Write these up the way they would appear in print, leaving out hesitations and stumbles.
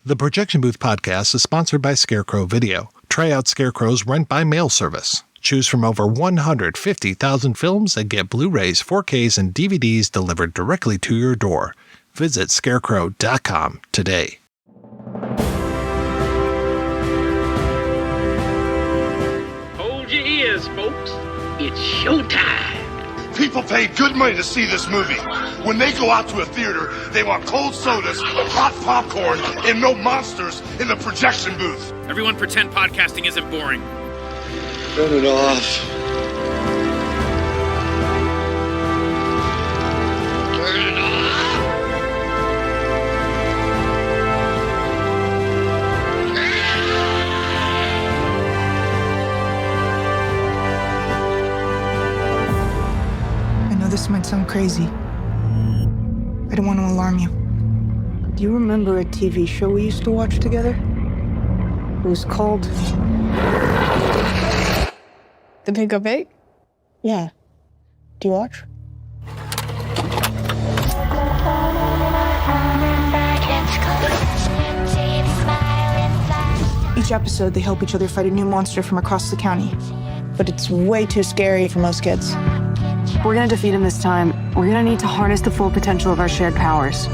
The Projection Booth podcast is sponsored by Scarecrow Video. Try out Scarecrow's rent-by-mail service. Choose from over 150,000 films and get Blu-rays, 4Ks, and DVDs delivered directly to your door. Visit scarecrow.com today. Hold your ears, folks. It's showtime. People pay good money to see this movie. When they go out to a theater, they want cold sodas, hot popcorn, and no monsters in the projection booth. Everyone pretend podcasting isn't boring. Turn it off. Turn it off. I know this might sound crazy. I don't want to alarm you. Do you remember a TV show we used to watch together? It was called... The Pink Opaque? Yeah. Do you watch? Each episode, they help each other fight a new monster from across the county. But it's way too scary for most kids. We're gonna defeat him this time. We're gonna need to harness the full potential of our shared powers.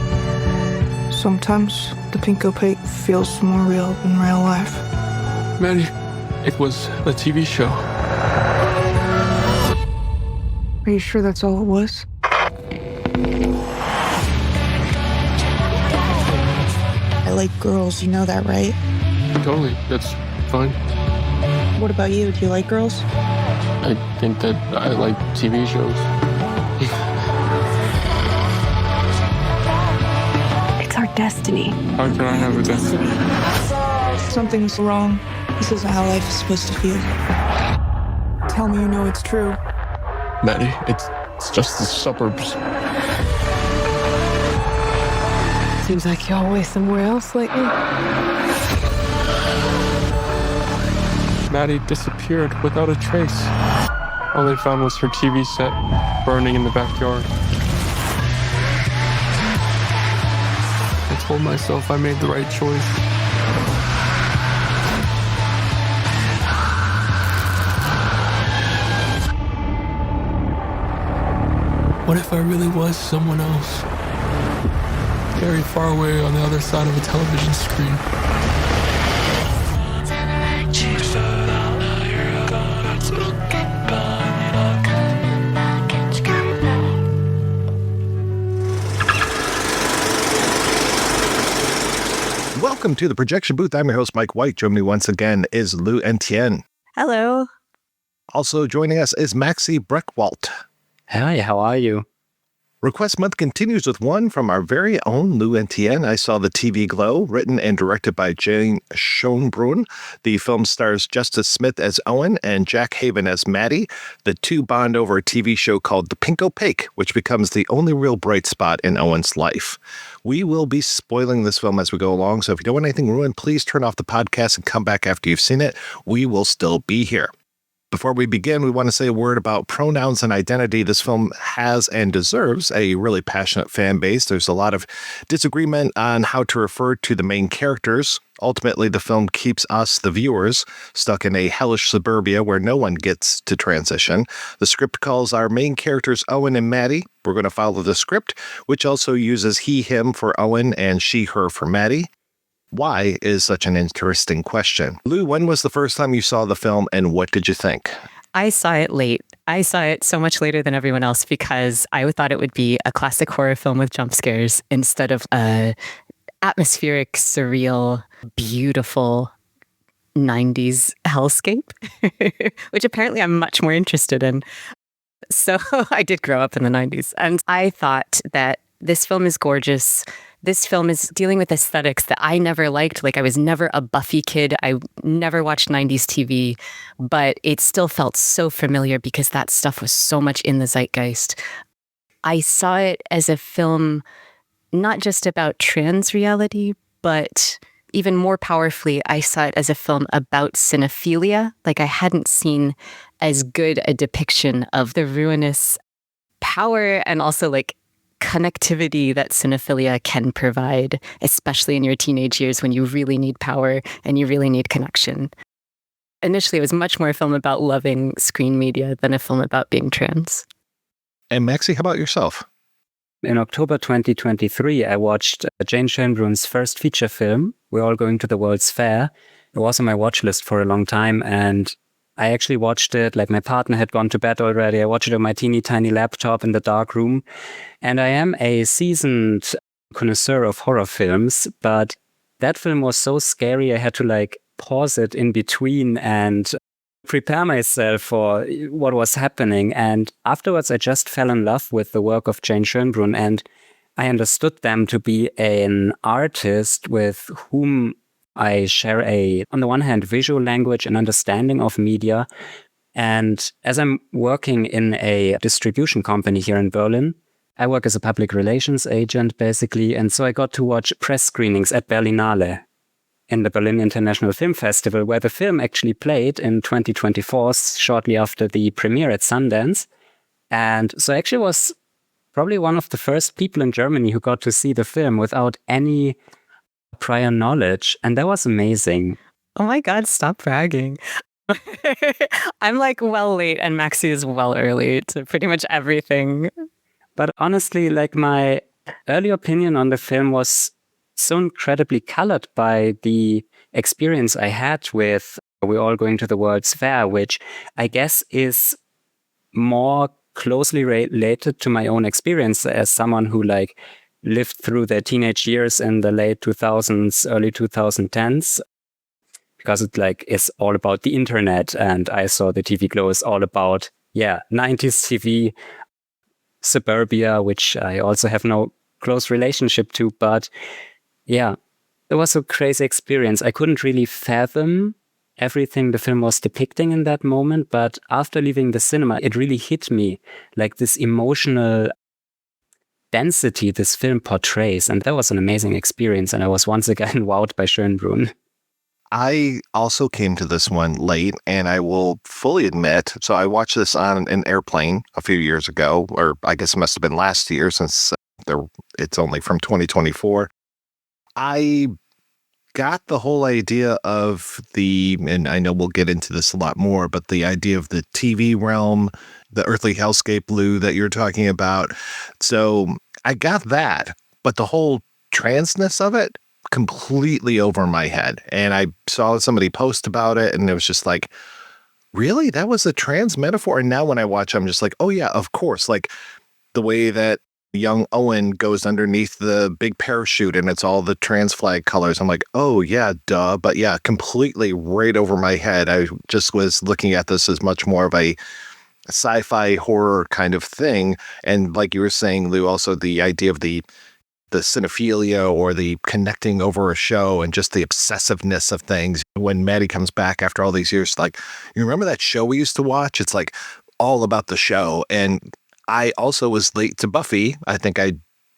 Sometimes the Pink Opaque feels more real than real life. Maddy, it was a TV show. Are you sure that's all it was? I like girls, you know that, right? Totally, that's fine. What about you? Do you like girls? I think that I like TV shows. It's our destiny. How can I have a destiny? Something's wrong. This isn't how life is supposed to feel. Tell me you know it's true. Maddy, it's just the suburbs. Seems like you're always somewhere else lately. Maddy disappeared without a trace. All they found was her TV set burning in the backyard. I told myself I made the right choice. What if I really was someone else? Very far away on the other side of a television screen. Welcome to the Projection Booth. I'm your host, Mike White. Joining me once again is Lou and Tien. Hello. Also joining us is Maxie Breckwalt. Hi, how are you? Request Month continues with one from our very own Lou and Tien. I Saw the TV Glow, written and directed by Jane Schoenbrun. The film stars Justice Smith as Owen and Jack Haven as Maddy. The two bond over a TV show called The Pink Opaque, which becomes the only real bright spot in Owen's life. We will be spoiling this film as we go along, so if you don't want anything ruined, please turn off the podcast and come back after you've seen it. We will still be here. Before we begin, we want to say a word about pronouns and identity. This film has and deserves a really passionate fan base. There's a lot of disagreement on how to refer to the main characters. Ultimately, the film keeps us, the viewers, stuck in a hellish suburbia where no one gets to transition. The script calls our main characters Owen and Maddy. We're going to follow the script, which also uses he, him for Owen and she, her for Maddy. Why is such an interesting question. Lou, when was the first time you saw the film and what did you think? I saw it late. I saw it so much later than everyone else because I thought it would be a classic horror film with jump scares instead of a atmospheric, surreal, beautiful 90s hellscape, which apparently I'm much more interested in. So I did grow up in the 90s and I thought that this film is gorgeous. This film is dealing with aesthetics that I never liked. Like, I was never a Buffy kid. I never watched 90s TV, but it still felt so familiar because that stuff was so much in the zeitgeist. I saw it as a film not just about trans reality, but even more powerfully, I saw it as a film about cinephilia. Like, I hadn't seen as good a depiction of the ruinous power and also like connectivity that cinephilia can provide, especially in your teenage years when you really need power and you really need connection. Initially, it was much more a film about loving screen media than a film about being trans. And Maxie, how about yourself? In October 2023, I watched Jane Schoenbrun's first feature film, We're All Going to the World's Fair. It was on my watch list for a long time, and I actually watched it, like my partner had gone to bed already. I watched it on my teeny tiny laptop in the dark room. And I am a seasoned connoisseur of horror films, but that film was so scary I had to pause it in between and prepare myself for what was happening. And afterwards, I just fell in love with the work of Jane Schoenbrun, and I understood them to be an artist with whom I share on the one hand, visual language and understanding of media. And as I'm working in a distribution company here in Berlin, I work as a public relations agent, basically. And so I got to watch press screenings at Berlinale in the Berlin International Film Festival, where the film actually played in 2024, shortly after the premiere at Sundance. And so I actually was probably one of the first people in Germany who got to see the film without any prior knowledge. And that was amazing. Oh my God, stop bragging. I'm well late and Maxie is well early to pretty much everything. But honestly, my early opinion on the film was so incredibly colored by the experience I had with We're All Going to the World's Fair, which I guess is more closely related to my own experience as someone who lived through their teenage years in the late 2000s, early 2010s, because it is all about the internet, and I saw the TV Glow is all about 90s TV, suburbia, which I also have no close relationship to, but yeah, it was a crazy experience. I couldn't really fathom everything the film was depicting in that moment, but after leaving the cinema, it really hit me, this emotional density this film portrays, and that was an amazing experience, and I was once again wowed by Schoenbrun. I also came to this one late, and I will fully admit, so I watched this on an airplane a few years ago, or I guess it must have been last year since it's only from 2024. I got the whole idea of and I know we'll get into this a lot more, but the idea of the TV realm, the earthly hellscape, Lou, that you're talking about. So I got that, but the whole transness of it completely over my head. And I saw somebody post about it, and it was just really? That was a trans metaphor? And now when I watch, I'm just oh yeah, of course. The way that young Owen goes underneath the big parachute and it's all the trans flag colors. I'm oh yeah, duh. But yeah, completely right over my head. I just was looking at this as much more of a sci-fi horror kind of thing. And like you were saying, Lou, also the idea of the cinephilia or the connecting over a show and just the obsessiveness of things. When Maddy comes back after all these years, you remember that show we used to watch? It's all about the show. And I also was late to Buffy. I think I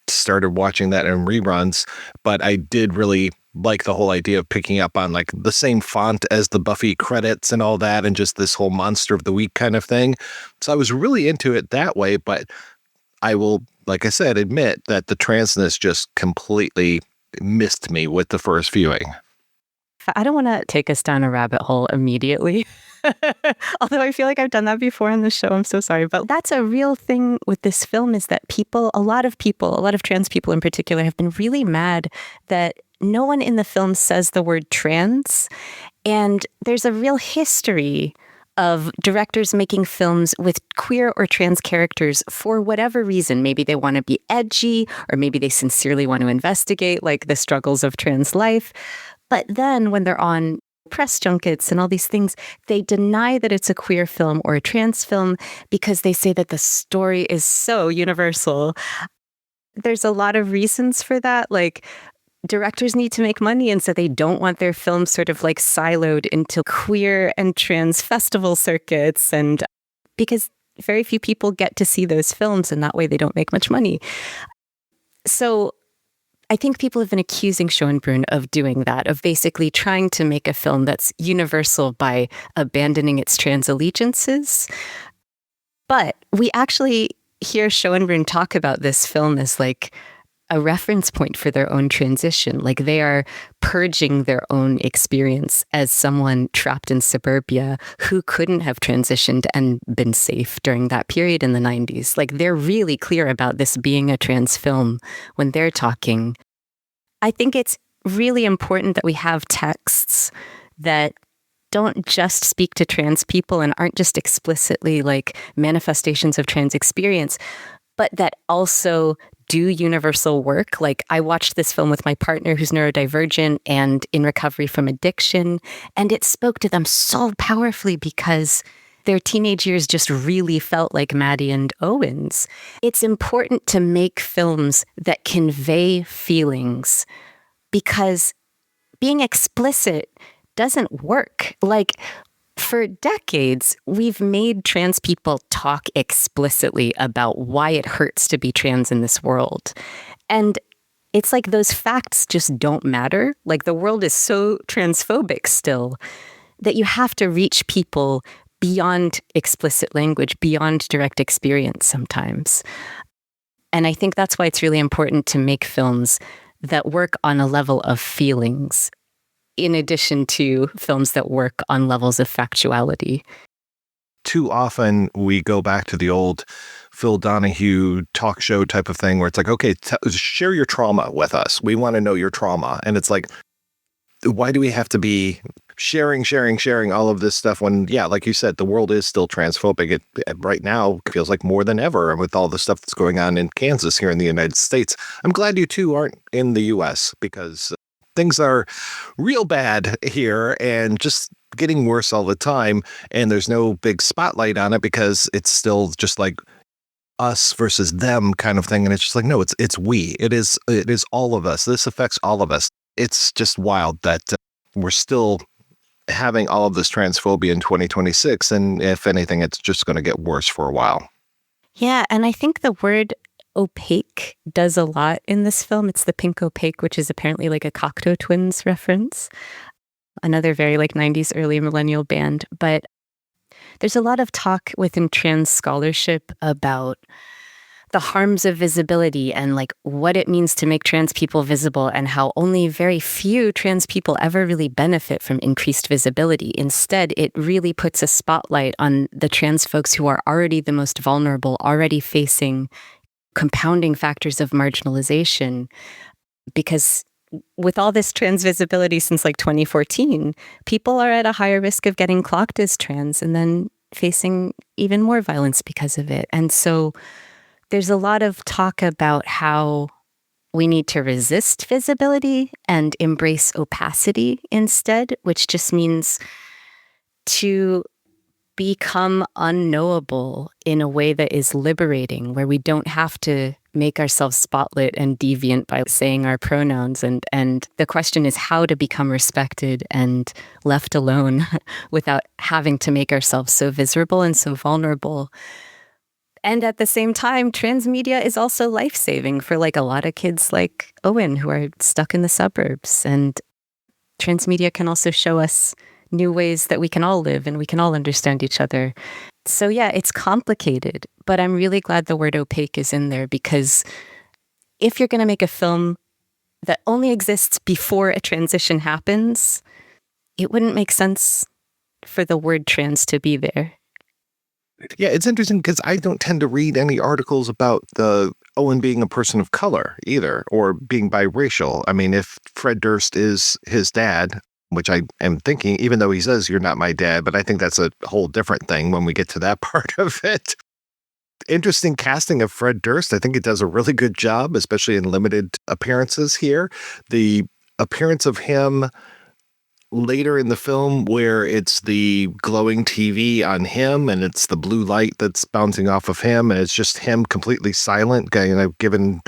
started watching that in reruns, but I did really like the whole idea of picking up on the same font as the Buffy credits and all that, and just this whole monster of the week kind of thing. So I was really into it that way, but I will, like I said, admit that the transness just completely missed me with the first viewing. I don't want to take us down a rabbit hole immediately. Although I feel like I've done that before on the show. I'm so sorry. But that's a real thing with this film, is that a lot of trans people in particular, have been really mad that no one in the film says the word trans. And there's a real history of directors making films with queer or trans characters for whatever reason. Maybe they want to be edgy, or maybe they sincerely want to investigate the struggles of trans life. But then when they're on press junkets and all these things, they deny that it's a queer film or a trans film because they say that the story is so universal. There's a lot of reasons for that. Directors need to make money, and so they don't want their films sort of siloed into queer and trans festival circuits, and because very few people get to see those films, and that way they don't make much money. So I think people have been accusing Schoenbrun of doing that, of basically trying to make a film that's universal by abandoning its trans allegiances. But we actually hear Schoenbrun talk about this film as like a reference point for their own transition. Like they are purging their own experience as someone trapped in suburbia who couldn't have transitioned and been safe during that period in the 90s. Like they're really clear about this being a trans film when they're talking. I think it's really important that we have texts that don't just speak to trans people and aren't just explicitly like manifestations of trans experience, but that also do universal work. Like I watched this film with my partner who's neurodivergent and in recovery from addiction, and it spoke to them so powerfully because their teenage years just really felt like Maddy and Owen's. It's important to make films that convey feelings because being explicit doesn't work. Like, for decades, we've made trans people talk explicitly about why it hurts to be trans in this world. And it's like those facts just don't matter. Like the world is so transphobic still that you have to reach people beyond explicit language, beyond direct experience sometimes. And I think that's why it's really important to make films that work on a level of feelings, in addition to films that work on levels of factuality. Too often we go back to the old Phil Donahue talk show type of thing where it's like, okay, share your trauma with us. We want to know your trauma. And it's like, why do we have to be sharing all of this stuff when, yeah, like you said, the world is still transphobic. It right now feels like more than ever with all the stuff that's going on in Kansas here in the United States. I'm glad you two aren't in the U.S. because things are real bad here and just getting worse all the time. And there's no big spotlight on it because it's still just like us versus them kind of thing. And it's just like, no, it's we. It is all of us. This affects all of us. It's just wild that we're still having all of this transphobia in 2026. And if anything, it's just going to get worse for a while. Yeah. And I think the word opaque does a lot in this film. It's the Pink Opaque, which is apparently like a Cocteau Twins reference, another very like 90s early millennial band. But there's a lot of talk within trans scholarship about the harms of visibility and like what it means to make trans people visible and how only very few trans people ever really benefit from increased visibility. Instead, it really puts a spotlight on the trans folks who are already the most vulnerable, already facing compounding factors of marginalization. Because with all this trans visibility since like 2014, people are at a higher risk of getting clocked as trans and then facing even more violence because of it. And so there's a lot of talk about how we need to resist visibility and embrace opacity instead, which just means to become unknowable in a way that is liberating, where we don't have to make ourselves spotlit and deviant by saying our pronouns. And the question is how to become respected and left alone without having to make ourselves so visible and so vulnerable. And at the same time, trans media is also life-saving for like a lot of kids like Owen who are stuck in the suburbs. And trans media can also show us new ways that we can all live and we can all understand each other. So yeah, it's complicated, but I'm really glad the word opaque is in there because if you're going to make a film that only exists before a transition happens, it wouldn't make sense for the word trans to be there. Yeah, it's interesting because I don't tend to read any articles about the Owen being a person of color either, or being biracial. I mean, if Fred Durst is his dad, which I am thinking, even though he says you're not my dad, but I think that's a whole different thing when we get to that part of it. Interesting casting of Fred Durst. I think it does a really good job, especially in limited appearances here. The appearance of him later in the film where it's the glowing TV on him and it's the blue light that's bouncing off of him and it's just him completely silent, giving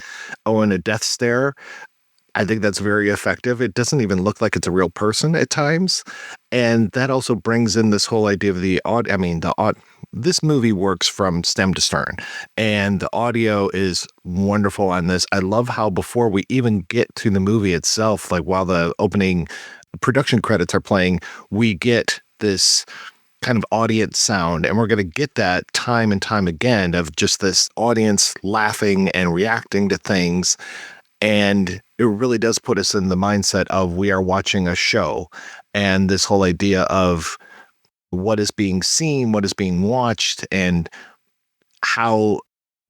Owen a death stare. I think that's very effective. It doesn't even look like it's a real person at times. And that also brings in this whole idea of this movie works from stem to stern. And the audio is wonderful on this. I love how before we even get to the movie itself, like while the opening production credits are playing, we get this kind of audience sound. And we're going to get that time and time again of just this audience laughing and reacting to things. And it really does put us in the mindset of we are watching a show, and this whole idea of what is being seen, what is being watched, and how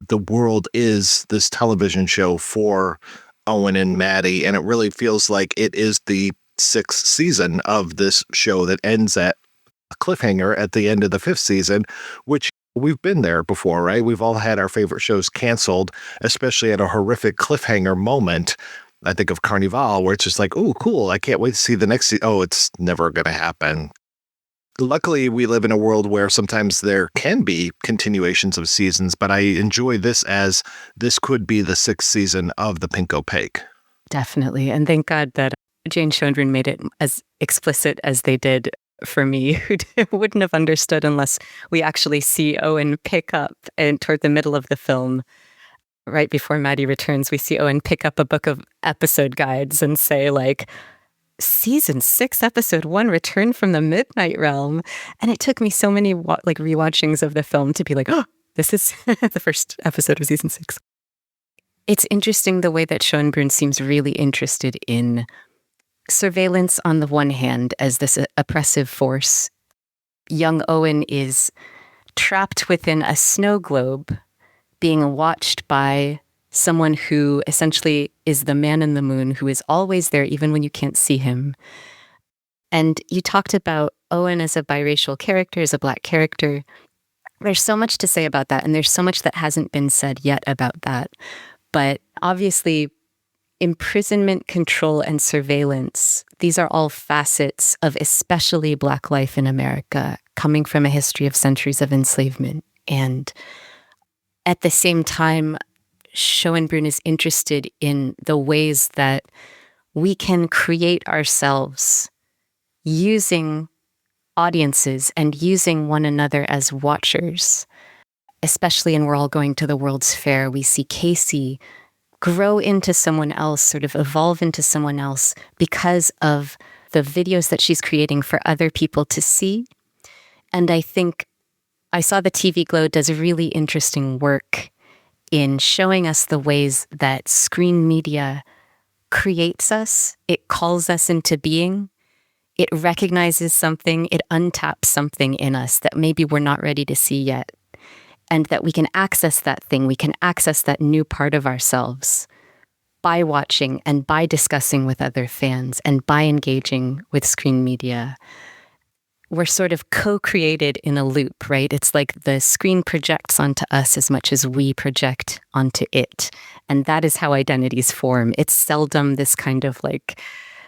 the world is this television show for Owen and Maddy. And it really feels like it is the 6th season of this show that ends at a cliffhanger at the end of the 5th season, which we've been there before, right? We've all had our favorite shows canceled, especially at a horrific cliffhanger moment. I think of Carnival, where it's just like, oh, cool, I can't wait to see the next season. Oh, it's never going to happen. Luckily, we live in a world where sometimes there can be continuations of seasons, but I enjoy this as this could be the 6th season of the Pink Opaque. Definitely. And thank God that Jane Schoenbrun made it as explicit as they did for me, who wouldn't have understood unless we actually see Owen pick up, and toward the middle of the film, right before Maddy returns, we see Owen pick up a book of episode guides and say, like, Season 6, Episode 1, Return from the Midnight Realm. And it took me so many rewatchings of the film to be like, oh, this is the first episode of Season 6. It's interesting the way that Schoenbrun seems really interested in surveillance on the one hand as this oppressive force. Young Owen is trapped within a snow globe, being watched by someone who essentially is the man in the moon, who is always there even when you can't see him. And you talked about Owen as a biracial character, as a Black character. There's so much to say about that, and there's so much that hasn't been said yet about that. But obviously, imprisonment, control, and surveillance, these are all facets of especially Black life in America, coming from a history of centuries of enslavement. And at the same time, Schoenbrun is interested in the ways that we can create ourselves using audiences and using one another as watchers. Especially in We're All Going to the World's Fair, we see Casey grow into someone else, sort of evolve into someone else because of the videos that she's creating for other people to see. And I think I saw the TV Glow does really interesting work in showing us the ways that screen media creates us. It calls us into being. It recognizes something. It untaps something in us that maybe we're not ready to see yet. And that we can access that thing. We can access that new part of ourselves by watching and by discussing with other fans and by engaging with screen media. We're sort of co-created in a loop, right? It's like the screen projects onto us as much as we project onto it. And that is how identities form. It's seldom this kind of like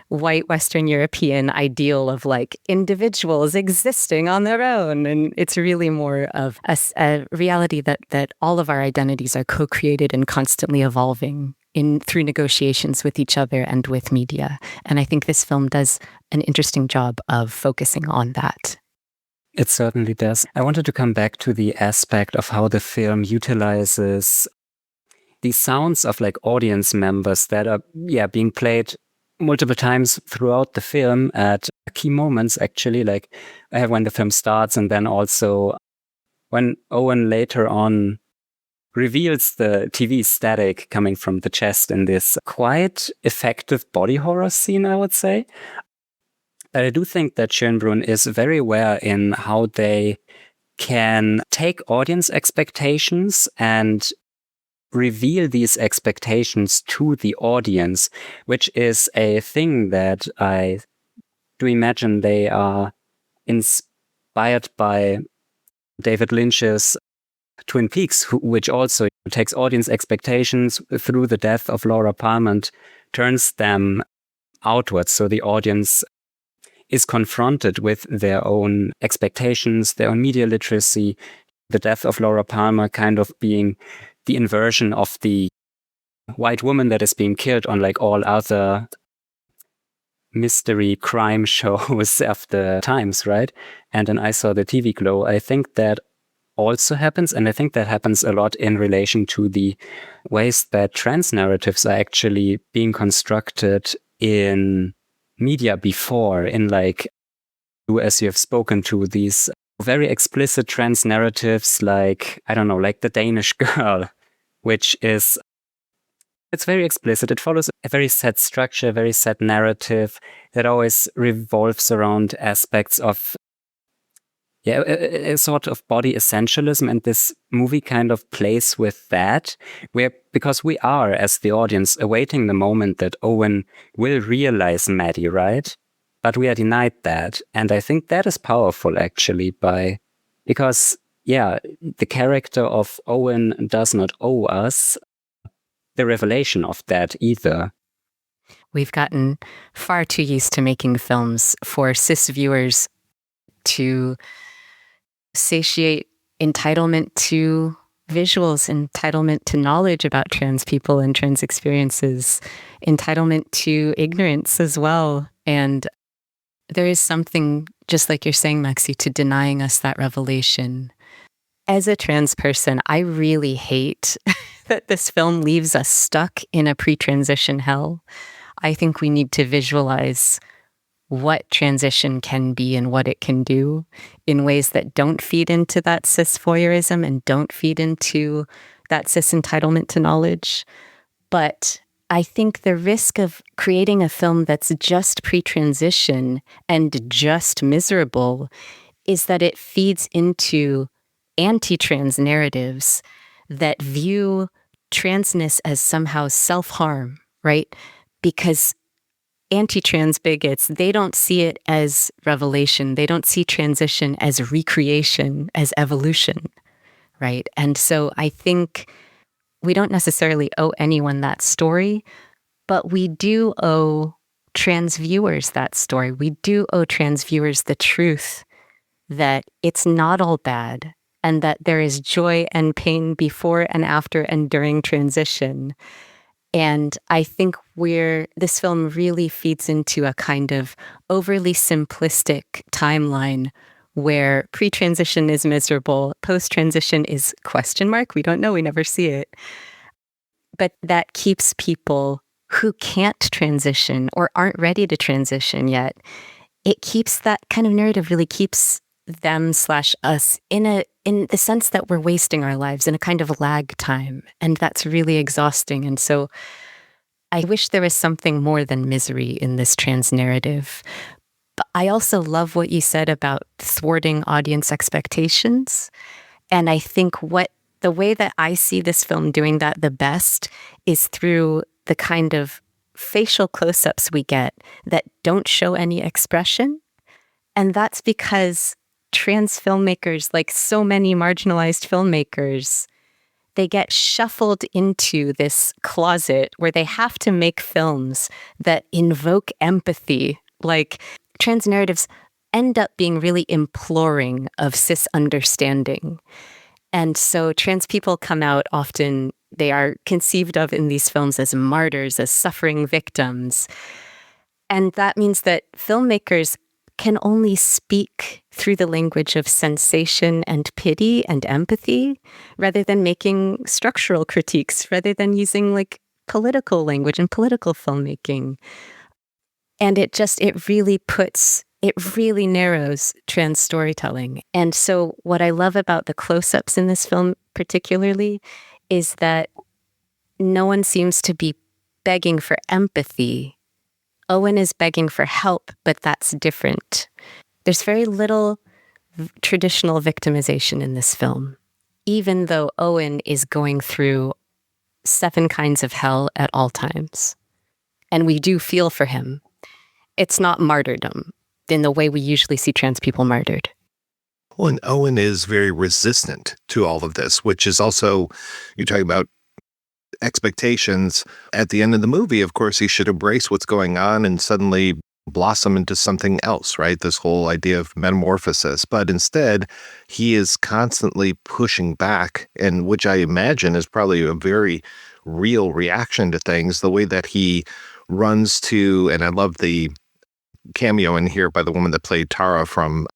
white Western European ideal of like individuals existing on their own. And it's really more of a reality that all of our identities are co-created and constantly evolving through negotiations with each other and with media. And I think this film does an interesting job of focusing on that. It certainly does. I wanted to come back to the aspect of how the film utilizes the sounds of like audience members that are being played multiple times throughout the film at key moments, actually, like when the film starts, and then also when Owen later on reveals the TV static coming from the chest in this quite effective body horror scene, I would say. But I do think that Schoenbrun is very aware in how they can take audience expectations and reveal these expectations to the audience, which is a thing that I do imagine they are inspired by David Lynch's Twin Peaks, which also takes audience expectations through the death of Laura Palmer and turns them outwards. So the audience is confronted with their own expectations, their own media literacy, the death of Laura Palmer kind of being the inversion of the white woman that is being killed on like all other mystery crime shows of the times, right? And then I saw the TV Glow. I think that also happens, and I think that happens a lot in relation to the ways that trans narratives are actually being constructed in media before, in like, as you have spoken to, these very explicit trans narratives like, I don't know, like The Danish Girl, which is, it's very explicit. It follows a very set structure, a very set narrative that always revolves around aspects of a sort of body essentialism, and this movie kind of plays with that, because we are, as the audience, awaiting the moment that Owen will realize Maddy, right? But we are denied that, and I think that is powerful, actually, because the character of Owen does not owe us the revelation of that either. We've gotten far too used to making films for cis viewers to satiate entitlement to visuals, entitlement to knowledge about trans people and trans experiences, entitlement to ignorance as well. And there is something, just like you're saying, Maxi, to denying us that revelation. As a trans person, I really hate that this film leaves us stuck in a pre-transition hell. I think we need to visualize what transition can be and what it can do in ways that don't feed into that cis voyeurism and don't feed into that cis entitlement to knowledge. But I think the risk of creating a film that's just pre-transition and just miserable is that it feeds into anti-trans narratives that view transness as somehow self-harm, right? Because anti-trans bigots, they don't see it as revelation. They don't see transition as recreation, as evolution, right? And so I think we don't necessarily owe anyone that story, but we do owe trans viewers that story. We do owe trans viewers the truth that it's not all bad and that there is joy and pain before and after and during transition. And I think this film really feeds into a kind of overly simplistic timeline where pre-transition is miserable, post-transition is ? We don't know, we never see it. But that keeps people who can't transition or aren't ready to transition yet, it keeps that kind of narrative really keeps them/us in the sense that we're wasting our lives in a kind of lag time. And that's really exhausting. And so I wish there was something more than misery in this trans narrative. But I also love what you said about thwarting audience expectations. And I think the way that I see this film doing that the best is through the kind of facial close-ups we get that don't show any expression. And that's because trans filmmakers, like so many marginalized filmmakers, they get shuffled into this closet where they have to make films that invoke empathy. Like, trans narratives end up being really imploring of cis understanding. And so trans people come out often, they are conceived of in these films as martyrs, as suffering victims. And that means that filmmakers can only speak through the language of sensation and pity and empathy, rather than making structural critiques, rather than using like political language and political filmmaking. And it really narrows trans storytelling. And so what I love about the close-ups in this film particularly is that no one seems to be begging for empathy. Owen is begging for help, but that's different. There's very little traditional victimization in this film, even though Owen is going through 7 kinds of hell at all times. And we do feel for him. It's not martyrdom in the way we usually see trans people martyred. Well, and Owen is very resistant to all of this, which is also, you're talking about expectations. At the end of the movie, of course, he should embrace what's going on and suddenly blossom into something else, right? This whole idea of metamorphosis. But instead, he is constantly pushing back, and which I imagine is probably a very real reaction to things, the way that he runs to, and I love the cameo in here by the woman that played Tara from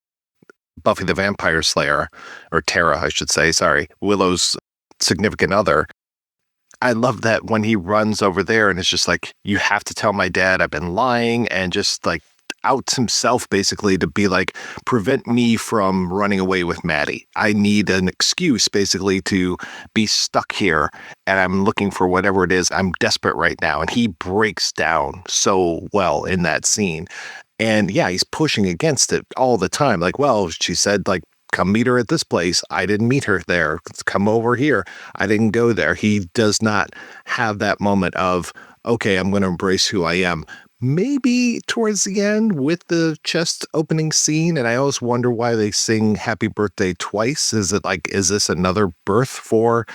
Buffy the Vampire Slayer, or Tara, I should say, sorry, Willow's significant other. I love that when he runs over there and it's just like, you have to tell my dad I've been lying, and just like, outs himself basically to be like, prevent me from running away with Maddy. I need an excuse basically to be stuck here, and I'm looking for whatever it is. I'm desperate right now. And he breaks down so well in that scene. And yeah, he's pushing against it all the time. Like, well, she said, like, come meet her at this place. I didn't meet her there. Come over here. I didn't go there. He does not have that moment of, okay, I'm going to embrace who I am. Maybe towards the end with the chest opening scene. And I always wonder why they sing Happy Birthday twice. Is it like, is this another birth for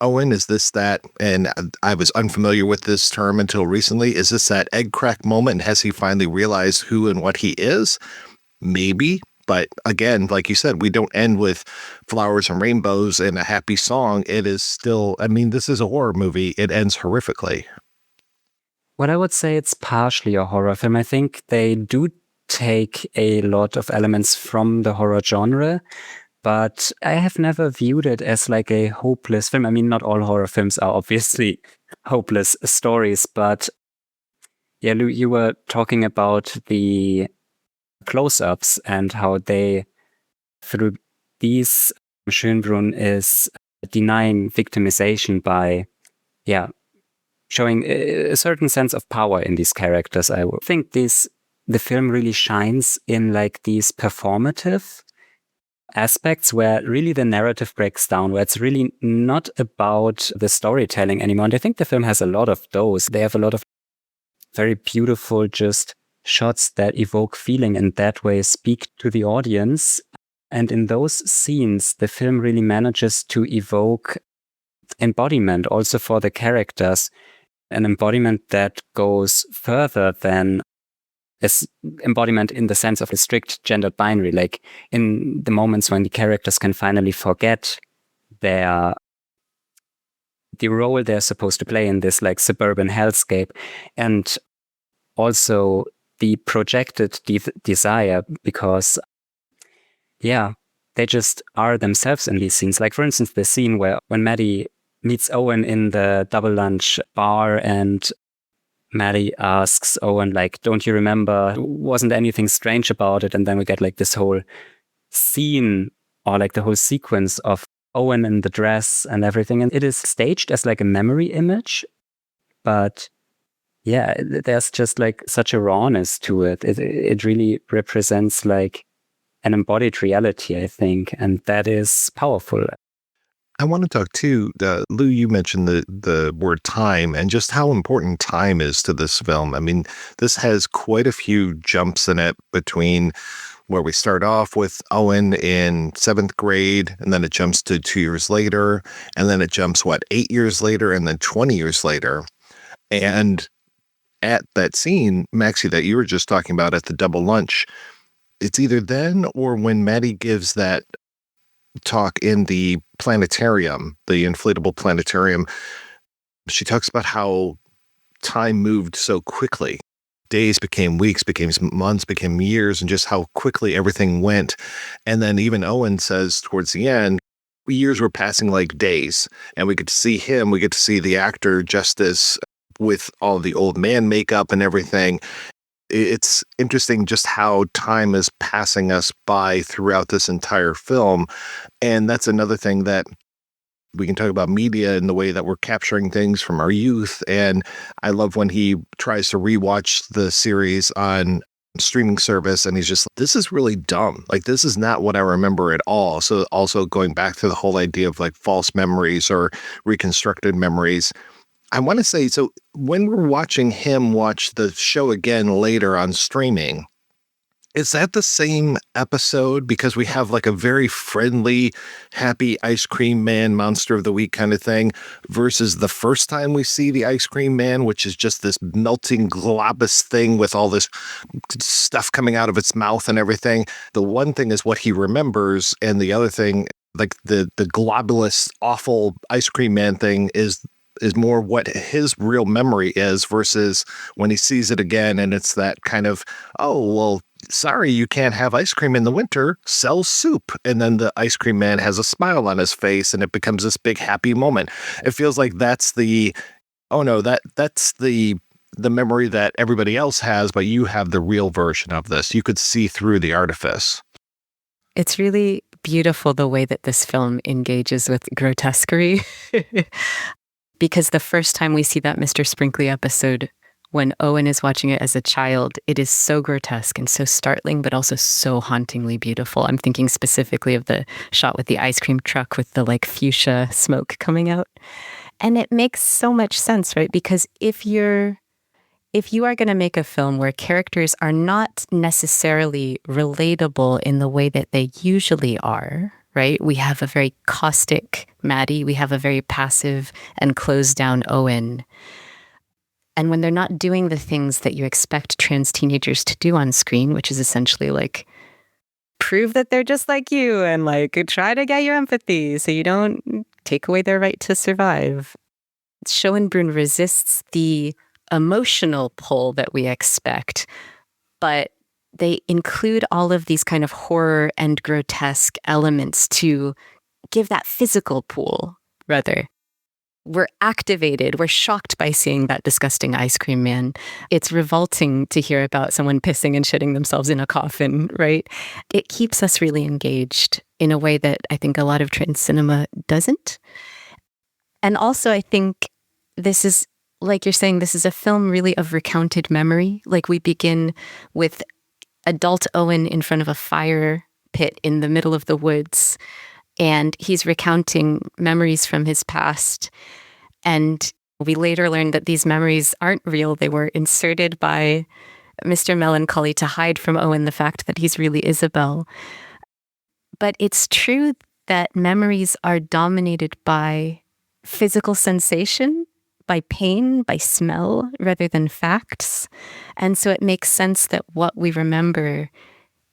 Owen? Is this that? And I was unfamiliar with this term until recently. Is this that egg crack moment? Has he finally realized who and what he is? Maybe. But again, like you said, we don't end with flowers and rainbows and a happy song. It is still, I mean, this is a horror movie. It ends horrifically. Well, I would say it's partially a horror film. I think they do take a lot of elements from the horror genre, but I have never viewed it as like a hopeless film. I mean, not all horror films are obviously hopeless stories, but yeah, Lou, you were talking about the close-ups and how they, through these, Schoenbrun is denying victimization by, showing a certain sense of power in these characters. I would think the film really shines in like these performative aspects where really the narrative breaks down, where it's really not about the storytelling anymore. And I think the film has a lot of those. They have a lot of very beautiful just shots that evoke feeling and that way speak to the audience. And in those scenes, the film really manages to evoke embodiment also for the characters, an embodiment that goes further than embodiment in the sense of a strict gendered binary, like in the moments when the characters can finally forget the role they're supposed to play in this like suburban hellscape, and also the projected desire, because they just are themselves in these scenes. Like for instance, the scene when Maddy meets Owen in the double lunch bar and Maddy asks Owen, like, don't you remember, wasn't anything strange about it? And then we get like this whole scene or like the whole sequence of Owen in the dress and everything. And it is staged as like a memory image, but yeah, there's just like such a rawness to it. It really represents like an embodied reality, I think, and that is powerful. I want to talk too, Lou, you mentioned the word time and just how important time is to this film. I mean, this has quite a few jumps in it between where we start off with Owen in 7th grade, and then it jumps to 2 years later, and then it jumps, 8 years later, and then 20 years later. And at that scene, Maxie, that you were just talking about at the double lunch, it's either then or when Maddy gives that talk in the planetarium, the inflatable planetarium. She talks about how time moved so quickly. Days became weeks, became months, became years, and just how quickly everything went. And then even Owen says towards the end, years were passing like days. And we get to see him, we get to see the actor Justice with all the old man makeup and everything. It's interesting just how time is passing us by throughout this entire film. And that's another thing that we can talk about media and the way that we're capturing things from our youth. And I love when he tries to rewatch the series on streaming service and he's just, this is really dumb. Like, this is not what I remember at all. So also going back to the whole idea of like false memories or reconstructed memories. I want to say, so when we're watching him watch the show again later on streaming, is that the same episode? Because we have like a very friendly, happy ice cream man, monster of the week kind of thing, versus the first time we see the ice cream man, which is just this melting globus thing with all this stuff coming out of its mouth and everything. The one thing is what he remembers, and the other thing, like the globulous, awful ice cream man thing is more what his real memory is versus when he sees it again and it's that kind of, oh, well, sorry, you can't have ice cream in the winter, sell soup. And then the ice cream man has a smile on his face and it becomes this big happy moment. It feels like that's the, oh no, that's the the memory that everybody else has, but you have the real version of this. You could see through the artifice. It's really beautiful the way that this film engages with grotesquerie. Because the first time we see that Mr. Sprinkly episode, when Owen is watching it as a child, it is so grotesque and so startling, but also so hauntingly beautiful. I'm thinking specifically of the shot with the ice cream truck with the like fuchsia smoke coming out. And it makes so much sense, right? Because if you are going to make a film where characters are not necessarily relatable in the way that they usually are, right? We have a very caustic Maddy, we have a very passive and closed down Owen. And when they're not doing the things that you expect trans teenagers to do on screen, which is essentially like prove that they're just like you and like try to get your empathy so you don't take away their right to survive. Schoenbrun resists the emotional pull that we expect, but they include all of these kind of horror and grotesque elements to give that physical pull, rather. We're activated. We're shocked by seeing that disgusting ice cream man. It's revolting to hear about someone pissing and shitting themselves in a coffin, right? It keeps us really engaged in a way that I think a lot of trans cinema doesn't. And also, I think this is, like you're saying, this is a film really of recounted memory. Like we begin with adult Owen in front of a fire pit in the middle of the woods, and he's recounting memories from his past. And we later learned that these memories aren't real. They were inserted by Mr. Melancholy to hide from Owen the fact that he's really Isabel. But it's true that memories are dominated by physical sensation, by pain, by smell, rather than facts. And so it makes sense that what we remember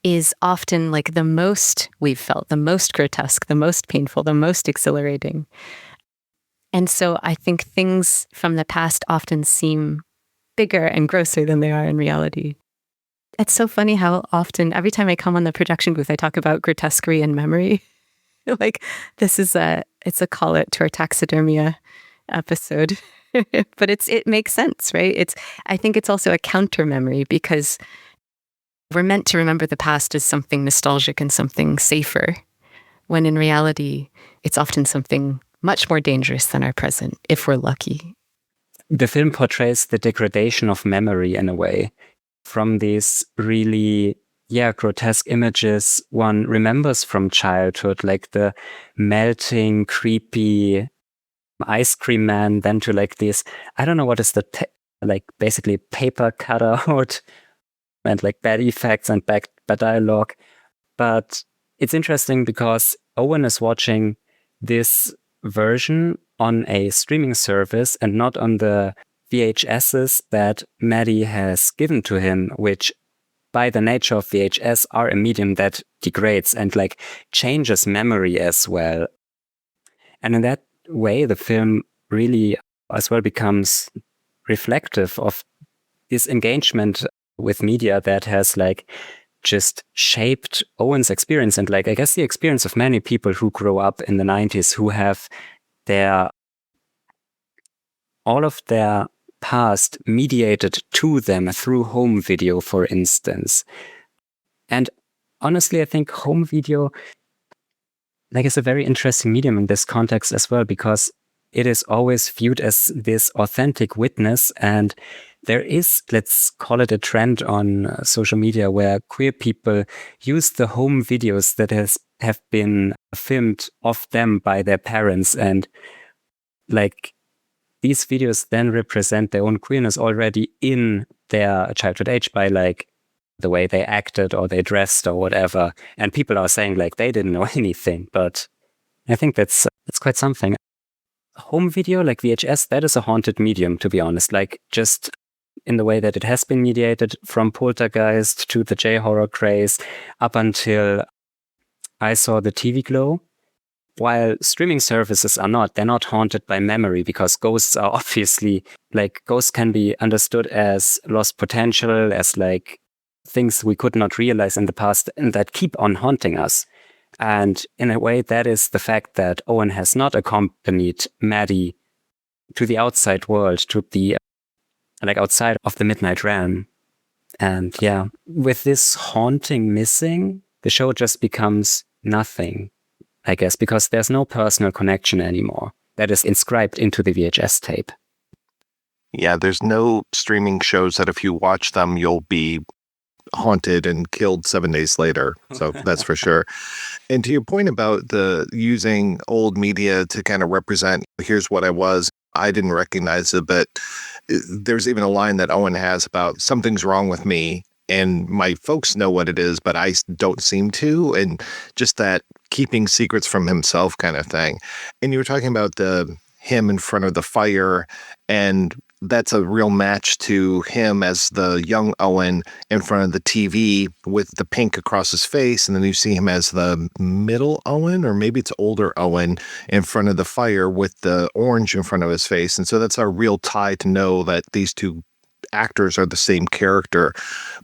is often like the most we've felt, the most grotesque, the most painful, the most exhilarating. And so I think things from the past often seem bigger and grosser than they are in reality. It's so funny how often, every time I come on the production booth, I talk about grotesquerie and memory. Like this is it's a call out to our taxidermia episode. But it makes sense, right? I think it's also a counter memory because we're meant to remember the past as something nostalgic and something safer, when in reality, it's often something much more dangerous than our present, if we're lucky. The film portrays the degradation of memory in a way. From these really, grotesque images one remembers from childhood, like the melting, creepy ice cream man, then to like this, I don't know what is basically paper cutout and like bad effects and bad dialogue. But it's interesting because Owen is watching this version on a streaming service and not on the VHSs that Maddy has given to him, which by the nature of VHS are a medium that degrades and like changes memory as well. And in that way, the film really as well becomes reflective of this engagement with media that has like just shaped Owen's experience and like I guess the experience of many people who grow up in the 90s who have all of their past mediated to them through home video, for instance. And honestly, I think home video is a very interesting medium in this context as well, because it is always viewed as this authentic witness. And there is, let's call it a trend on social media where queer people use the home videos that have been filmed of them by their parents. And like these videos then represent their own queerness already in their childhood age by like the way they acted or they dressed or whatever. And people are saying like they didn't know anything, but I think that's quite something. Home video, like VHS, that is a haunted medium, to be honest, like just in the way that it has been mediated from Poltergeist to the J-horror craze up until I saw the TV Glow. While streaming services are not, they're not haunted by memory because ghosts are obviously, like ghosts can be understood as lost potential, as like things we could not realize in the past and that keep on haunting us. And in a way, that is the fact that Owen has not accompanied Maddy to the outside world, to the like outside of the midnight realm. And yeah, with this haunting missing, the show just becomes nothing, I guess, because there's no personal connection anymore that is inscribed into the VHS tape. Yeah, there's no streaming shows that if you watch them, you'll be haunted and killed 7 days later. So that's for sure. And to your point about the using old media to kind of represent, here's what I was, I didn't recognize it, but there's even a line that Owen has about something's wrong with me and my folks know what it is, but I don't seem to. And just that keeping secrets from himself kind of thing. And you were talking about him in front of the fire, and that's a real match to him as the young Owen in front of the TV with the pink across his face. And then you see him as the middle Owen, or maybe it's older Owen, in front of the fire with the orange in front of his face. And so that's a real tie to know that these two actors are the same character.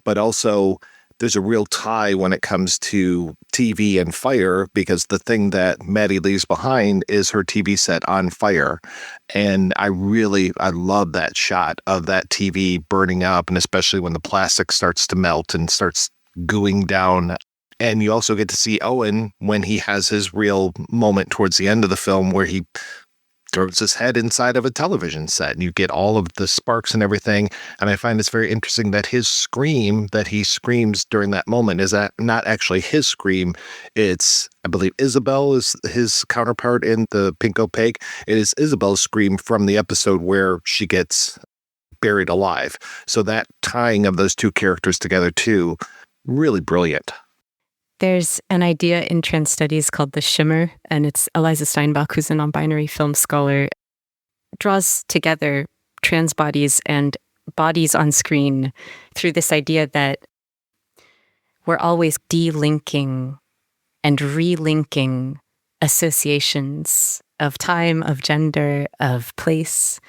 But also there's a real tie when it comes to TV and fire, because the thing that Maddy leaves behind is her TV set on fire. And I love that shot of that TV burning up, and especially when the plastic starts to melt and starts gooing down. And you also get to see Owen when he has his real moment towards the end of the film where he throws his head inside of a television set, and you get all of the sparks and everything. And I find it's very interesting that his scream that he screams during that moment is that not actually his scream. It's, I believe, Isabel is his counterpart in the Pink Opaque. It is Isabel's scream from the episode where she gets buried alive. So that tying of those two characters together too, really brilliant. There's an idea in trans studies called the shimmer, and it's Eliza Steinbach, who's a non-binary film scholar, draws together trans bodies and bodies on screen through this idea that we're always delinking and relinking associations of time, of gender, of place.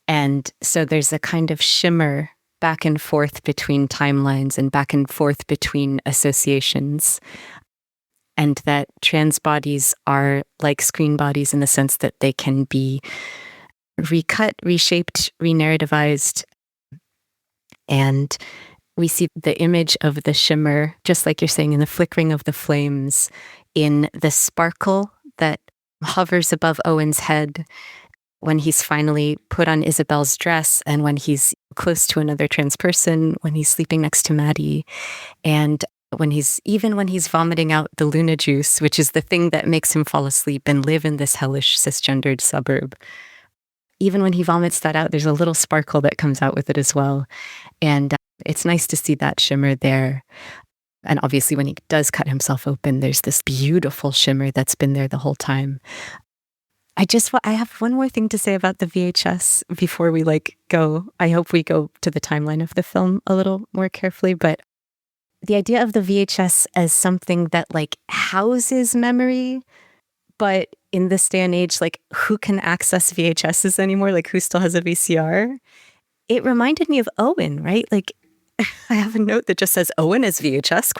And so there's a kind of shimmer back and forth between timelines and back and forth between associations. And that trans bodies are like screen bodies in the sense that they can be recut, reshaped, re-narrativized. And we see the image of the shimmer, just like you're saying, in the flickering of the flames, in the sparkle that hovers above Owen's head when he's finally put on Isabel's dress, and when he's close to another trans person, when he's sleeping next to Maddy, and when he's vomiting out the Luna juice, which is the thing that makes him fall asleep and live in this hellish cisgendered suburb. Even when he vomits that out, there's a little sparkle that comes out with it as well. And it's nice to see that shimmer there. And obviously when he does cut himself open, there's this beautiful shimmer that's been there the whole time. I have one more thing to say about the VHS before we go. I hope we go to the timeline of the film a little more carefully, but the idea of the VHS as something that houses memory, but in this day and age, who can access VHSs anymore? Who still has a VCR? It reminded me of Owen, right? I have a note that just says Owen as VHS ?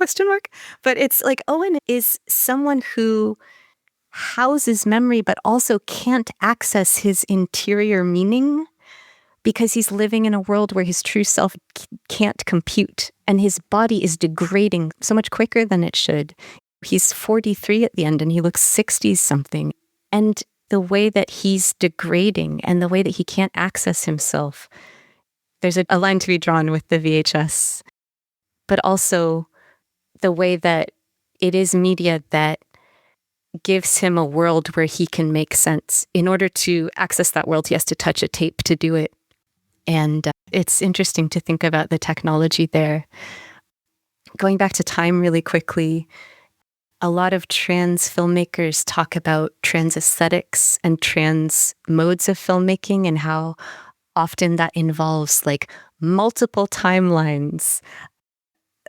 But it's Owen is someone who houses memory, but also can't access his interior meaning because he's living in a world where his true self can't compute, and his body is degrading so much quicker than it should. He's 43 at the end and he looks 60-something. And the way that he's degrading and the way that he can't access himself, there's a line to be drawn with the VHS, but also the way that it is media that gives him a world where he can make sense. In order to access that world, he has to touch a tape to do it. And it's interesting to think about the technology there. Going back to time really quickly, a lot of trans filmmakers talk about trans aesthetics and trans modes of filmmaking and how often that involves multiple timelines.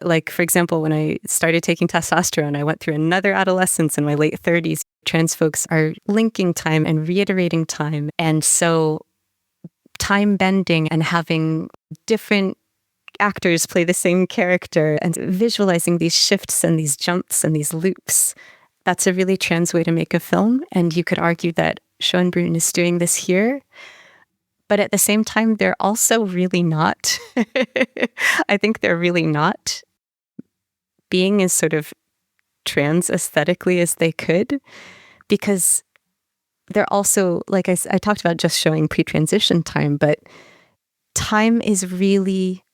For example, when I started taking testosterone, I went through another adolescence in my late 30s. Trans folks are linking time and reiterating time. And so time bending and having different actors play the same character and visualizing these shifts and these jumps and these loops, that's a really trans way to make a film. And you could argue that Schoenbrun is doing this here. But at the same time, they're also really not. I think they're really not being as sort of trans aesthetically as they could, because they're also, like I talked about just showing pre-transition time, but time is really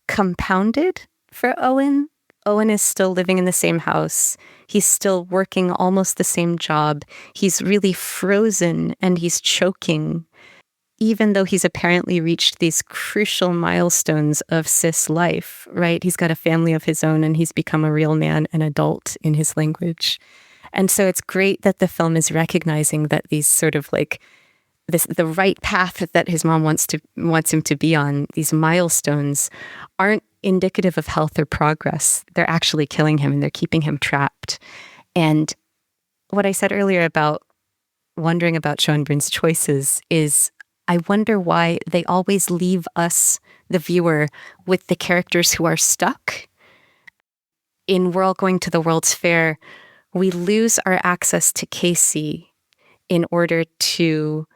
compounded for Owen. Owen is still living in the same house. He's still working almost the same job. He's really frozen and he's choking, even though he's apparently reached these crucial milestones of cis life, right? He's got a family of his own and he's become a real man, an adult in his language. And so it's great that the film is recognizing that these sort of like the right path that his mom wants him to be on, these milestones aren't indicative of health or progress. They're actually killing him and they're keeping him trapped. And what I said earlier about wondering about Schoenbrun's choices is, I wonder why they always leave us, the viewer, with the characters who are stuck. In We're All Going to the World's Fair, we lose our access to Casey in order to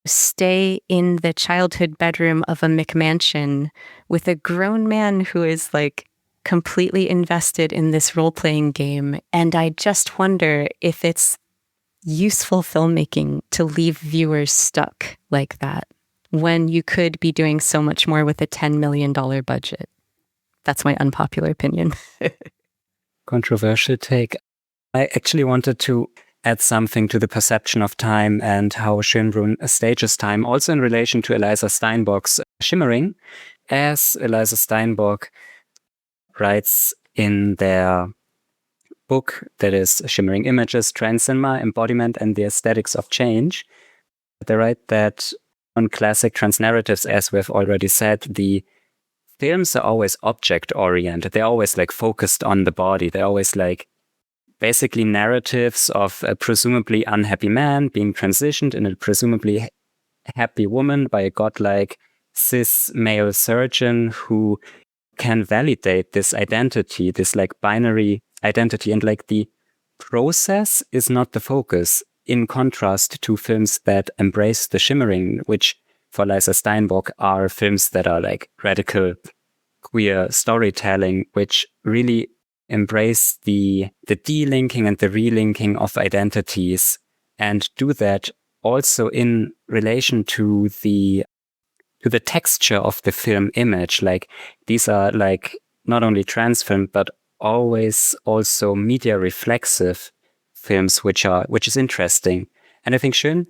stay in the childhood bedroom of a McMansion with a grown man who is like completely invested in this role-playing game. And I just wonder if it's useful filmmaking to leave viewers stuck like that when you could be doing so much more with a $10 million budget. That's my unpopular opinion. Controversial take. I actually wanted to add something to the perception of time and how Schoenbrun stages time, also in relation to Eliza Steinbock's Shimmering, as Eliza Steinbock writes in their book that is Shimmering Images, Transcinema, Embodiment and the Aesthetics of Change. They write that on classic transnarratives, as we've already said, the films are always object-oriented. They're always like focused on the body. They're always like basically narratives of a presumably unhappy man being transitioned in a presumably happy woman by a godlike cis male surgeon who can validate this identity, this like binary identity. And like the process is not the focus, in contrast to films that embrace the shimmering, which for Liza Steinbock are films that are like radical queer storytelling, which really embrace the de-linking and the relinking of identities, and do that also in relation to the texture of the film image. Like these are like not only trans film, but always also media reflexive films, which is interesting. And I think and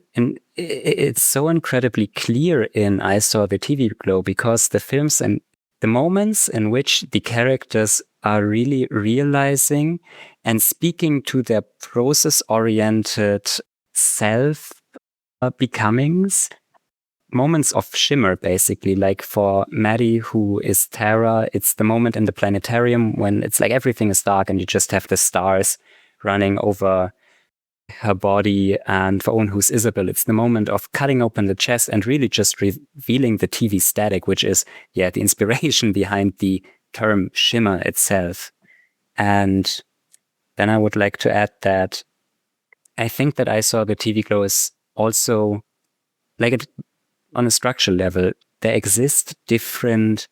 it's so incredibly clear in I Saw the TV Glow, because the films and the moments in which the characters are really realizing and speaking to their process-oriented self-becomings, moments of shimmer, basically. Like for Maddy, who is Tara, it's the moment in the planetarium when it's like everything is dark and you just have the stars running over her body. And for Owen, who's Isabel, it's the moment of cutting open the chest and really just revealing the TV static, which is, the inspiration behind the term shimmer itself. And then I would like to add that I think that I Saw the TV Glow is also, like on a structural level, there exist different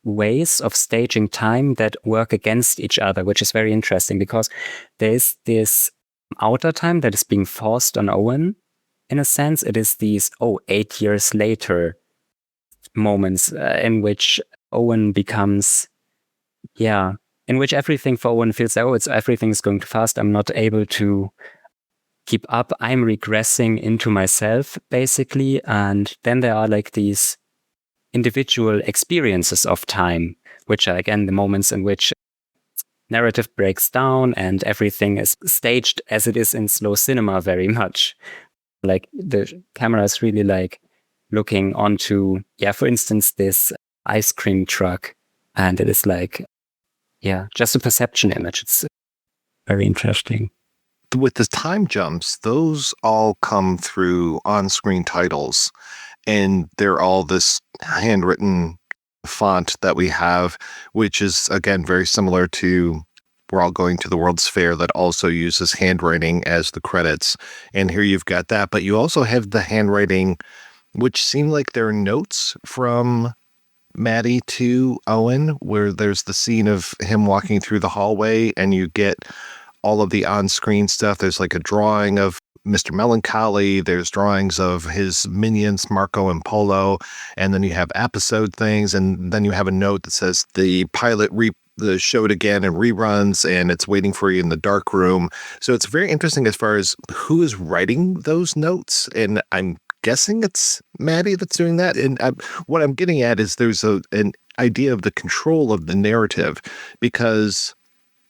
ways of staging time that work against each other, which is very interesting, because there is this outer time that is being forced on Owen. In a sense, it is these 8 years later moments in which Owen becomes, in which everything for Owen feels like, everything's going too fast. I'm not able to keep up. I'm regressing into myself, basically. And then there are like these individual experiences of time, which are again the moments in which narrative breaks down and everything is staged as it is in slow cinema very much. Like the camera is really like looking onto, for instance, this ice cream truck, and it is like, just a perception image. It's very interesting. With the time jumps, those all come through on-screen titles, and they're all this handwritten font that we have, which is, again, very similar to We're All Going to the World's Fair, that also uses handwriting as the credits. And here you've got that, but you also have the handwriting which seem like they're notes from Maddy to Owen, where there's the scene of him walking through the hallway and you get all of the on-screen stuff. There's like a drawing of Mr. Melancholy. There's drawings of his minions, Marco and Polo. And then you have episode things. And then you have a note that says the pilot the showed again and reruns, and it's waiting for you in the dark room. So it's very interesting as far as who is writing those notes. And I'm guessing it's Maddy that's doing that. And what I'm getting at is there's an idea of the control of the narrative, because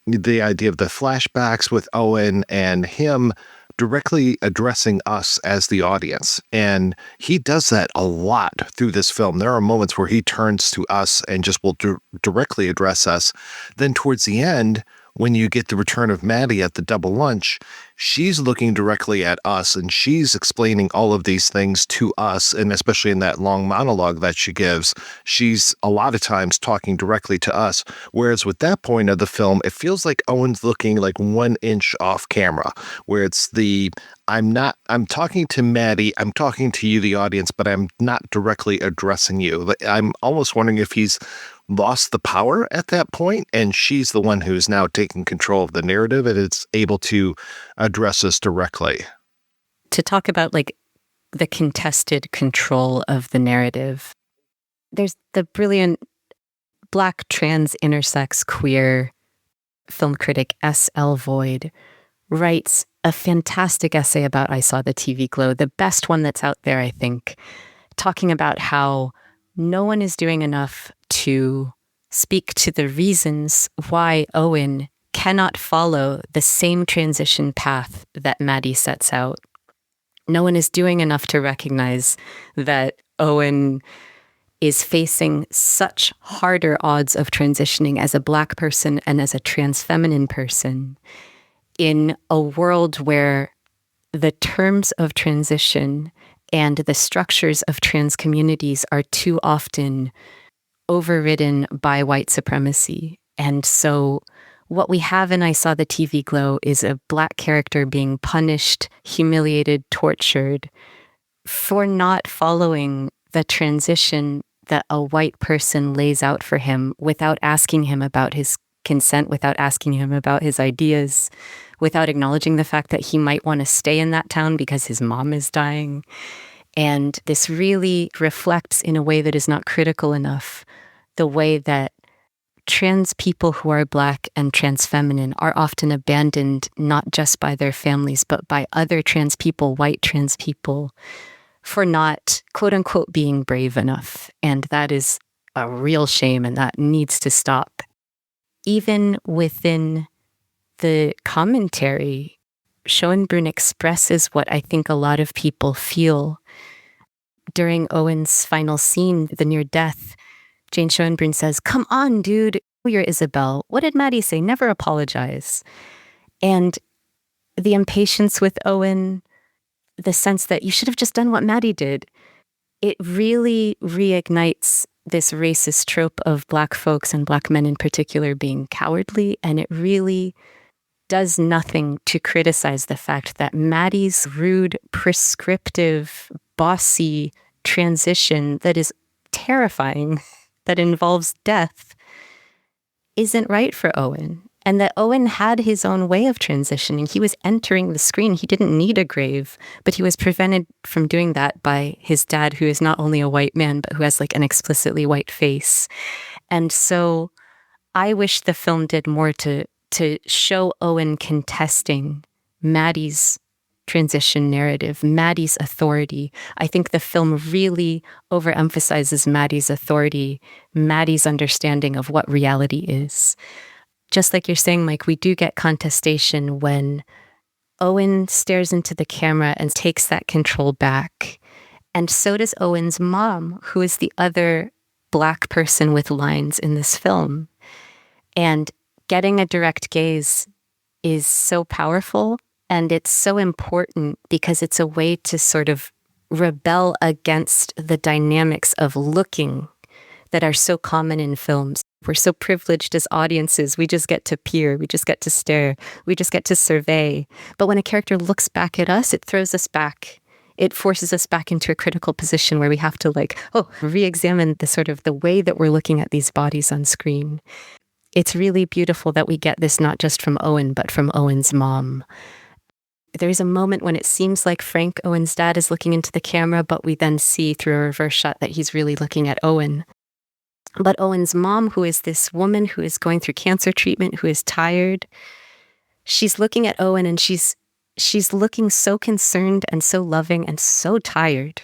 the idea of the flashbacks with Owen and him directly addressing us as the audience. And he does that a lot through this film. There are moments where he turns to us and just will directly address us. Then towards the end, when you get the return of Maddy at the double lunch, she's looking directly at us and she's explaining all of these things to us. And especially in that long monologue that she gives, she's a lot of times talking directly to us. Whereas with that point of the film, it feels like Owen's looking like 1 inch off camera, where it's I'm talking to Maddy, I'm talking to you, the audience, but I'm not directly addressing you. I'm almost wondering if he's lost the power at that point, and she's the one who's now taking control of the narrative and it's able to address us directly. To talk about like the contested control of the narrative, there's the brilliant Black trans intersex queer film critic S.L. Void writes a fantastic essay about I Saw the TV Glow, the best one that's out there, I think, talking about how no one is doing enough to speak to the reasons why Owen cannot follow the same transition path that Maddy sets out. No one is doing enough to recognize that Owen is facing such harder odds of transitioning as a Black person and as a trans feminine person in a world where the terms of transition and the structures of trans communities are too often overridden by white supremacy. And so what we have in I Saw the TV Glow is a Black character being punished, humiliated, tortured for not following the transition that a white person lays out for him without asking him about his consent, without asking him about his ideas, without acknowledging the fact that he might want to stay in that town because his mom is dying. And this really reflects in a way that is not critical enough the way that trans people who are Black and trans feminine are often abandoned not just by their families, but by other trans people, white trans people, for not, quote unquote, being brave enough. And that is a real shame, and that needs to stop. Even within the commentary, Schoenbrun expresses what I think a lot of people feel. During Owen's final scene, the near death, Jane Schoenbrun says, "Come on, dude, you're Isabel. What did Maddy say? Never apologize." And the impatience with Owen, the sense that you should have just done what Maddy did, it really reignites this racist trope of Black folks and Black men in particular being cowardly. And it really does nothing to criticize the fact that Maddy's rude, prescriptive, bossy transition that is terrifying, that involves death, isn't right for Owen. And that Owen had his own way of transitioning. He was entering the screen. He didn't need a grave, but he was prevented from doing that by his dad, who is not only a white man, but who has like an explicitly white face. And so I wish the film did more to show Owen contesting Maddy's transition narrative, Maddy's authority. I think the film really overemphasizes Maddy's authority, Maddy's understanding of what reality is. Just like you're saying, Mike, we do get contestation when Owen stares into the camera and takes that control back. And so does Owen's mom, who is the other Black person with lines in this film. And getting a direct gaze is so powerful, and it's so important because it's a way to sort of rebel against the dynamics of looking that are so common in films. We're so privileged as audiences. We just get to peer, we just get to stare, we just get to survey. But when a character looks back at us, it throws us back it forces us back into a critical position where we have to re-examine the sort of the way that we're looking at these bodies on screen. It's really beautiful that we get this not just from Owen, but from Owen's mom. There's a moment when it seems like Frank, Owen's dad, is looking into the camera, but we then see through a reverse shot that he's really looking at Owen. But Owen's mom, who is this woman who is going through cancer treatment, who is tired, she's looking at Owen and she's looking so concerned and so loving and so tired.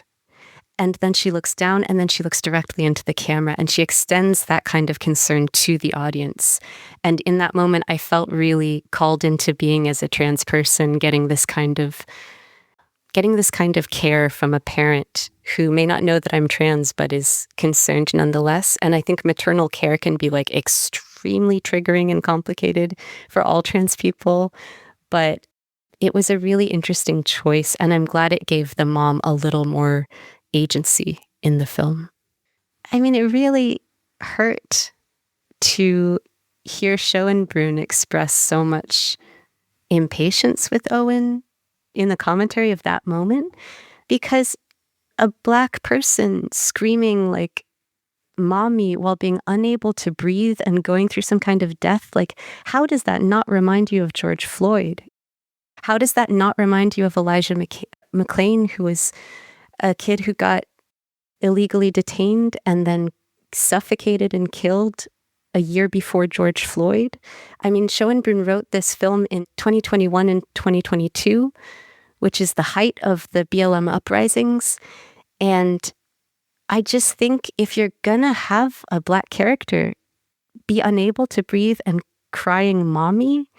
And then she looks down and then she looks directly into the camera and she extends that kind of concern to the audience. And in that moment, I felt really called into being as a trans person, getting this kind of care from a parent who may not know that I'm trans, but is concerned nonetheless. And I think maternal care can be like extremely triggering and complicated for all trans people. But it was a really interesting choice. And I'm glad it gave the mom a little more agency in the film. I mean, it really hurt to hear Schoenbrun express so much impatience with Owen in the commentary of that moment, because a Black person screaming like mommy while being unable to breathe and going through some kind of death, like, how does that not remind you of George Floyd? How does that not remind you of Elijah McClain, who was a kid who got illegally detained and then suffocated and killed a year before George Floyd? I mean, Schoenbrun wrote this film in 2021 and 2022, which is the height of the BLM uprisings. And I just think if you're gonna have a Black character be unable to breathe and crying mommy,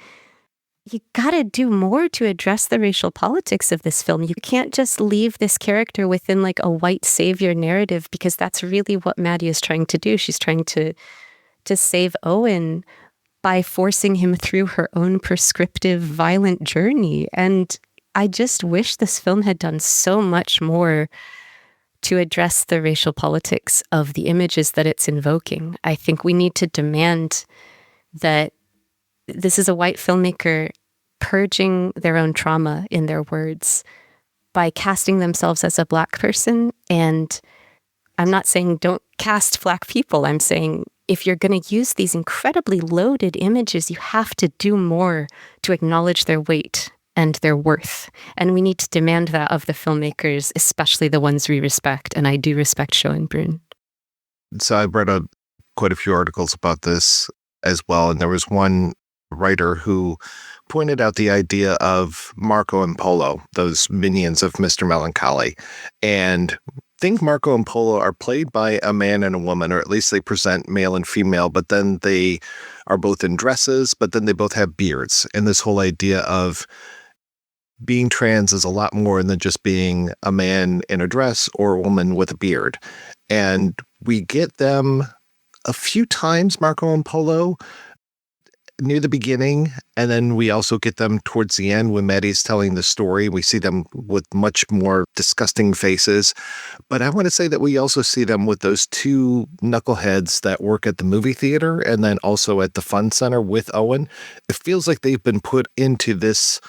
you gotta do more to address the racial politics of this film. You can't just leave this character within like a white savior narrative, because that's really what Maddy is trying to do. She's trying to save Owen by forcing him through her own prescriptive, violent journey. And I just wish this film had done so much more to address the racial politics of the images that it's invoking. I think we need to demand that this is a white filmmaker purging their own trauma in their words by casting themselves as a Black person. And I'm not saying don't cast Black people. I'm saying if you're going to use these incredibly loaded images, you have to do more to acknowledge their weight and their worth. And we need to demand that of the filmmakers, especially the ones we respect. And I do respect Schoenbrun. So I read quite a few articles about this as well. And there was one writer who pointed out the idea of Marco and Polo, those minions of Mr. Melancholy. And I think Marco and Polo are played by a man and a woman, or at least they present male and female, but then they are both in dresses, but then they both have beards. And this whole idea of being trans is a lot more than just being a man in a dress or a woman with a beard. And we get them a few times, Marco and Polo, near the beginning, and then we also get them towards the end when Maddy's telling the story. We see them with much more disgusting faces. But I want to say that we also see them with those two knuckleheads that work at the movie theater and then also at the fun center with Owen. It feels like they've been put into this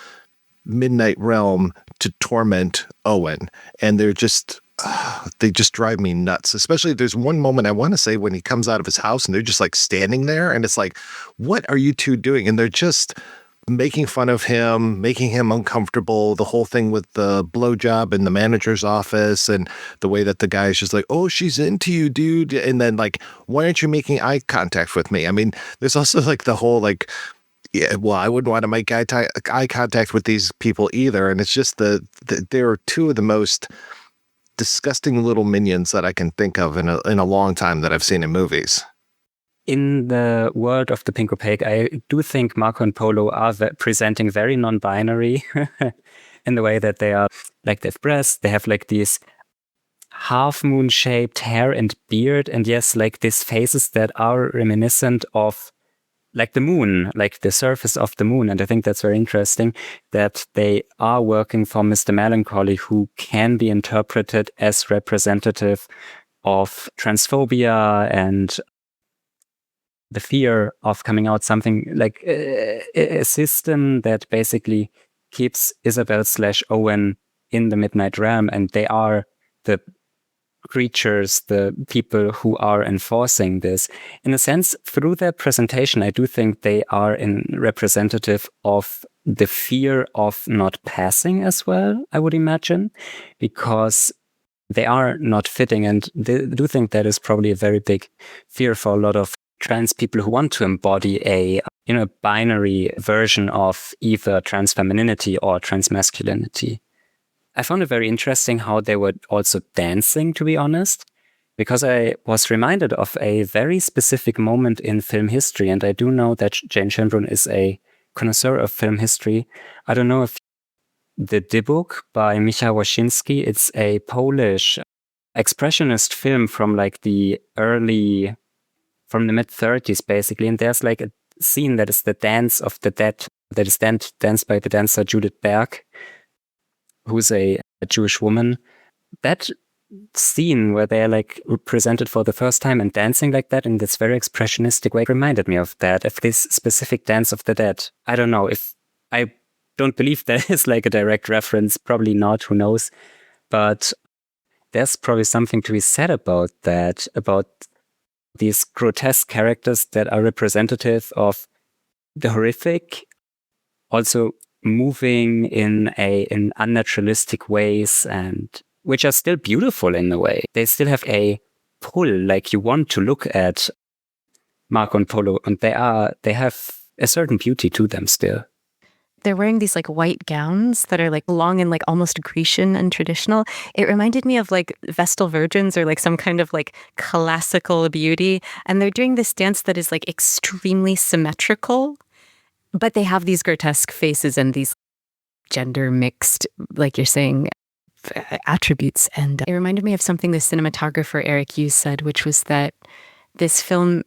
midnight realm to torment Owen, and they just drive me nuts. Especially there's one moment I want to say when he comes out of his house and they're just like standing there and it's like, what are you two doing? And they're just making fun of him, making him uncomfortable. The whole thing with the blowjob in the manager's office and the way that the guy is just like, oh, she's into you, dude. And then like, why aren't you making eye contact with me? I mean, there's also like the whole like, yeah, well, I wouldn't want to make eye contact with these people either. And it's just there are two of the most disgusting little minions that I can think of in a long time that I've seen in movies. In the world of the Pink Opaque, I do think Marco and Polo are presenting very non-binary in the way that they are like, they have breasts, they have like these half-moon shaped hair and beard, and yes, like these faces that are reminiscent of like the moon, like the surface of the moon. And I think that's very interesting that they are working for Mr. Melancholy, who can be interpreted as representative of transphobia and the fear of coming out, something like a system that basically keeps Isabel / Owen in the Midnight Realm, and they are the creatures, the people who are enforcing this. In a sense, through their presentation, I do think they are representative of the fear of not passing as well, I would imagine, because they are not fitting. And they do think that is probably a very big fear for a lot of trans people who want to embody a binary version of either trans femininity or trans masculinity. I found it very interesting how they were also dancing, to be honest, because I was reminded of a very specific moment in film history. And I do know that Jane Schoenbrun is a connoisseur of film history. I don't know if the Dybuk by Michał Wasiński, it's a Polish expressionist film from like from the mid-30s, basically. And there's like a scene that is the Dance of the Dead, that is danced by the dancer Judith Berg, who's a Jewish woman. That scene where they're like presented for the first time and dancing like that in this very expressionistic way reminded me of that, of this specific Dance of the Dead. I don't know if I don't believe that is like a direct reference, probably not, who knows. But there's probably something to be said about that, about these grotesque characters that are representative of the horrific, also moving in unnaturalistic ways, and which are still beautiful in a way. They still have a pull, like you want to look at Marco and Polo, and they have a certain beauty to them still. They're wearing these like white gowns that are like long and like almost Grecian and traditional. It reminded me of like Vestal Virgins or like some kind of like classical beauty. And they're doing this dance that is like extremely symmetrical, but they have these grotesque faces and these gender mixed, like you're saying, attributes. And it reminded me of something the cinematographer Eric Hughes said, which was that this film,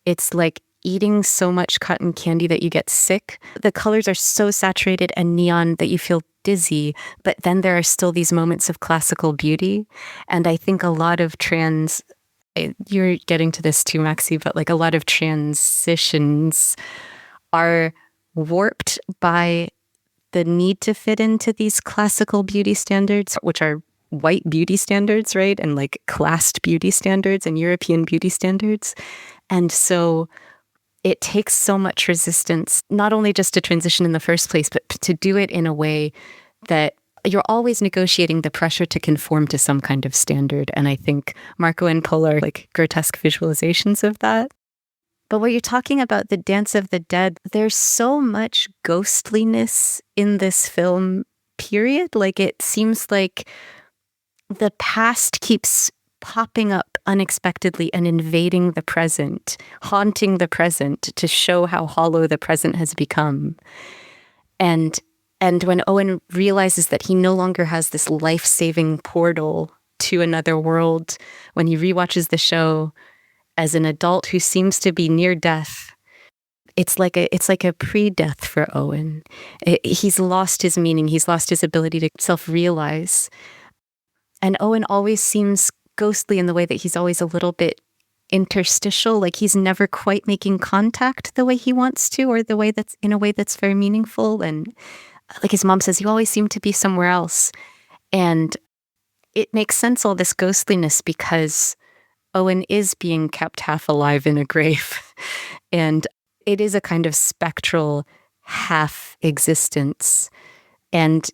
it's like eating so much cotton candy that you get sick. The colors are so saturated and neon that you feel dizzy, but then there are still these moments of classical beauty. And I think a lot of you're getting to this too, Maxi, but like a lot of transitions are warped by the need to fit into these classical beauty standards, which are white beauty standards, right? And like classed beauty standards and European beauty standards. And so it takes so much resistance, not only just to transition in the first place, but to do it in a way that you're always negotiating the pressure to conform to some kind of standard. And I think Marco and Polo are like grotesque visualizations of that. But what you're talking about, the Dance of the Dead, there's so much ghostliness in this film, period. Like it seems like the past keeps popping up unexpectedly and invading the present, haunting the present to show how hollow the present has become. And when Owen realizes that he no longer has this life-saving portal to another world, when he rewatches the show as an adult who seems to be near death, it's like a pre-death for Owen. He's lost his meaning. He's lost his ability to self-realize. And Owen always seems ghostly in the way that he's always a little bit interstitial, like he's never quite making contact the way he wants to, or the way that's in a way that's very meaningful. And like his mom says, you always seem to be somewhere else. And it makes sense, all this ghostliness, because Owen is being kept half alive in a grave. And it is a kind of spectral half existence. And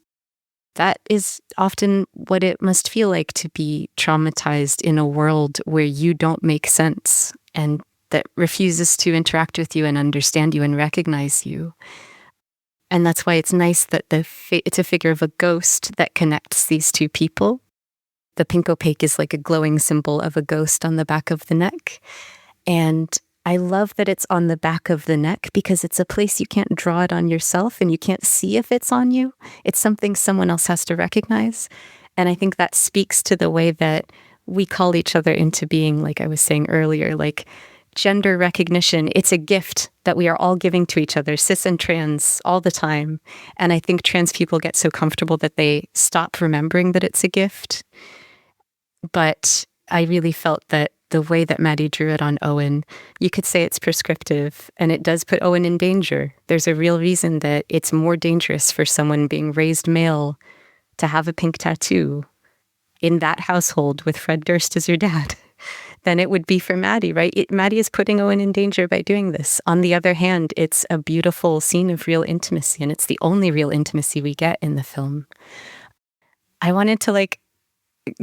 that is often what it must feel like to be traumatized in a world where you don't make sense and that refuses to interact with you and understand you and recognize you. And that's why it's nice that it's a figure of a ghost that connects these two people. The pink opaque is like a glowing symbol of a ghost on the back of the neck. And I love that it's on the back of the neck because it's a place you can't draw it on yourself and you can't see if it's on you. It's something someone else has to recognize. And I think that speaks to the way that we call each other into being, like I was saying earlier, like gender recognition. It's a gift that we are all giving to each other, cis and trans, all the time. And I think trans people get so comfortable that they stop remembering that it's a gift. But I really felt that the way that Maddy drew it on Owen, you could say it's prescriptive, and it does put Owen in danger. There's a real reason that it's more dangerous for someone being raised male to have a pink tattoo in that household with Fred Durst as your dad than it would be for Maddy, right? Maddy is putting Owen in danger by doing this. On the other hand, it's a beautiful scene of real intimacy, and it's the only real intimacy we get in the film. I wanted to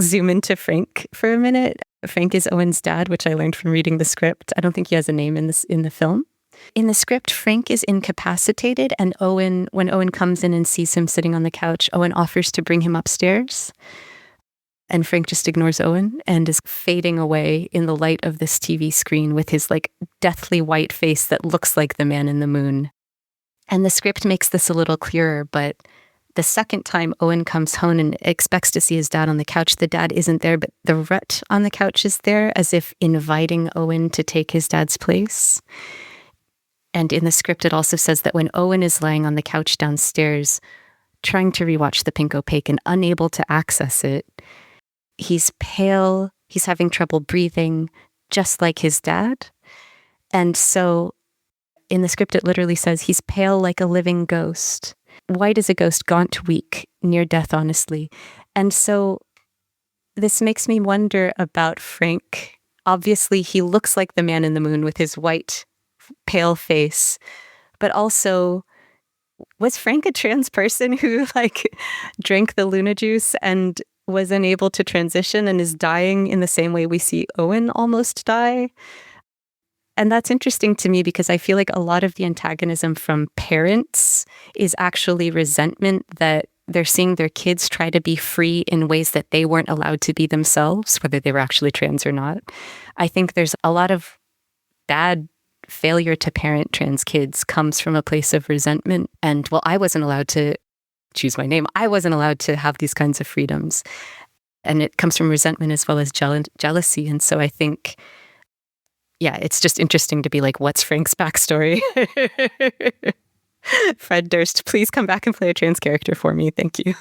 zoom into Frank for a minute. Frank is Owen's dad, which I learned from reading the script. I don't think he has a name in the film. In the script, Frank is incapacitated, and when Owen comes in and sees him sitting on the couch, Owen offers to bring him upstairs. And Frank just ignores Owen and is fading away in the light of this TV screen with his deathly white face that looks like the man in the moon. And the script makes this a little clearer, but the second time Owen comes home and expects to see his dad on the couch, the dad isn't there, but the rut on the couch is there, as if inviting Owen to take his dad's place. And in the script, it also says that when Owen is lying on the couch downstairs, trying to rewatch the Pink Opaque and unable to access it, he's pale, he's having trouble breathing, just like his dad. And so in the script, it literally says he's pale like a living ghost, white as a ghost, gaunt, weak, near death, honestly. And so this makes me wonder about Frank. Obviously, he looks like the man in the moon with his white, pale face, but also, was Frank a trans person who drank the Luna juice and was unable to transition and is dying in the same way we see Owen almost die? And that's interesting to me because I feel like a lot of the antagonism from parents is actually resentment that they're seeing their kids try to be free in ways that they weren't allowed to be themselves, whether they were actually trans or not. I think there's a lot of bad failure to parent trans kids comes from a place of resentment. And I wasn't allowed to choose my name. I wasn't allowed to have these kinds of freedoms. And it comes from resentment as well as jealousy. And so I think, it's just interesting to be what's Frank's backstory? Fred Durst, please come back and play a trans character for me. Thank you.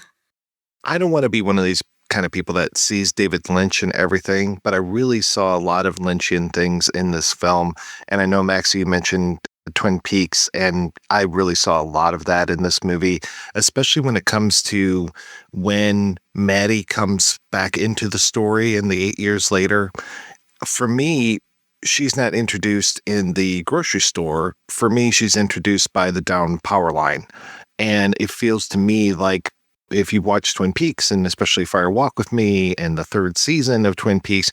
I don't want to be one of these kind of people that sees David Lynch in everything, but I really saw a lot of Lynchian things in this film. And I know, Max, you mentioned Twin Peaks, and I really saw a lot of that in this movie, especially when it comes to when Maddy comes back into the story in the 8 years later. For me, she's not introduced in the grocery store. For me, she's introduced by the down power line. And it feels to me like if you watch Twin Peaks, and especially Fire Walk with Me and the third season of Twin Peaks,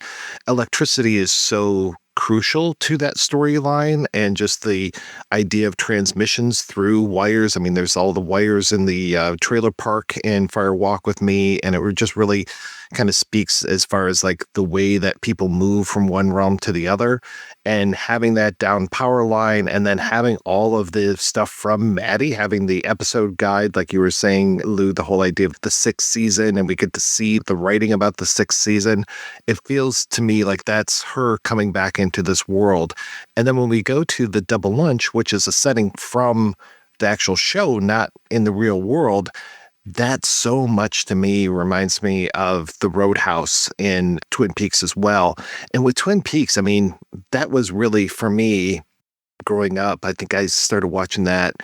electricity is so crucial to that storyline, and just the idea of transmissions through wires. I mean, there's all the wires in the trailer park in Fire Walk with Me, and it just really kind of speaks as far as the way that people move from one realm to the other, and having that down power line, and then having all of the stuff from Maddy, having the episode guide, like you were saying, Lou, the whole idea of the sixth season, and we get to see the writing about the sixth season. It feels to me like that's her coming back into this world. And then when we go to the double lunch, which is a setting from the actual show, not in the real world, that so much to me reminds me of the Roadhouse in Twin Peaks as well. And with Twin Peaks, I mean, that was really, for me, growing up, I think I started watching that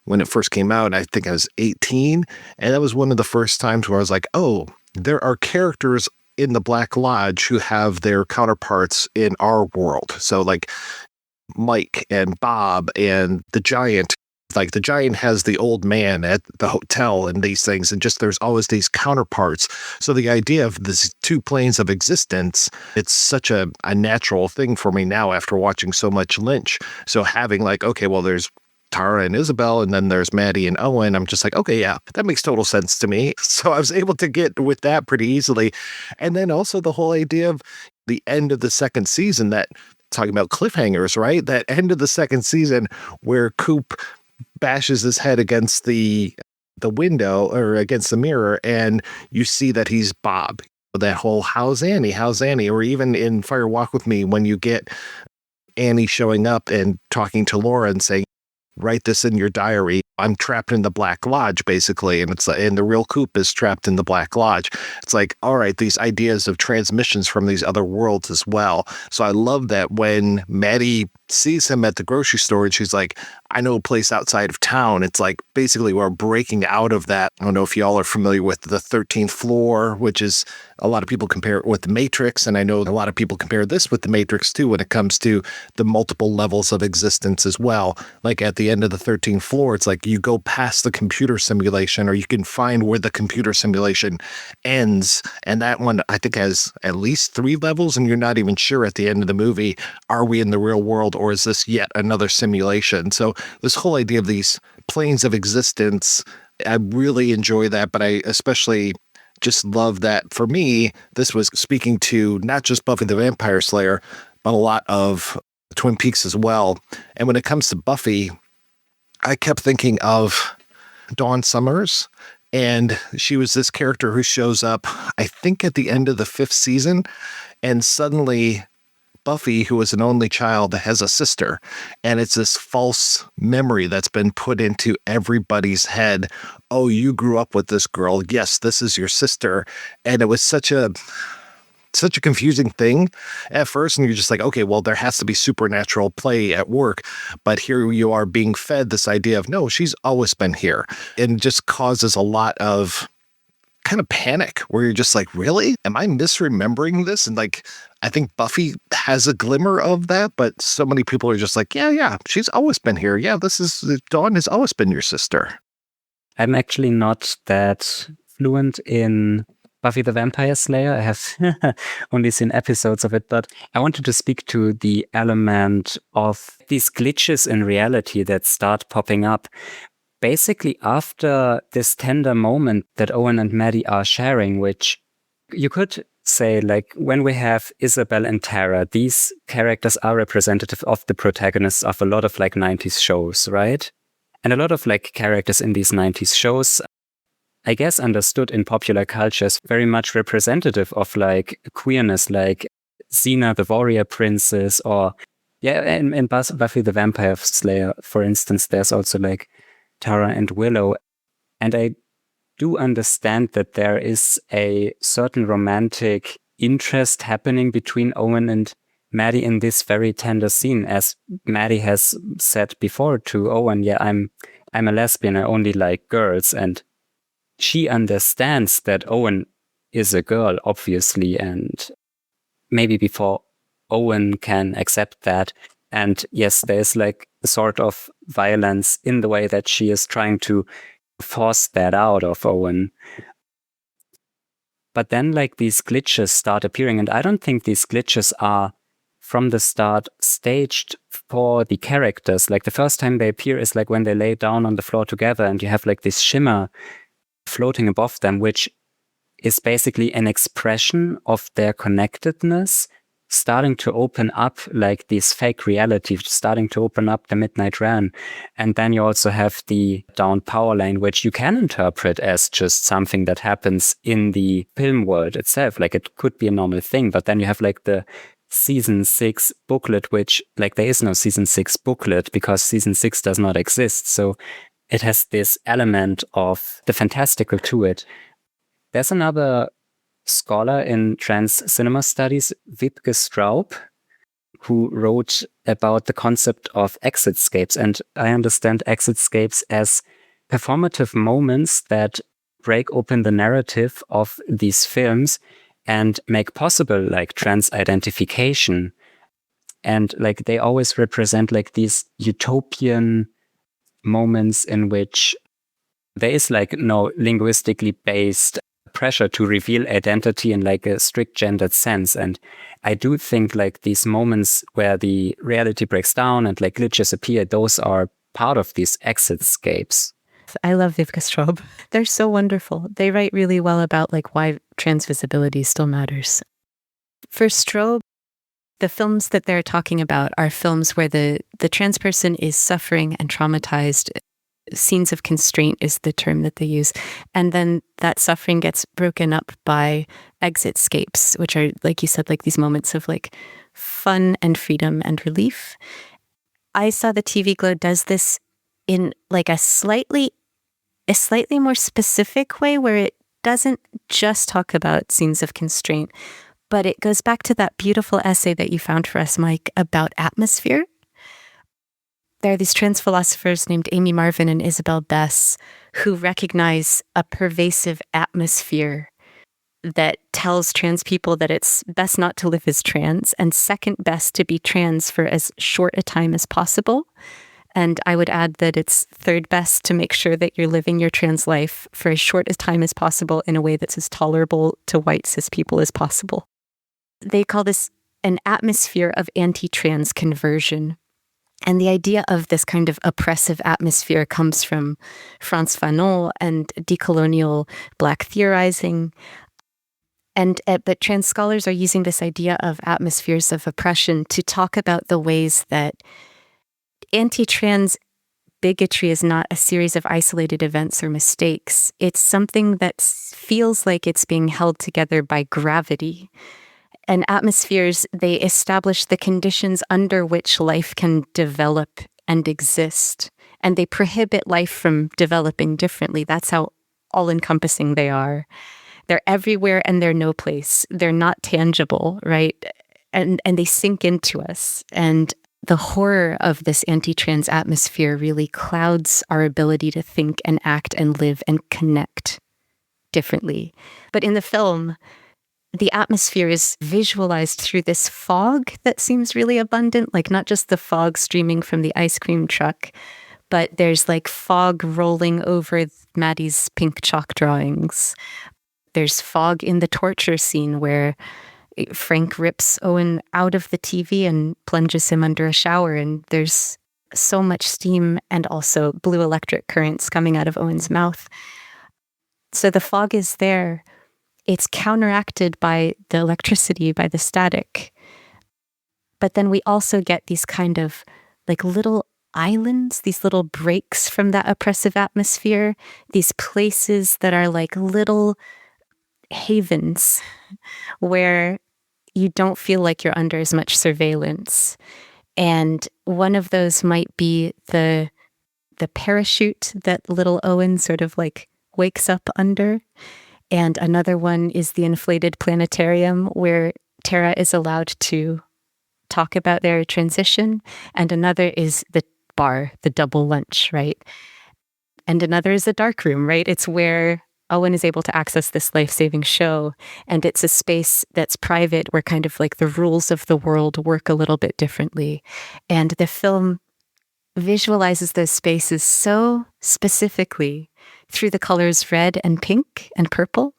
when it first came out. I think I was 18. And that was one of the first times where I was like, oh, there are characters in the Black Lodge who have their counterparts in our world. So Mike and Bob and the Giant. The Giant has the old man at the hotel and these things, and just there's always these counterparts. So the idea of these two planes of existence, it's such a natural thing for me now after watching so much Lynch. So having okay, well, there's Tara and Isabel, and then there's Maddy and Owen. I'm just okay, yeah, that makes total sense to me. So I was able to get with that pretty easily. And then also the whole idea of the end of the second season, that talking about cliffhangers, right? That end of the second season where Coop bashes his head against the window or against the mirror, and you see that he's Bob. That whole how's Annie, or even in Fire Walk with Me, when you get Annie showing up and talking to Laura and saying, write this in your diary, I'm trapped in the Black Lodge, basically, and the real Coop is trapped in the Black Lodge. It's all right, these ideas of transmissions from these other worlds as well. So I love that when Maddy sees him at the grocery store and she's like, I know a place outside of town. It's like basically we're breaking out of that. I don't know if y'all are familiar with the 13th floor, which is a lot of people compare it with the Matrix. And I know a lot of people compare this with the Matrix too when it comes to the multiple levels of existence as well. Like at the end of the 13th floor, it's like you go past the computer simulation or you can find where the computer simulation ends. And that one, I think, has at least 3 levels and you're not even sure at the end of the movie, are we in the real world or is this yet another simulation? So this whole idea of these planes of existence, I really enjoy that, but I especially just love that for me, this was speaking to not just Buffy the Vampire Slayer, but a lot of Twin Peaks as well. And when it comes to Buffy, I kept thinking of Dawn Summers, and she was this character who shows up, I think at the end of the 5th season, and suddenly Buffy, who was an only child, has a sister, and it's this false memory that's been put into everybody's head. Oh, you grew up with this girl. Yes, this is your sister. And it was such a confusing thing at first. And you're just like, okay, well, there has to be supernatural play at work. But here you are being fed this idea of, no, she's always been here. And just causes a lot of kind of panic where you're just like, really? Am I misremembering this? And like, I think Buffy has a glimmer of that, but so many people are just like, yeah, she's always been here. Yeah, Dawn has always been your sister. I'm actually not that fluent in Buffy the Vampire Slayer. I have only seen episodes of it, but I wanted to speak to the element of these glitches in reality that start popping up. Basically, after this tender moment that Owen and Maddy are sharing, which you could say, like, when we have Isabel and Tara, these characters are representative of the protagonists of a lot of like 90s shows, right? And a lot of like characters in these 90s shows, I guess, understood in popular culture as very much representative of like queerness, like Xena, the warrior princess, or in Buffy the Vampire Slayer, for instance, there's also like Tara and Willow. And I do understand that there is a certain romantic interest happening between Owen and Maddy in this very tender scene, as Maddy has said before to Owen, I'm a lesbian, I only like girls. And she understands that Owen is a girl, obviously, and maybe before Owen can accept that. And yes, there's like a sort of violence in the way that she is trying to force that out of Owen. But then like these glitches start appearing, and I don't think these glitches are from the start staged for the characters. Like the first time they appear is like when they lay down on the floor together and you have like this shimmer floating above them, which is basically an expression of their connectedness starting to open up, like this fake reality, starting to open up the midnight run. And then you also have the down power line, which you can interpret as just something that happens in the film world itself. Like it could be a normal thing, but then you have like the season 6 booklet, which like there is no season 6 booklet because season 6 does not exist. So it has this element of the fantastical to it. There's another scholar in trans cinema studies, Wiebke Straub, who wrote about the concept of exitscapes. And I understand exitscapes as performative moments that break open the narrative of these films and make possible like trans identification. And like they always represent like these utopian moments in which there is like no linguistically based pressure to reveal identity in like a strict gendered sense. And I do think like these moments where the reality breaks down and like glitches appear, those are part of these exitscapes. I love Wiebke Straub. They're so wonderful. They write really well about like why trans visibility still matters. For Straub, the films that they're talking about are films where the trans person is suffering and traumatized. Scenes of constraint is the term that they use. And then that suffering gets broken up by exitscapes, which are, like you said, like these moments of like fun and freedom and relief. I saw the TV Glow does this in like a slightly more specific way where it doesn't just talk about scenes of constraint, but it goes back to that beautiful essay that you found for us, Mike, about atmosphere. There are these trans philosophers named Amy Marvin and Isabel Bess who recognize a pervasive atmosphere that tells trans people that it's best not to live as trans and second best to be trans for as short a time as possible. And I would add that it's third best to make sure that you're living your trans life for as short a time as possible in a way that's as tolerable to white cis people as possible. They call this an atmosphere of anti-trans conversion. And the idea of this kind of oppressive atmosphere comes from Frantz Fanon and decolonial Black theorizing. But trans scholars are using this idea of atmospheres of oppression to talk about the ways that anti-trans bigotry is not a series of isolated events or mistakes. It's something that feels like it's being held together by gravity. And atmospheres, they establish the conditions under which life can develop and exist. And they prohibit life from developing differently. That's how all-encompassing they are. They're everywhere and they're no place. They're not tangible, right? And they sink into us. And the horror of this anti-trans atmosphere really clouds our ability to think and act and live and connect differently. But in the film, the atmosphere is visualized through this fog that seems really abundant, like not just the fog streaming from the ice cream truck, but there's like fog rolling over Maddy's pink chalk drawings. There's fog in the torture scene where Frank rips Owen out of the TV and plunges him under a shower, and there's so much steam and also blue electric currents coming out of Owen's mouth. So the fog is there. It's counteracted by the electricity, by the static. But then we also get these kind of like little islands, these little breaks from that oppressive atmosphere, these places that are like little havens where you don't feel like you're under as much surveillance. And one of those might be the parachute that little Owen sort of like wakes up under. And another one is the inflated planetarium where Tara is allowed to talk about their transition. And another is the bar, the double lunch, right? And another is the dark room, right? It's where Owen is able to access this life-saving show. And it's a space that's private where kind of like the rules of the world work a little bit differently. And the film visualizes those spaces so specifically through the colors red and pink and purple.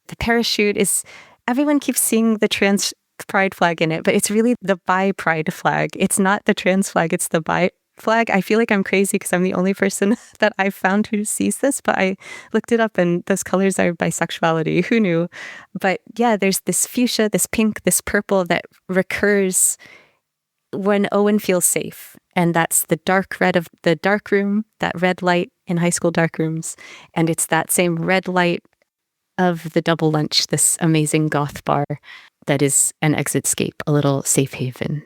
The parachute is, everyone keeps seeing the trans pride flag in it, but it's really the bi pride flag. It's not the trans flag, it's the bi flag. I feel like I'm crazy because I'm the only person that I've found who sees this, but I looked it up and those colors are bisexuality. Who knew? But yeah, there's this fuchsia, this pink, this purple that recurs when Owen feels safe. And that's the dark red of the dark room, that red light in high school dark rooms. And it's that same red light of the double lunch, this amazing goth bar that is an exitscape, a little safe haven.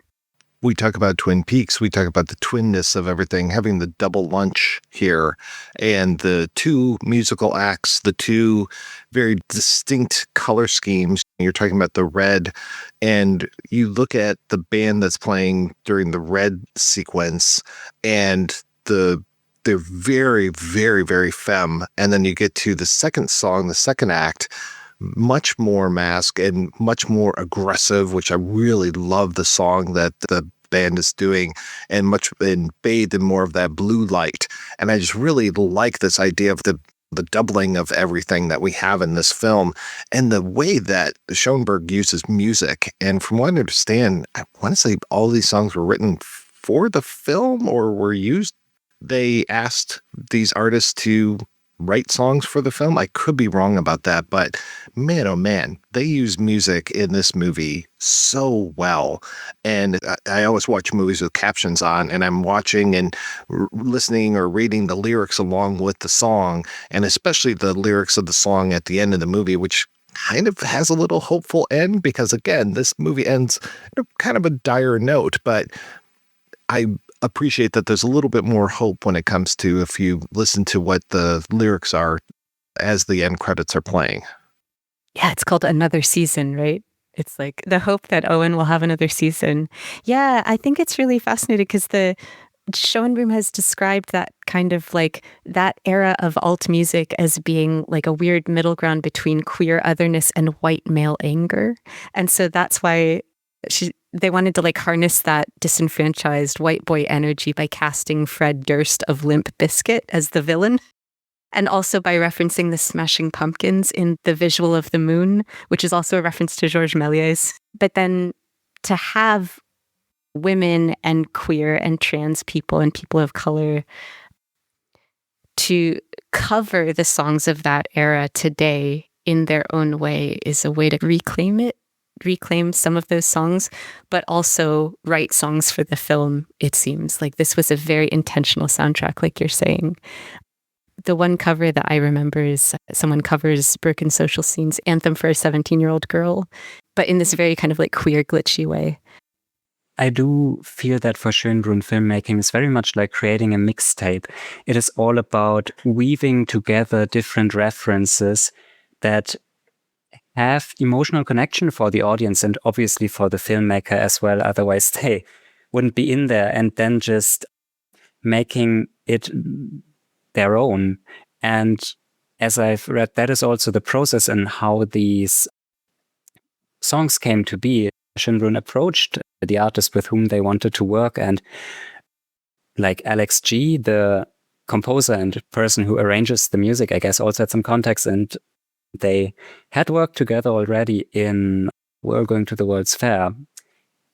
We talk about Twin Peaks. We talk about the twinness of everything, having the double lunch here and the two musical acts, the two very distinct color schemes. You're talking about the red, and you look at the band that's playing during the red sequence, and they're very, very, very femme. And then you get to the second song, the second act, much more mask and much more aggressive, which I really love the song that the band is doing, and bathed in more of that blue light. And I just really like this idea of the doubling of everything that we have in this film and the way that Schoenberg uses music. And from what I understand, I want to say all these songs were written for the film or were used. They asked these artists to write songs for the film. I could be wrong about that, but man, oh man, they use music in this movie so well. And I always watch movies with captions on, and I'm watching and listening or reading the lyrics along with the song, and especially the lyrics of the song at the end of the movie, which kind of has a little hopeful end, because again, this movie ends on kind of a dire note, but I appreciate that there's a little bit more hope when it comes to if you listen to what the lyrics are as the end credits are playing. Yeah, it's called Another Season, right? It's like the hope that Owen will have another season. Yeah, I think it's really fascinating because Schoenbrun has described that kind of like that era of alt music as being like a weird middle ground between queer otherness and white male anger. And so that's why they wanted to like harness that disenfranchised white boy energy by casting Fred Durst of Limp Bizkit as the villain. And also by referencing the Smashing Pumpkins in The Visual of the Moon, which is also a reference to Georges Méliès. But then to have women and queer and trans people and people of color to cover the songs of that era today in their own way is a way to reclaim some of those songs, but also write songs for the film, it seems. Like this was a very intentional soundtrack, like you're saying. The one cover that I remember is someone covers Broken Social Scene's Anthem for a 17-year-old Girl, but in this very kind of like queer, glitchy way. I do feel that for Schoenbrun filmmaking is very much like creating a mixtape. It is all about weaving together different references that have emotional connection for the audience and obviously for the filmmaker as well. Otherwise, they wouldn't be in there, and then just making it their own. And as I've read, that is also the process and how these songs came to be. Schoenbrun approached the artist with whom they wanted to work, and like Alex G, the composer and person who arranges the music, I guess also had some context, and they had worked together already in We're Going to the World's Fair.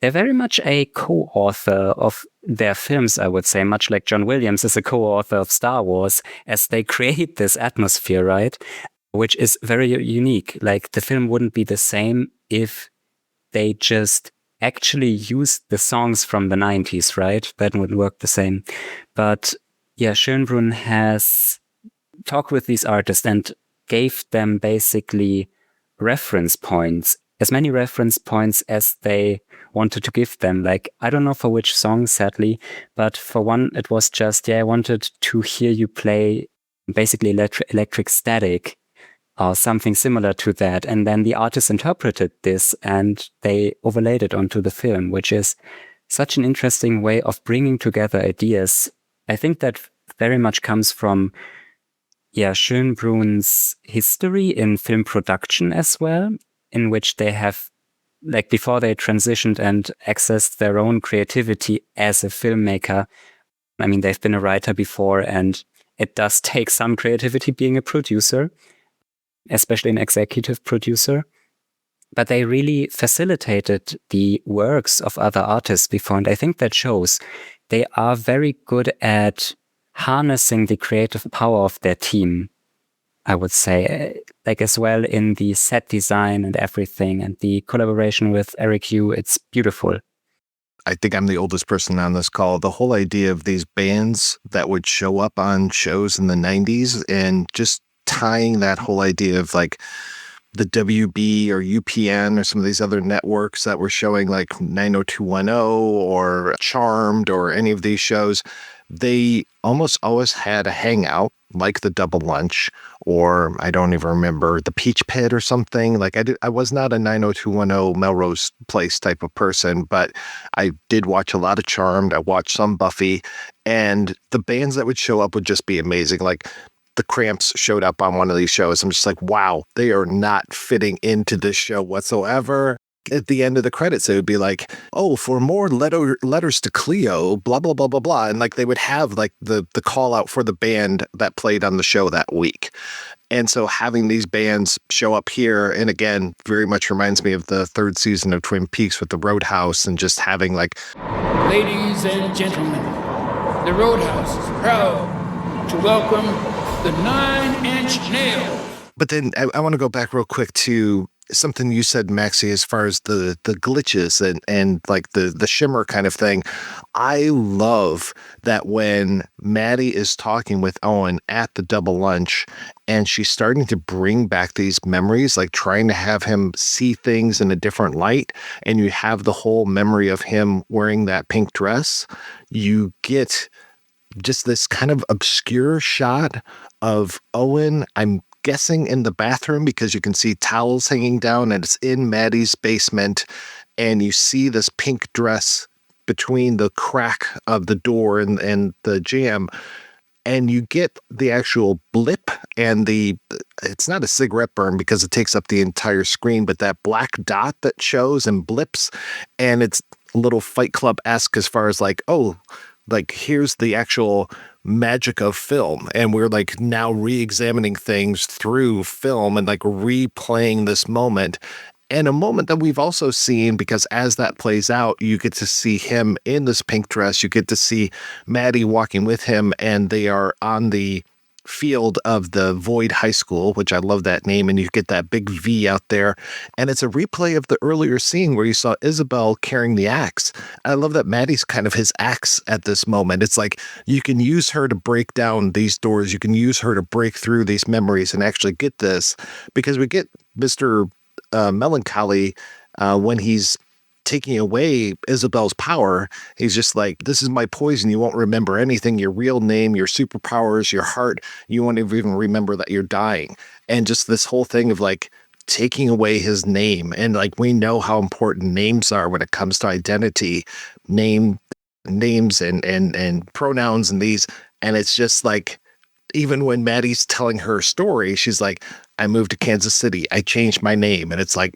They're very much a co-author of their films, I would say, much like John Williams is a co-author of Star Wars, as they create this atmosphere, right? Which is very unique. Like the film wouldn't be the same if they just actually used the songs from the 90s, right? That wouldn't work the same. But yeah, Schoenbrun has talked with these artists and gave them basically reference points, as many reference points as they wanted to give them. Like, I don't know for which song, sadly, but for one, it was just, I wanted to hear you play basically electric static or something similar to that. And then the artist interpreted this and they overlaid it onto the film, which is such an interesting way of bringing together ideas. I think that very much comes from Schoenbrun's history in film production as well, in which they have, like before they transitioned and accessed their own creativity as a filmmaker. I mean, they've been a writer before, and it does take some creativity being a producer, especially an executive producer. But they really facilitated the works of other artists before, and I think that shows. They are very good at harnessing the creative power of their team, I would say, like as well in the set design and everything, and the collaboration with Eric Yu, it's beautiful. I think I'm the oldest person on this call. The whole idea of these bands that would show up on shows in the 90s and just tying that whole idea of like the WB or UPN or some of these other networks that were showing like 90210 or Charmed or any of these shows, they almost always had a hangout like the Double Lunch, or I don't even remember, the Peach Pit or something. Like I was not a 90210 Melrose Place type of person, but I did watch a lot of Charmed. I watched some Buffy, and the bands that would show up would just be amazing. Like the Cramps showed up on one of these shows. I'm just like, wow, they are not fitting into this show whatsoever. At the end of the credits, it would be like, oh, for more letters to Cleo, blah, blah, blah, blah, blah. And like they would have like the call out for the band that played on the show that week. And so having these bands show up here, and again, very much reminds me of the third season of Twin Peaks with the Roadhouse, and just having like, Ladies and gentlemen, the Roadhouse is proud to welcome the 9-inch nail. But then I want to go back real quick to something you said, Maxie, as far as the glitches and like the shimmer kind of thing. I love that when Maddy is talking with Owen at the Double Lunch and she's starting to bring back these memories, like trying to have him see things in a different light, and you have the whole memory of him wearing that pink dress, you get just this kind of obscure shot of Owen, I'm guessing in the bathroom, because you can see towels hanging down and it's in Maddy's basement, and you see this pink dress between the crack of the door and the jamb, and you get the actual blip and it's not a cigarette burn because it takes up the entire screen, but that black dot that shows and blips, and it's a little Fight Club-esque as far as like, oh, like here's the actual magic of film, and we're like now re-examining things through film and like replaying this moment. And a moment that we've also seen, because as that plays out, you get to see him in this pink dress. You get to see Maddy walking with him, and they are on the field of the Void High School, which I love that name. And you get that big V out there. And it's a replay of the earlier scene where you saw Isabel carrying the axe. I love that Maddy's kind of his axe at this moment. It's like you can use her to break down these doors. You can use her to break through these memories and actually get this, because we get Mr. Melancholy, when he's taking away Isabel's power, he's just like, this is my poison. You won't remember anything, your real name, your superpowers, your heart. You won't even remember that you're dying. And just this whole thing of like taking away his name. And like, we know how important names are when it comes to identity, names and pronouns and these. And it's just like, even when Maddy's telling her story, she's like, I moved to Kansas City. I changed my name. And it's like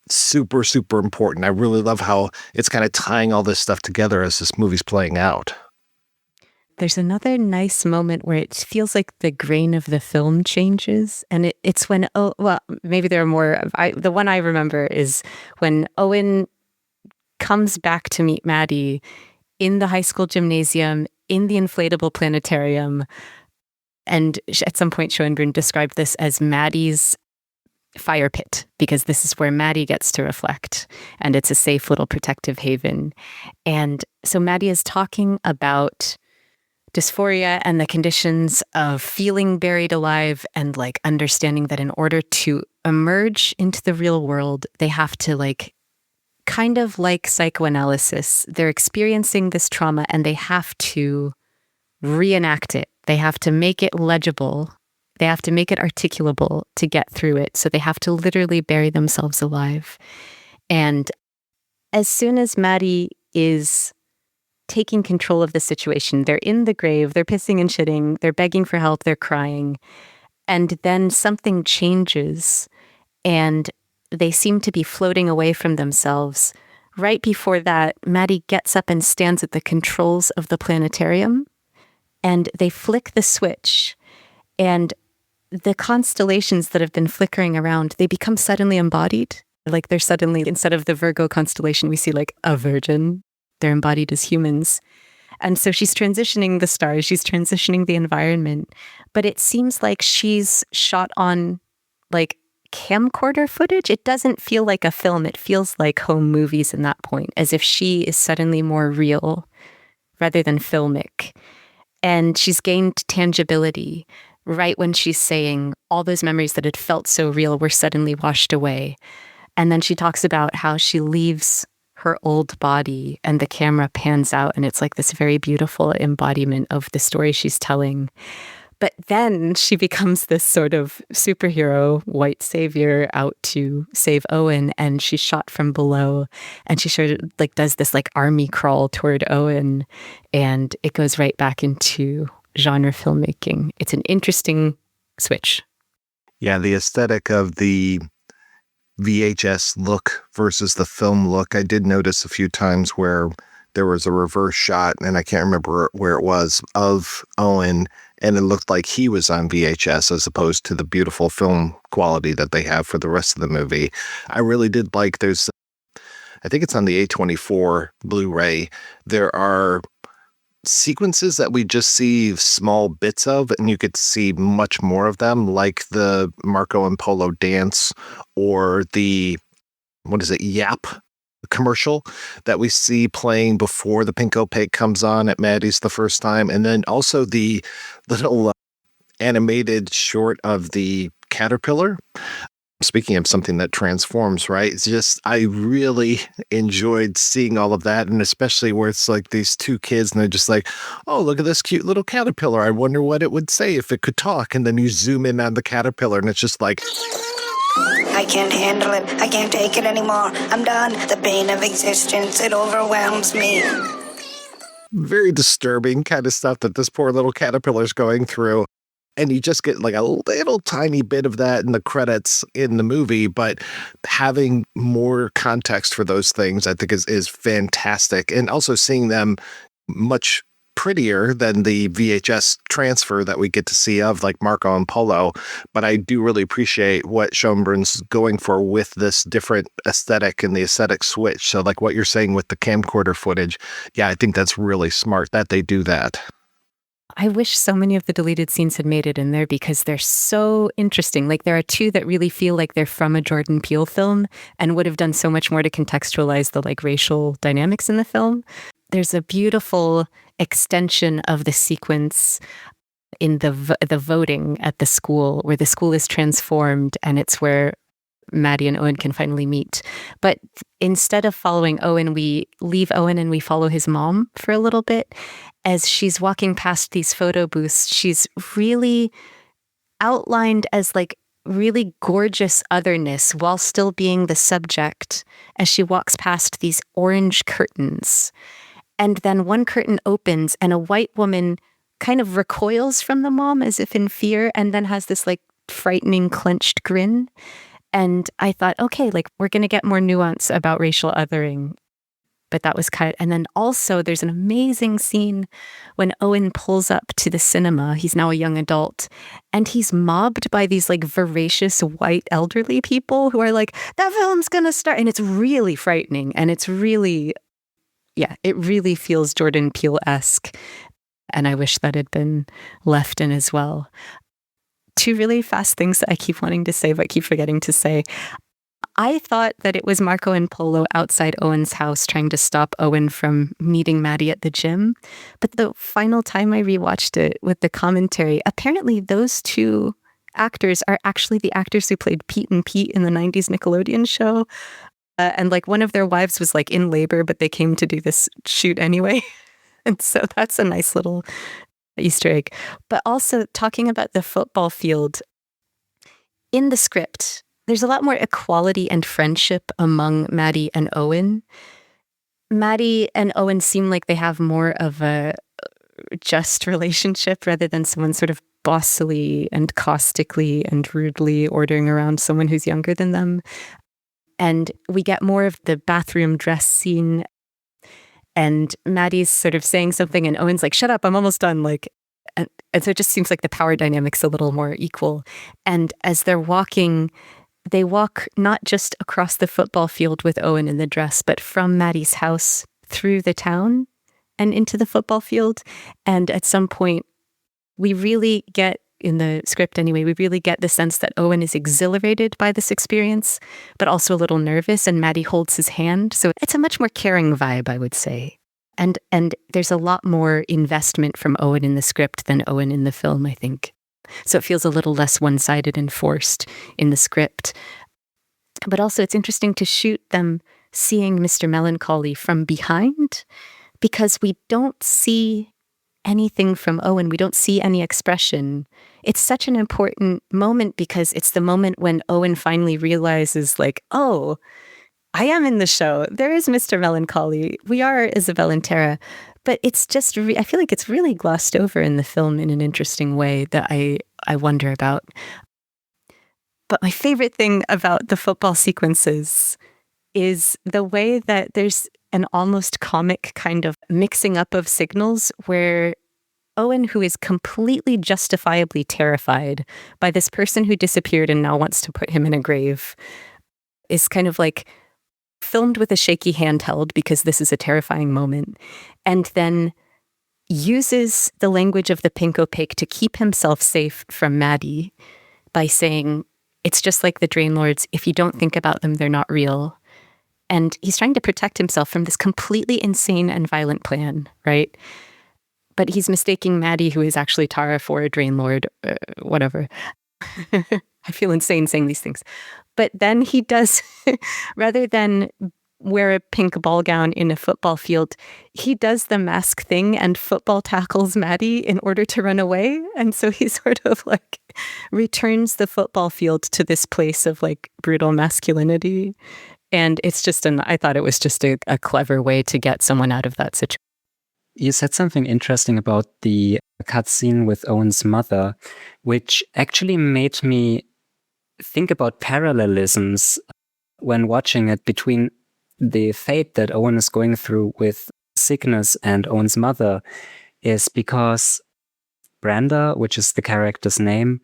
super, super important. I really love how it's kind of tying all this stuff together as this movie's playing out. There's another nice moment where it feels like the grain of the film changes. And it's when, maybe there are more. The one I remember is when Owen comes back to meet Maddy in the high school gymnasium, in the inflatable planetarium. And at some point, Schoenbrun described this as Maddy's fire pit, because this is where Maddy gets to reflect, and it's a safe little protective haven. And so Maddy is talking about dysphoria and the conditions of feeling buried alive, and like understanding that in order to emerge into the real world, they have to like, kind of like psychoanalysis, they're experiencing this trauma and they have to reenact it. They have to make it legible. They have to make it articulable to get through it. So they have to literally bury themselves alive. And as soon as Maddy is taking control of the situation, they're in the grave, they're pissing and shitting, they're begging for help, they're crying. And then something changes and they seem to be floating away from themselves. Right before that, Maddy gets up and stands at the controls of the planetarium. And they flick the switch, and the constellations that have been flickering around, they become suddenly embodied. Like they're suddenly, instead of the Virgo constellation, we see like a virgin. They're embodied as humans. And so she's transitioning the stars, she's transitioning the environment. But it seems like she's shot on like camcorder footage. It doesn't feel like a film. It feels like home movies in that point, as if she is suddenly more real rather than filmic. And she's gained tangibility right when she's saying all those memories that had felt so real were suddenly washed away. And then she talks about how she leaves her old body and the camera pans out and it's like this very beautiful embodiment of the story she's telling. But then she becomes this sort of superhero, white savior out to save Owen, and she's shot from below, and she sort of like does this like army crawl toward Owen, and it goes right back into genre filmmaking. It's an interesting switch. Yeah, the aesthetic of the VHS look versus the film look. I did notice a few times where there was a reverse shot, and I can't remember where it was, of Owen, and it looked like he was on VHS as opposed to the beautiful film quality that they have for the rest of the movie. I really did like, I think it's on the A24 Blu-ray, there are sequences that we just see small bits of, and you could see much more of them, like the Marco and Polo dance, or the, Yap commercial that we see playing before the Pink Opaque comes on at Maddy's the first time. And then also the little animated short of the caterpillar. Speaking of something that transforms, right? It's just, I really enjoyed seeing all of that. And especially where it's like these two kids and they're just like, oh, look at this cute little caterpillar. I wonder what it would say if it could talk. And then you zoom in on the caterpillar and it's just like, I can't handle it. I can't take it anymore. I'm done. The pain of existence, it overwhelms me. Very disturbing kind of stuff that this poor little caterpillar's going through. And you just get like a little tiny bit of that in the credits in the movie, but having more context for those things, I think is fantastic. And also seeing them much prettier than the VHS transfer that we get to see of like Marco and Polo. But I do really appreciate what Schoenbrun's going for with this different aesthetic and the aesthetic switch. So like what you're saying with the camcorder footage, yeah, I think that's really smart that they do that. I wish so many of the deleted scenes had made it in there because they're so interesting. Like there are two that really feel like they're from a Jordan Peele film and would have done so much more to contextualize the like racial dynamics in the film. There's a beautiful extension of the sequence in the voting at the school where the school is transformed and it's where Maddy and Owen can finally meet. But instead of following Owen, we leave Owen and we follow his mom for a little bit. As she's walking past these photo booths, she's really outlined as like really gorgeous otherness while still being the subject as she walks past these orange curtains. And then one curtain opens and a white woman kind of recoils from the mom as if in fear and then has this like frightening clenched grin. And I thought, okay, like we're going to get more nuance about racial othering. But that was kind of, and then also there's an amazing scene when Owen pulls up to the cinema. He's now a young adult and he's mobbed by these like voracious white elderly people who are like, that film's going to start. And it's really frightening. And it's really, yeah, it really feels Jordan Peele-esque. And I wish that had been left in as well. Two really fast things that I keep wanting to say, but keep forgetting to say. I thought that it was Marco and Polo outside Owen's house trying to stop Owen from meeting Maddy at the gym. But the final time I rewatched it with the commentary, apparently those two actors are actually the actors who played Pete and Pete in the 90s Nickelodeon show. And like one of their wives was like in labor, but they came to do this shoot anyway. And so that's a nice little Easter egg. But also talking about the football field, in the script, there's a lot more equality and friendship among Maddy and Owen. Maddy and Owen seem like they have more of a just relationship rather than someone sort of bossily and caustically and rudely ordering around someone who's younger than them. And we get more of the bathroom dress scene. And Maddy's sort of saying something and Owen's like, shut up, I'm almost done. Like, and so it just seems like the power dynamic's a little more equal. And as they're walking, they walk not just across the football field with Owen in the dress, but from Maddy's house through the town and into the football field. And at some point, we really get, in the script anyway, we really get the sense that Owen is exhilarated by this experience, but also a little nervous, and Maddy holds his hand. So it's a much more caring vibe, I would say. And there's a lot more investment from Owen in the script than Owen in the film, I think. So it feels a little less one-sided and forced in the script. But also it's interesting to shoot them seeing Mr. Melancholy from behind because we don't see anything from Owen. We don't see any expression. It's such an important moment because it's the moment when Owen finally realizes like, oh, I am in the show. There is Mr. Melancholy. We are Isabel and Tara. But it's just, I feel like it's really glossed over in the film in an interesting way that I wonder about. But my favorite thing about the football sequences is the way that there's an almost comic kind of mixing up of signals where Owen, who is completely justifiably terrified by this person who disappeared and now wants to put him in a grave, is kind of like filmed with a shaky handheld because this is a terrifying moment, and then uses the language of the Pink Opaque to keep himself safe from Maddy by saying, it's just like the Drain Lords. If you don't think about them, they're not real. And he's trying to protect himself from this completely insane and violent plan, right? But he's mistaking Maddy, who is actually Tara, for a Drain Lord, whatever. I feel insane saying these things. But then he does, rather than wear a pink ball gown in a football field, he does the mask thing and football tackles Maddy in order to run away. And so he sort of like returns the football field to this place of like brutal masculinity. And it's just I thought it was just a clever way to get someone out of that situation. You said something interesting about the cutscene with Owen's mother, which actually made me think about parallelisms when watching it between the fate that Owen is going through with sickness and Owen's mother, is because Brenda, which is the character's name,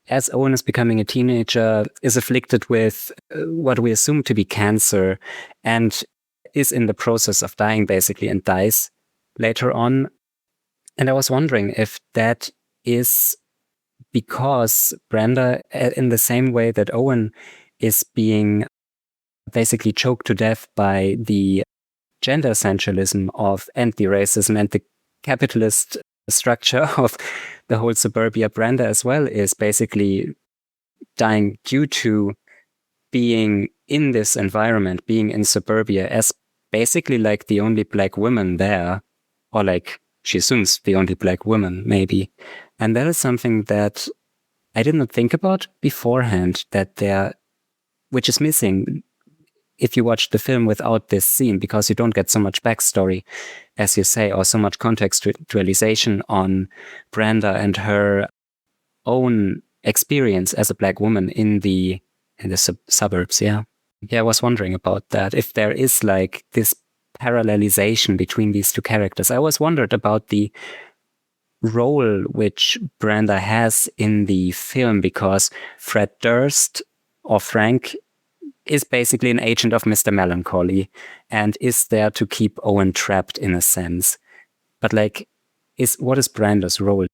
as Owen is becoming a teenager, is afflicted with what we assume to be cancer and is in the process of dying basically and dies later on. And I was wondering if that is because Brenda, in the same way that Owen is being basically choked to death by the gender essentialism and the racism and the capitalist structure of the whole suburbia, Brenda as well is basically dying due to being in this environment, being in suburbia as basically like the only black woman there, or like she assumes the only black woman maybe. And that is something that I did not think about beforehand, which is missing if you watch the film without this scene, because you don't get so much backstory, as you say, or so much contextualization on Brenda and her own experience as a black woman in the suburbs. Yeah, I was wondering about that. If there is like this parallelization between these two characters, I always wondered about the role which Brenda has in the film, because Fred Durst, or Frank, is basically an agent of Mr. Melancholy and is there to keep Owen trapped in a sense. But like, what is Brenda's role?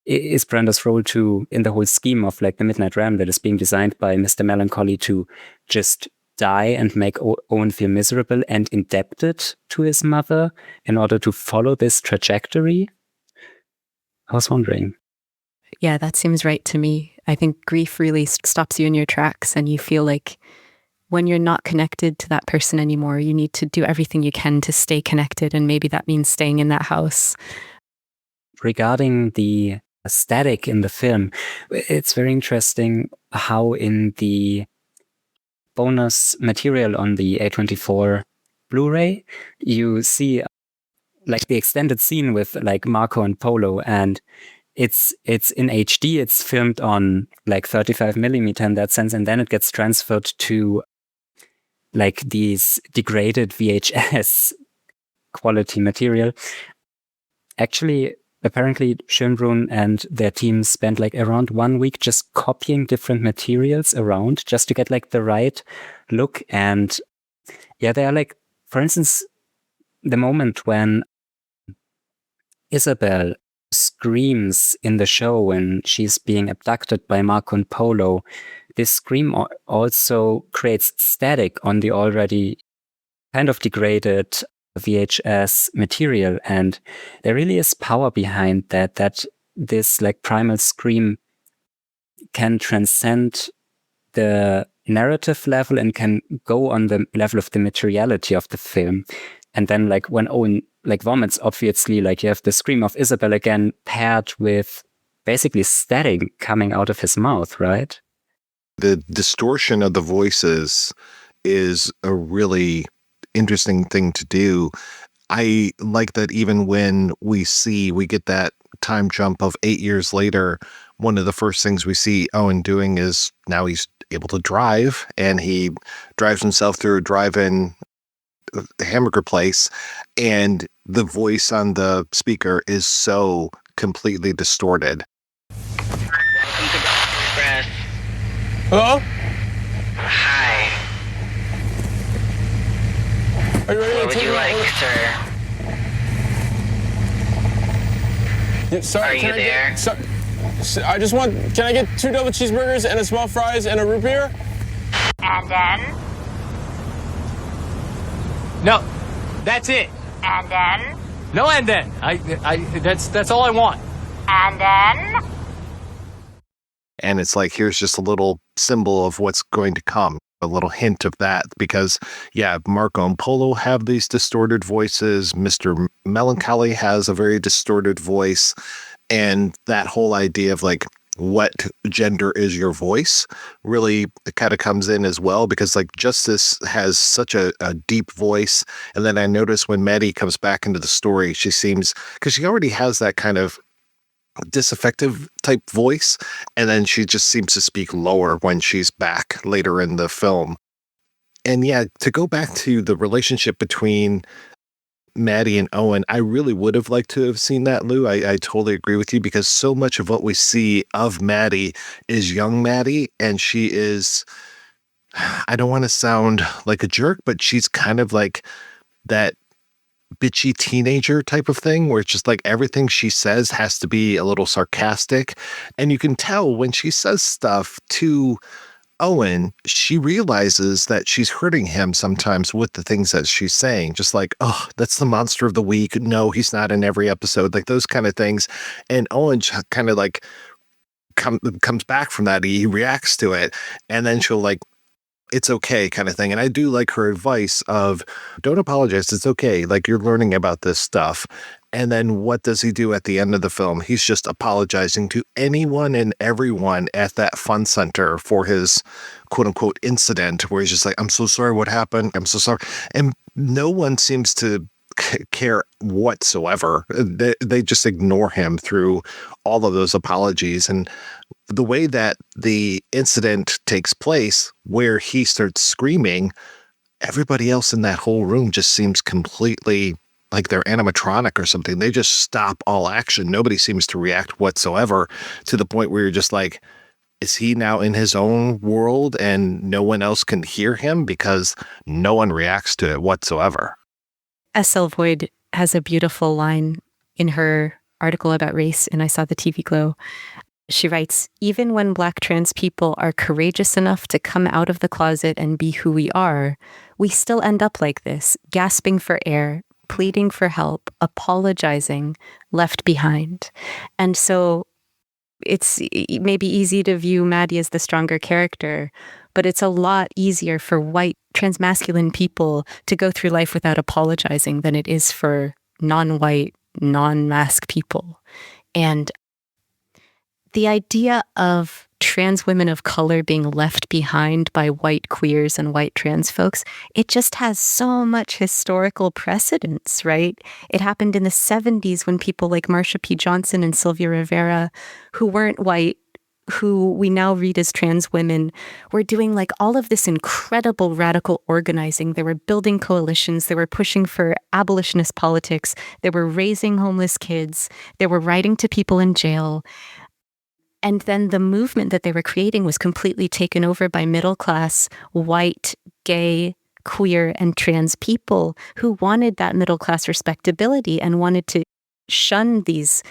Is Brenda's role in the whole scheme of like the Midnight Ram that is being designed by Mr. Melancholy to just die and make Owen feel miserable and indebted to his mother in order to follow this trajectory? I was wondering. Yeah, that seems right to me. I think grief really stops you in your tracks, and you feel like when you're not connected to that person anymore, you need to do everything you can to stay connected, and maybe that means staying in that house. Regarding the aesthetic in the film, it's very interesting how in the bonus material on the A24 Blu-ray, you see like the extended scene with like Marco and Polo, and it's in HD, it's filmed on like 35 millimeter in that sense, and then it gets transferred to like these degraded VHS quality material. Actually, apparently Schoenbrun and their team spent like around 1 week just copying different materials around just to get like the right look. And yeah, they are like, for instance, the moment when Isabel screams in the show when she's being abducted by Marco and Polo, this scream also creates static on the already kind of degraded VHS material. And there really is power behind that this like primal scream can transcend the narrative level and can go on the level of the materiality of the film. And then like when Owen like vomits, obviously like you have the scream of Isabel again paired with basically static coming out of his mouth, right? The distortion of the voices is a really interesting thing to do. I like that even when we get that time jump of 8 years later, one of the first things we see Owen doing is now he's able to drive, and he drives himself through a drive-in hamburger place, and the voice on the speaker is so completely distorted. Hello? Hi. Are you ready? What would you like, sir? Yeah, sorry, Are you there? I just want, can I get 2 double cheeseburgers and a small fries and a root beer? And then? No, that's it. And then? No, and then. That's all I want. And then? And it's like, here's just a little symbol of what's going to come. a little hint of that because, yeah, Marco and Polo have these distorted voices. Mr. Melancholy has a very distorted voice. And that whole idea of like, what gender is your voice really kind of comes in as well because like Justice has such a deep voice. And then I notice when Maddy comes back into the story, she seems, because she already has that kind of disaffective type voice, and then she just seems to speak lower when she's back later in the film. And yeah, to go back to the relationship between Maddy and Owen, I really would have liked to have seen that, Lou. I totally agree with you because so much of what we see of Maddy is young Maddy, and she is, I don't want to sound like a jerk, but she's kind of like that bitchy teenager type of thing where it's just like everything she says has to be a little sarcastic. And you can tell when she says stuff to Owen, she realizes that she's hurting him sometimes with the things that she's saying, just like, oh, that's the monster of the week. No, he's not in every episode, like those kind of things. And Owen kind of like comes back from that. He reacts to it. And then she'll like, it's okay kind of thing. And I do like her advice of don't apologize. It's okay. Like you're learning about this stuff. And then what does he do at the end of the film? He's just apologizing to anyone and everyone at that fun center for his quote unquote incident where he's just like, I'm so sorry what happened. I'm so sorry. And no one seems to care whatsoever. They just ignore him through all of those apologies. And the way that the incident takes place where he starts screaming, everybody else in that whole room just seems completely like they're animatronic or something. They just stop all action. Nobody seems to react whatsoever to the point where you're just like, is he now in his own world and no one else can hear him because no one reacts to it whatsoever? S.L. Voigt has a beautiful line in her article about race, and I Saw the TV Glow. She writes, even when Black trans people are courageous enough to come out of the closet and be who we are, we still end up like this, gasping for air, pleading for help, apologizing, left behind. And so it's maybe easy to view Maddy as the stronger character, but it's a lot easier for white transmasculine people to go through life without apologizing than it is for non-white, non-mask people. And the idea of trans women of color being left behind by white queers and white trans folks, it just has so much historical precedence, right? It happened in the 70s when people like Marsha P. Johnson and Sylvia Rivera, who weren't white, who we now read as trans women, were doing like all of this incredible radical organizing. They were building coalitions. They were pushing for abolitionist politics. They were raising homeless kids. They were writing to people in jail. And then the movement that they were creating was completely taken over by middle-class, white, gay, queer, and trans people who wanted that middle-class respectability and wanted to shun these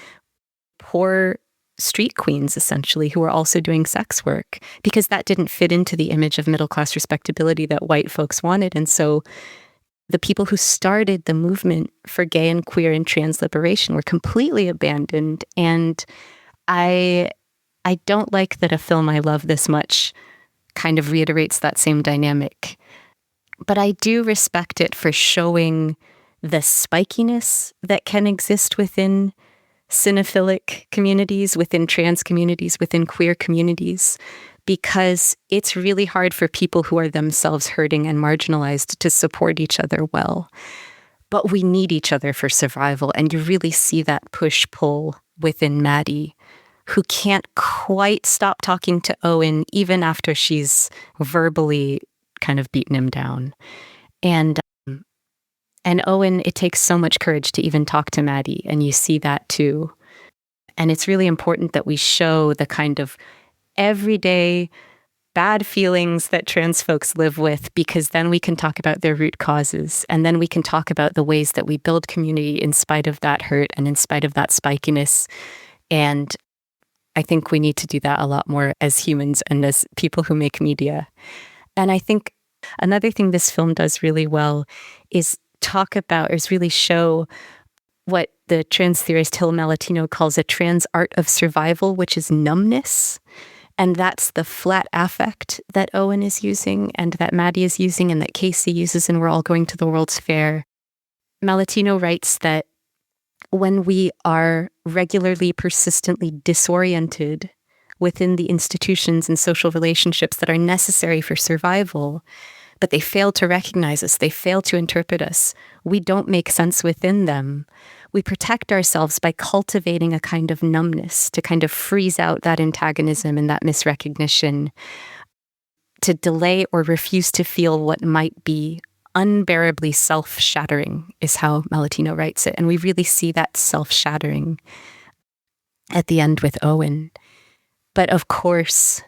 poor street queens, essentially, who were also doing sex work, because that didn't fit into the image of middle-class respectability that white folks wanted. And so the people who started the movement for gay and queer and trans liberation were completely abandoned. And I don't like that a film I love this much kind of reiterates that same dynamic. But I do respect it for showing the spikiness that can exist within cinephilic communities, within trans communities, within queer communities, because it's really hard for people who are themselves hurting and marginalized to support each other well. But we need each other for survival, and you really see that push-pull within Maddy, who can't quite stop talking to Owen even after she's verbally kind of beaten him down. And Owen, it takes so much courage to even talk to Maddy, and you see that too. And it's really important that we show the kind of everyday bad feelings that trans folks live with, because then we can talk about their root causes, and then we can talk about the ways that we build community in spite of that hurt and in spite of that spikiness. And I think we need to do that a lot more as humans and as people who make media. And I think another thing this film does really well is really show what the trans theorist Hill Malatino calls a trans art of survival, which is numbness. And that's the flat affect that Owen is using and that Maddy is using and that Casey uses and We're All Going to the World's Fair. Malatino writes that when we are regularly, persistently disoriented within the institutions and social relationships that are necessary for survival, but they fail to recognize us, they fail to interpret us, we don't make sense within them. We protect ourselves by cultivating a kind of numbness to kind of freeze out that antagonism and that misrecognition, to delay or refuse to feel what might be unbearably self-shattering, is how Malatino writes it. And we really see that self-shattering at the end with Owen. But of course,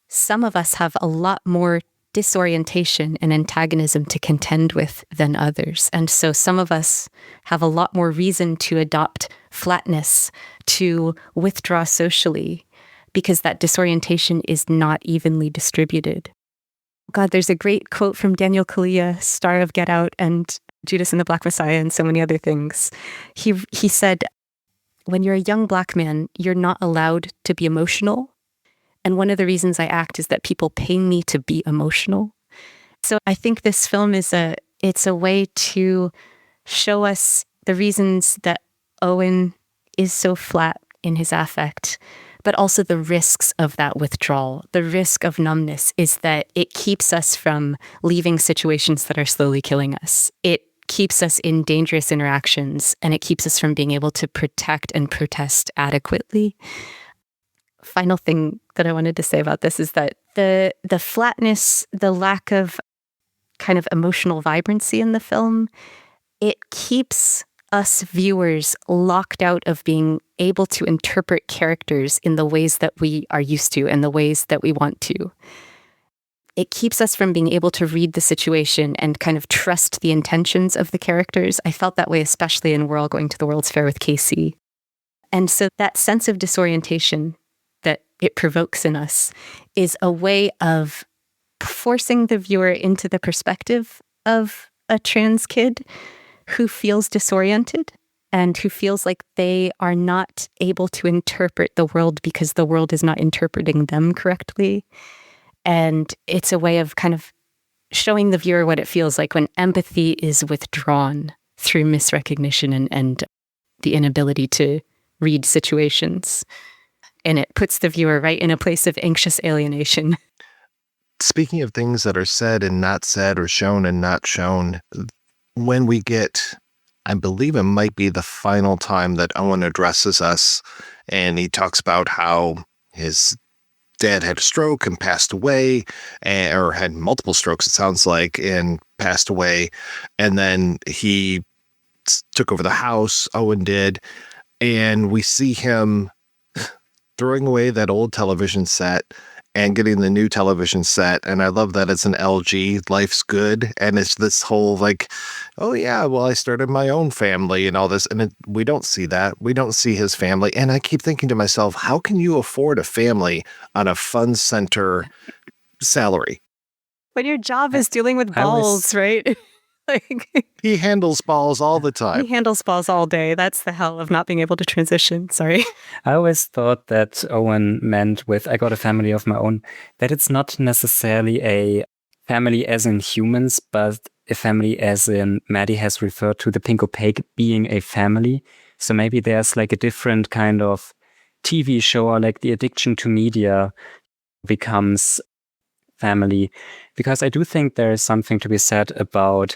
some of us have a lot more disorientation and antagonism to contend with than others. And so some of us have a lot more reason to adopt flatness, to withdraw socially, because that disorientation is not evenly distributed. God, there's a great quote from Daniel Kaluuya, star of Get Out and Judas and the Black Messiah and so many other things. He said, when you're a young Black man, you're not allowed to be emotional. And one of the reasons I act is that people pay me to be emotional. So I think this film it's a way to show us the reasons that Owen is so flat in his affect, but also the risks of that withdrawal. The risk of numbness is that it keeps us from leaving situations that are slowly killing us. It keeps us in dangerous interactions, and it keeps us from being able to protect and protest adequately. Final thing that I wanted to say about this is that the flatness, the lack of kind of emotional vibrancy in the film, it keeps us viewers locked out of being able to interpret characters in the ways that we are used to and the ways that we want to. It keeps us from being able to read the situation and kind of trust the intentions of the characters. I felt that way, especially in We're All Going to the World's Fair with Casey. And so that sense of disorientation that it provokes in us is a way of forcing the viewer into the perspective of a trans kid who feels disoriented and who feels like they are not able to interpret the world because the world is not interpreting them correctly. And it's a way of kind of showing the viewer what it feels like when empathy is withdrawn through misrecognition and the inability to read situations. And it puts the viewer right in a place of anxious alienation. Speaking of things that are said and not said or shown and not shown, when we get, I believe it might be the final time that Owen addresses us, and he talks about how his dad had a stroke and passed away, or had multiple strokes, it sounds like, and passed away. And then he took over the house, Owen did, and we see him throwing away that old television set and getting the new television set. And I love that it's an LG, life's good. And it's this whole like, oh yeah, well, I started my own family and all this. And we don't see that. We don't see his family. And I keep thinking to myself, how can you afford a family on a fun center salary? When your job is dealing with balls, right? Like, he handles balls all the time. He handles balls all day. That's the hell of not being able to transition. Sorry. I always thought that Owen meant with I got a family of my own, that it's not necessarily a family as in humans, but a family as in Maddy has referred to the Pink Opaque being a family. So maybe there's like a different kind of TV show, or like the addiction to media becomes family. Because I do think there is something to be said about,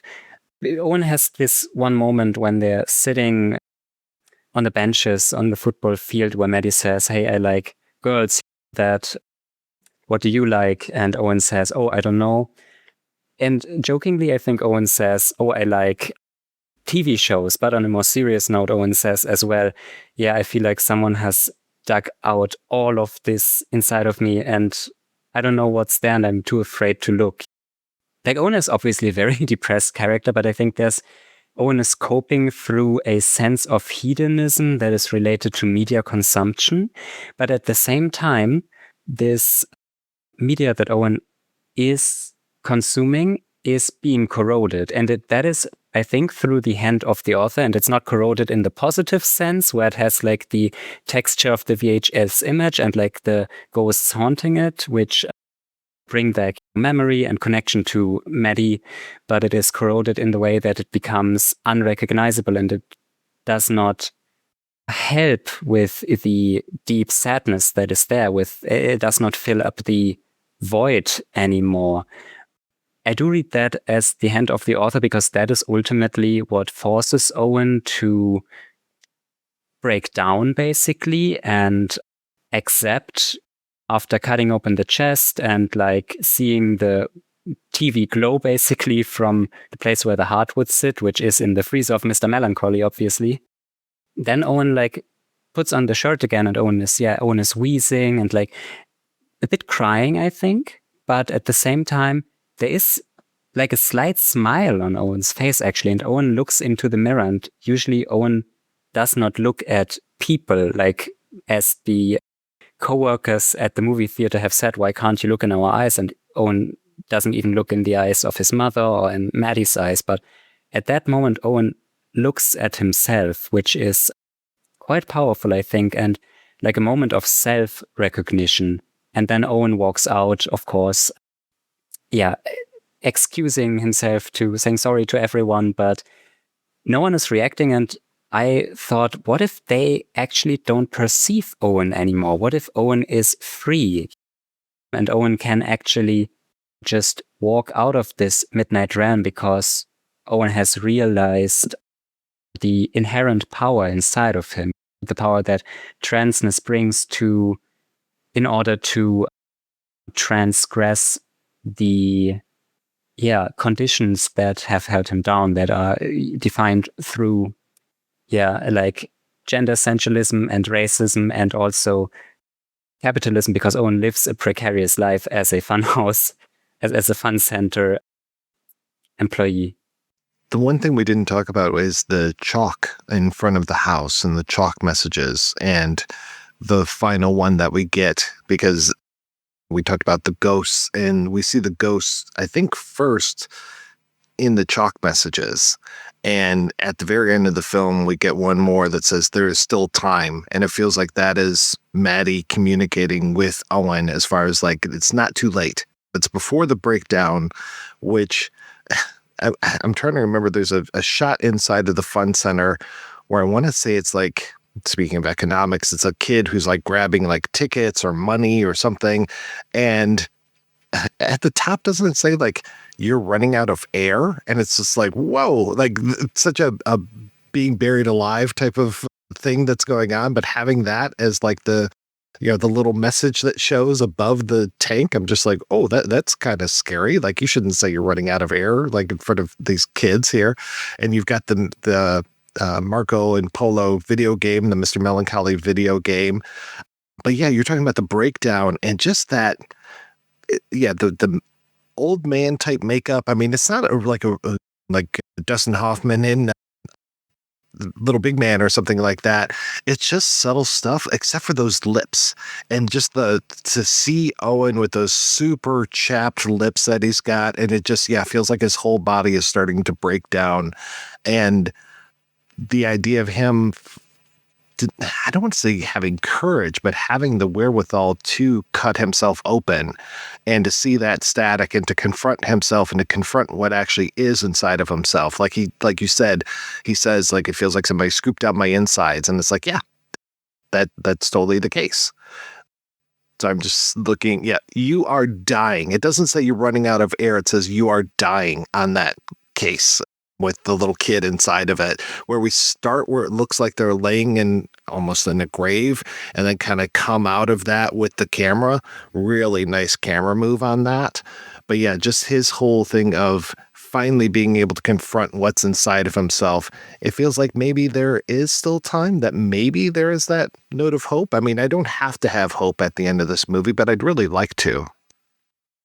Owen has this one moment when they're sitting on the benches on the football field where Maddy says, hey, I like girls. That, what do you like? And Owen says, oh, I don't know. And jokingly, I think Owen says, oh, I like TV shows. But on a more serious note, Owen says as well, yeah, I feel like someone has dug out all of this inside of me and I don't know what's there and I'm too afraid to look. Like, Owen is obviously a very depressed character, but I think Owen is coping through a sense of hedonism that is related to media consumption. But at the same time, this media that Owen is consuming is being corroded. And that is, I think, through the hand of the author. And it's not corroded in the positive sense, where it has like the texture of the VHS image and like the ghosts haunting it, which bring back memory and connection to Maddy. But it is corroded in the way that it becomes unrecognizable, and it does not help with the deep sadness that is there. It does not fill up the void anymore. I do read that as the hand of the author, because that is ultimately what forces Owen to break down, basically, and accept, after cutting open the chest and like seeing the TV glow basically from the place where the heart would sit, which is in the freezer of Mr. Melancholy, obviously. Then Owen like puts on the shirt again, and Owen is wheezing and like a bit crying, I think. But at the same time, there is like a slight smile on Owen's face, actually. And Owen looks into the mirror, and usually Owen does not look at people, like as the co-workers at the movie theater have said, why can't you look in our eyes? And Owen doesn't even look in the eyes of his mother or in Maddy's eyes. But at that moment, Owen looks at himself, which is quite powerful, I think, and like a moment of self-recognition. And then Owen walks out, of course, excusing himself, to saying sorry to everyone, but no one is reacting. And I thought, what if they actually don't perceive Owen anymore? What if Owen is free and Owen can actually just walk out of this midnight realm, because Owen has realized the inherent power inside of him, the power that transness brings in order to transgress the conditions that have held him down, that are defined through like gender essentialism and racism, and also capitalism, because Owen lives a precarious life as a fun house, as a fun center employee. The one thing we didn't talk about is the chalk in front of the house and the chalk messages, and the final one that we get, because we talked about the ghosts, and we see the ghosts, I think, first in the chalk messages. And at the very end of the film, we get one more that says there is still time. And it feels like that is Maddy communicating with Owen, as far as like, it's not too late. It's before the breakdown, which I'm trying to remember. There's a shot inside of the fun center where I want to say it's like, speaking of economics, it's a kid who's like grabbing like tickets or money or something. And at the top, doesn't it say like, you're running out of air? And it's just like, whoa, like it's such a being buried alive type of thing that's going on. But having that as like the little message that shows above the tank, I'm just like, oh, that's kind of scary. Like, you shouldn't say you're running out of air, like in front of these kids here. And you've got the Marco and Polo video game, the Mr. Melancholy video game. But yeah, you're talking about the breakdown and just that, the old man type makeup. I mean, it's not like Dustin Hoffman in Little Big Man or something like that. It's just subtle stuff, except for those lips, and just to see Owen with those super chapped lips that he's got, and it just feels like his whole body is starting to break down. And the idea of him, I don't want to say having courage, but having the wherewithal to cut himself open and to see that static and to confront himself and to confront what actually is inside of himself. Like you said, he says, like, it feels like somebody scooped out my insides. And it's like, yeah, that's totally the case. So I'm just looking, you are dying. It doesn't say you're running out of air. It says you are dying on that case, with the little kid inside of it, where we start where it looks like they're laying in almost in a grave, and then kind of come out of that with the camera. Really nice camera move on that. But yeah, just his whole thing of finally being able to confront what's inside of himself. It feels like maybe there is still time, that maybe there is that note of hope. I mean, I don't have to have hope at the end of this movie, but I'd really like to.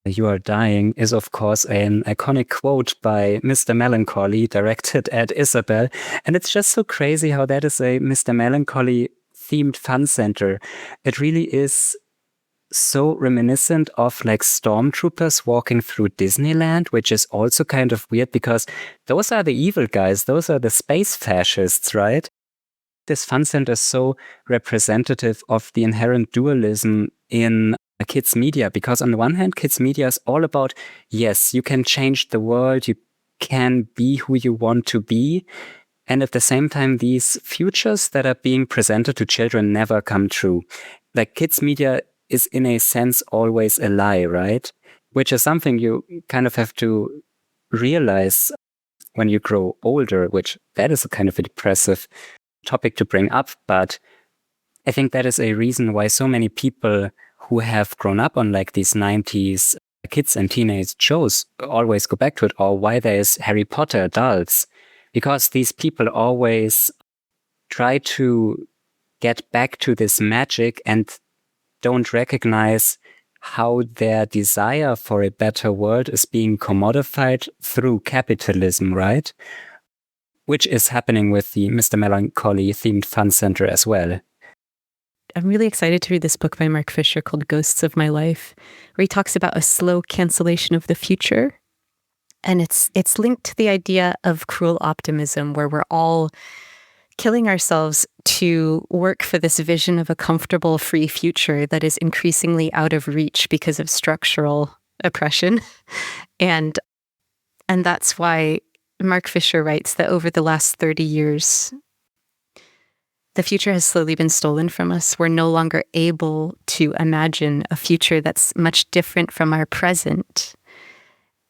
You are dying is, of course, an iconic quote by Mr. Melancholy directed at Isabel. And it's just so crazy how that is a Mr. Melancholy themed fun center. It really is so reminiscent of like stormtroopers walking through Disneyland, which is also kind of weird because those are the evil guys. Those are the space fascists, right? This fun center is so representative of the inherent dualism in kids media, because on the one hand, kids media is all about, yes, you can change the world, you can be who you want to be. And at the same time, these futures that are being presented to children never come true. Like kids media is in a sense always a lie, right? Which is something you kind of have to realize when you grow older, which that is a kind of a depressive topic to bring up. But I think that is a reason why so many people who have grown up on like these 90s kids and teenage shows always go back to it, or why there is Harry Potter adults, because these people always try to get back to this magic and don't recognize how their desire for a better world is being commodified through capitalism, right? Which is happening with the Mr. Melancholy themed fun center as well. I'm really excited to read this book by Mark Fisher called Ghosts of My Life, where he talks about a slow cancellation of the future. And it's linked to the idea of cruel optimism, where we're all killing ourselves to work for this vision of a comfortable, free future that is increasingly out of reach because of structural oppression. And that's why Mark Fisher writes that over the last 30 years, the future has slowly been stolen from us. We're no longer able to imagine a future that's much different from our present,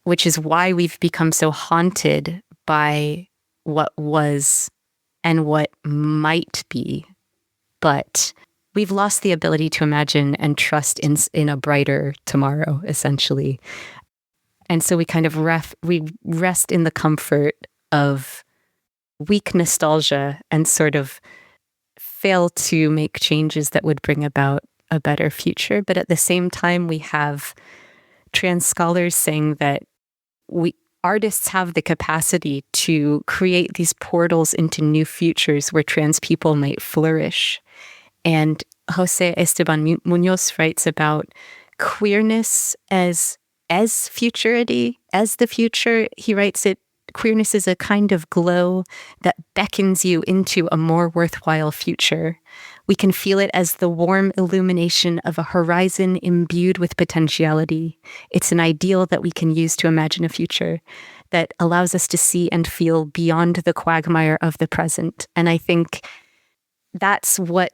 which is why we've become so haunted by what was and what might be. But we've lost the ability to imagine and trust in a brighter tomorrow, essentially. And so we kind of we rest in the comfort of weak nostalgia and sort of fail to make changes that would bring about a better future. But at the same time, we have trans scholars saying that artists have the capacity to create these portals into new futures where trans people might flourish. And Jose Esteban Munoz writes about queerness as futurity, as the future. He writes queerness is a kind of glow that beckons you into a more worthwhile future. We can feel it as the warm illumination of a horizon imbued with potentiality. It's an ideal that we can use to imagine a future that allows us to see and feel beyond the quagmire of the present. And I think that's what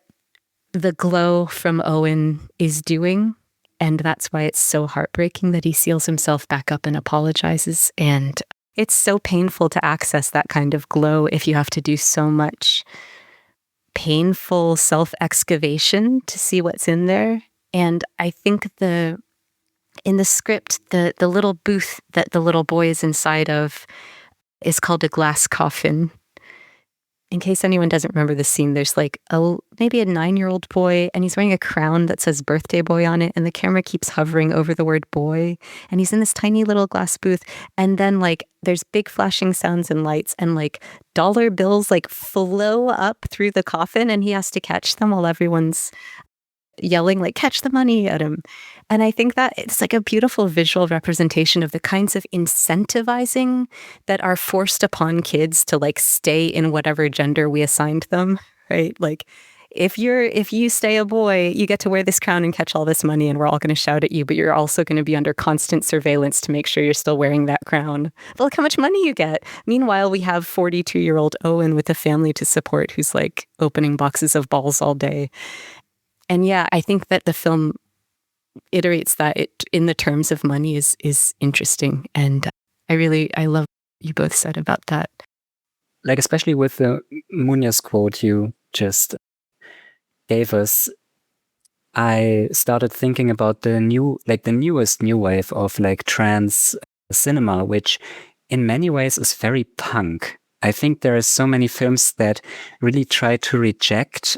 the glow from Owen is doing. And that's why it's so heartbreaking that he seals himself back up and apologizes. And it's so painful to access that kind of glow if you have to do so much painful self-excavation to see what's in there. And I think in the script, the little booth that the little boy is inside of is called a glass coffin. In case anyone doesn't remember the scene, there's like maybe a 9-year-old boy, and he's wearing a crown that says birthday boy on it, and the camera keeps hovering over the word boy, and he's in this tiny little glass booth, and then like there's big flashing sounds and lights, and like dollar bills like flow up through the coffin, and he has to catch them while everyone's yelling like catch the money at him. And I think that it's like a beautiful visual representation of the kinds of incentivizing that are forced upon kids to like stay in whatever gender we assigned them, right? Like if you stay a boy, you get to wear this crown and catch all this money, and we're all going to shout at you, but you're also going to be under constant surveillance to make sure you're still wearing that crown. But look how much money you get. Meanwhile, we have 42-year-old Owen with a family to support who's like opening boxes of balls all day. And yeah, I think that the film iterates that in the terms of money is interesting. And I love what you both said about that. Like, especially with the Munoz quote you just gave us, I started thinking about the newest new wave of like trans cinema, which in many ways is very punk. I think there are so many films that really try to reject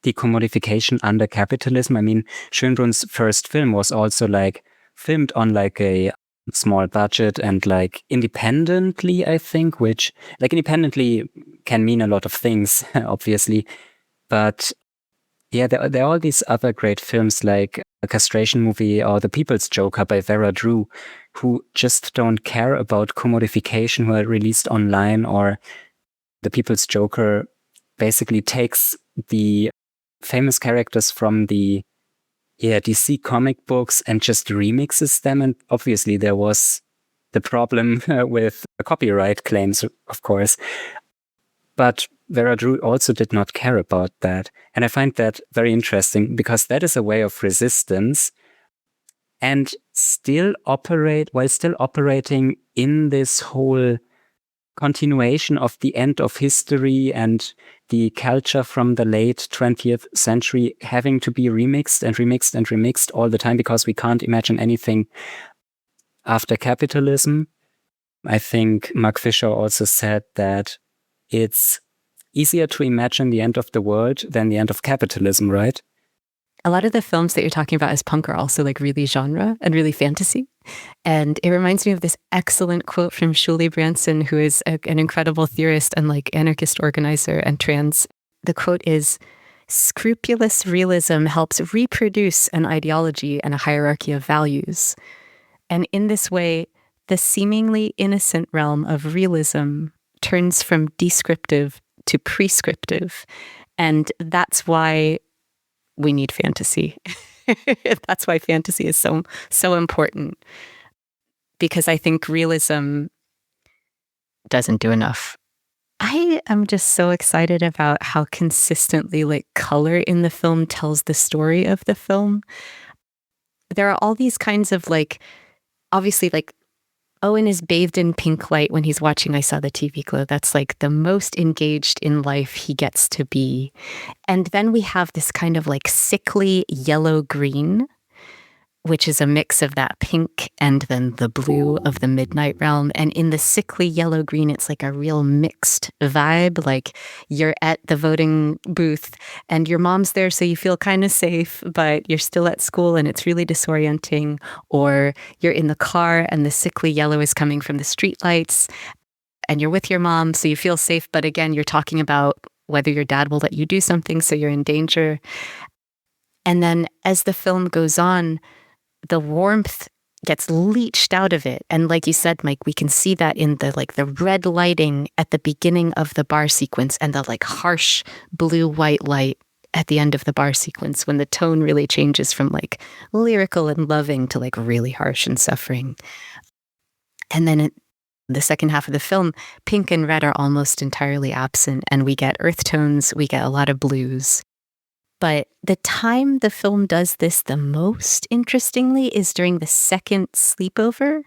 the commodification under capitalism. I mean, Schoenbrun's first film was also like filmed on like a small budget and like independently, I think, which like independently can mean a lot of things, obviously. But Yeah, there are all these other great films like A Castration Movie or The People's Joker by Vera Drew, who just don't care about commodification, who are released online, or The People's Joker basically takes the famous characters from the DC comic books and just remixes them. And obviously there was the problem with copyright claims, of course. But Vera Drew also did not care about that. And I find that very interesting because that is a way of resistance and while still operating in this whole continuation of the end of history and the culture from the late 20th century having to be remixed and remixed and remixed all the time because we can't imagine anything after capitalism. I think Mark Fisher also said that it's easier to imagine the end of the world than the end of capitalism, right? A lot of the films that you're talking about as punk are also like really genre and really fantasy. And it reminds me of this excellent quote from Shuli Branson, who is an incredible theorist and like anarchist organizer and trans. The quote is, "Scrupulous realism helps reproduce an ideology and a hierarchy of values. And in this way, the seemingly innocent realm of realism turns from descriptive to prescriptive. And that's why we need fantasy." That's why fantasy is so important. Because I think realism doesn't do enough. I am just so excited about how consistently like color in the film tells the story of the film. There are all these kinds of like, obviously like Owen is bathed in pink light when he's watching I Saw the TV Glow. That's like the most engaged in life he gets to be. And then we have this kind of like sickly yellow-green, which is a mix of that pink and then the blue of the Midnight Realm. And in the sickly yellow-green, it's like a real mixed vibe. Like you're at the voting booth and your mom's there, so you feel kind of safe, but you're still at school and it's really disorienting. Or you're in the car and the sickly yellow is coming from the streetlights and you're with your mom, so you feel safe. But again, you're talking about whether your dad will let you do something, so you're in danger. And then as the film goes on, the warmth gets leached out of it. And like you said, Mike, we can see that in the like the red lighting at the beginning of the bar sequence and the like harsh blue-white light at the end of the bar sequence when the tone really changes from like lyrical and loving to like really harsh and suffering. And then in the second half of the film, pink and red are almost entirely absent and we get earth tones, we get a lot of blues. But the time the film does this the most, interestingly, is during the second sleepover,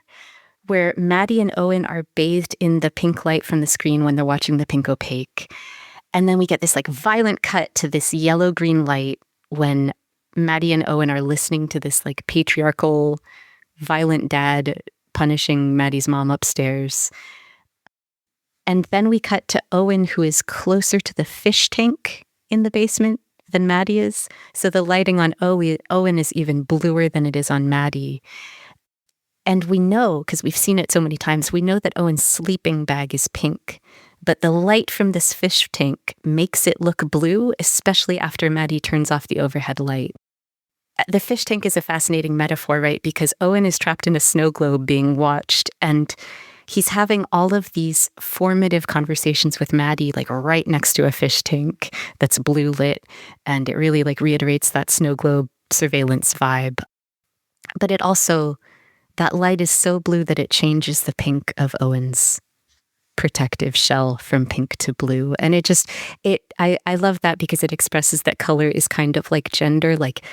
where Maddy and Owen are bathed in the pink light from the screen when they're watching the Pink Opaque. And then we get this like violent cut to this yellow-green light when Maddy and Owen are listening to this like patriarchal, violent dad punishing Maddy's mom upstairs. And then we cut to Owen, who is closer to the fish tank in the basement than Maddy is. So the lighting on Owen is even bluer than it is on Maddy. And we know, because we've seen it so many times, we know that Owen's sleeping bag is pink. But the light from this fish tank makes it look blue, especially after Maddy turns off the overhead light. The fish tank is a fascinating metaphor, right? Because Owen is trapped in a snow globe being watched, and he's having all of these formative conversations with Maddy, like right next to a fish tank that's blue lit. And it really like reiterates that snow globe surveillance vibe. But it also, that light is so blue that it changes the pink of Owen's protective shell from pink to blue. And I love that because it expresses that color is kind of like gender. Like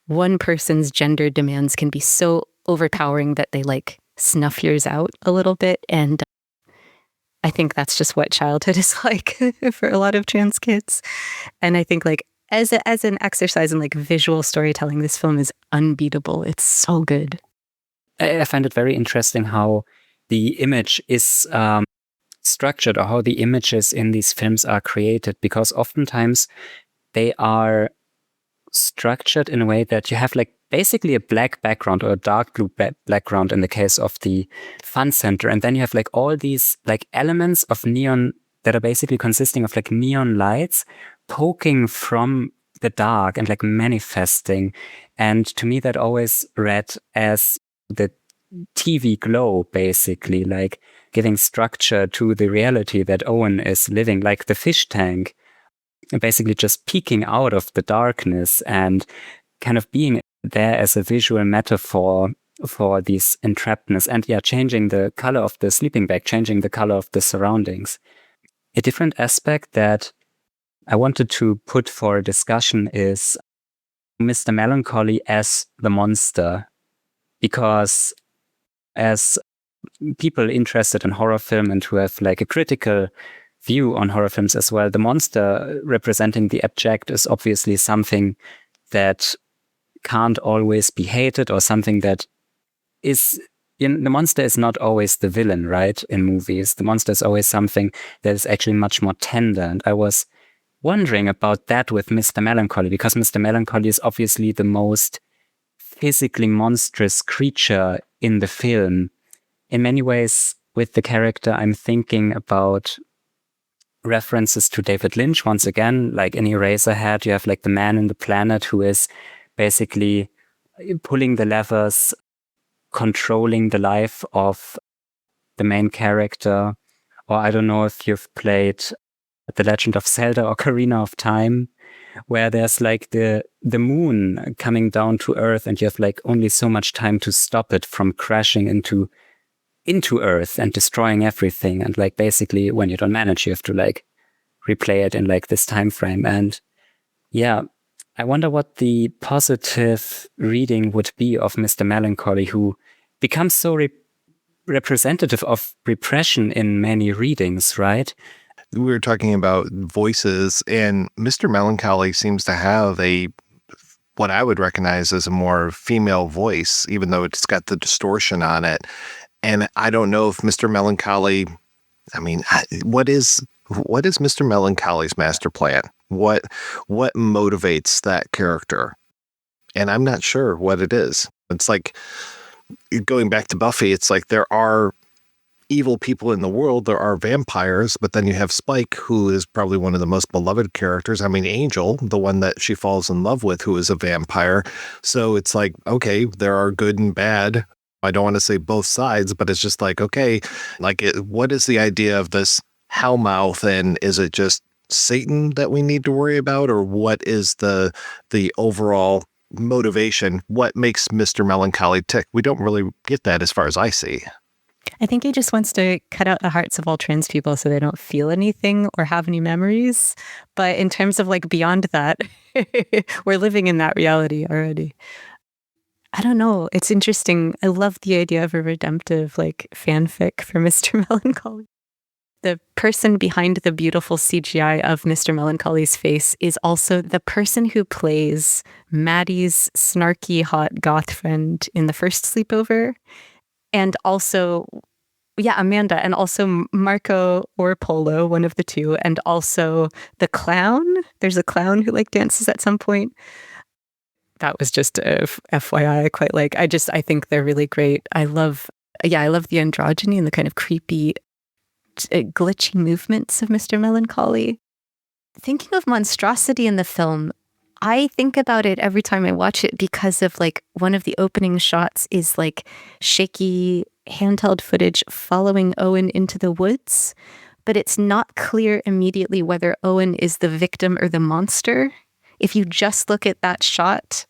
one person's gender demands can be so overpowering that they like snuff yours out a little bit. And I think that's just what childhood is like for a lot of trans kids. And I think like as an exercise in like visual storytelling, this film is unbeatable. It's so good. I find it very interesting how the image is structured, or how the images in these films are created, because oftentimes they are structured in a way that you have like basically a black background or a dark blue background in the case of the fun center. And then you have like all these like elements of neon that are basically consisting of like neon lights poking from the dark and like manifesting. And to me, that always read as the TV glow, basically, like giving structure to the reality that Owen is living, like the fish tank, basically just peeking out of the darkness and kind of being there as a visual metaphor for this entrappedness. And yeah, changing the color of the sleeping bag, changing the color of the surroundings. A different aspect that I wanted to put for a discussion is Mr. Melancholy as the monster. Because as people interested in horror film and who have like a critical view on horror films as well, the monster representing the abject is obviously something that can't always be hated, or something that is... the monster is not always the villain, right? In movies, the monster is always something that is actually much more tender. And I was wondering about that with Mr. Melancholy, because Mr. Melancholy is obviously the most physically monstrous creature in the film. In many ways, with the character, I'm thinking about references to David Lynch once again. Like in Eraserhead, you have like the man in the planet who is basically pulling the levers, controlling the life of the main character. Or I don't know if you've played The Legend of Zelda or Ocarina of Time, where there's like the moon coming down to Earth, and you have like only so much time to stop it from crashing into Earth and destroying everything. And like basically when you don't manage, you have to like replay it in like this time frame. And yeah, I wonder what the positive reading would be of Mr. Melancholy, who becomes so representative of repression in many readings, right? We were talking about voices, and Mr. Melancholy seems to have what I would recognize as a more female voice, even though it's got the distortion on it. And I don't know if Mr. Melancholy, I mean, what is Mr. Melancholy's master plan? What motivates that character? And I'm not sure what it is. It's like, going back to Buffy, it's like there are evil people in the world, there are vampires, but then you have Spike, who is probably one of the most beloved characters. I mean, Angel, the one that she falls in love with, who is a vampire. So it's like, okay, there are good and bad. I don't want to say both sides, but it's just like, okay, like what is the idea of this Hellmouth, and is it just Satan that we need to worry about, or what is the overall motivation? What makes Mr. Melancholy tick? We don't really get that as far as I see. I think he just wants to cut out the hearts of all trans people so they don't feel anything or have any memories. But in terms of like beyond that, we're living in that reality already. I don't know. It's interesting. I love the idea of a redemptive like fanfic for Mr. Melancholy. The person behind the beautiful CGI of Mr. Melancholy's face is also the person who plays Maddy's snarky, hot goth friend in the first sleepover. And also, yeah, Amanda, and also Marco or Polo, one of the two, and also the clown. There's a clown who like dances at some point. That was just a FYI. I quite like. I think they're really great. I love the androgyny and the kind of creepy, glitchy movements of Mr. Melancholy. Thinking of monstrosity in the film, I think about it every time I watch it because of like one of the opening shots is like shaky handheld footage following Owen into the woods, but it's not clear immediately whether Owen is the victim or the monster. If you just look at that shot,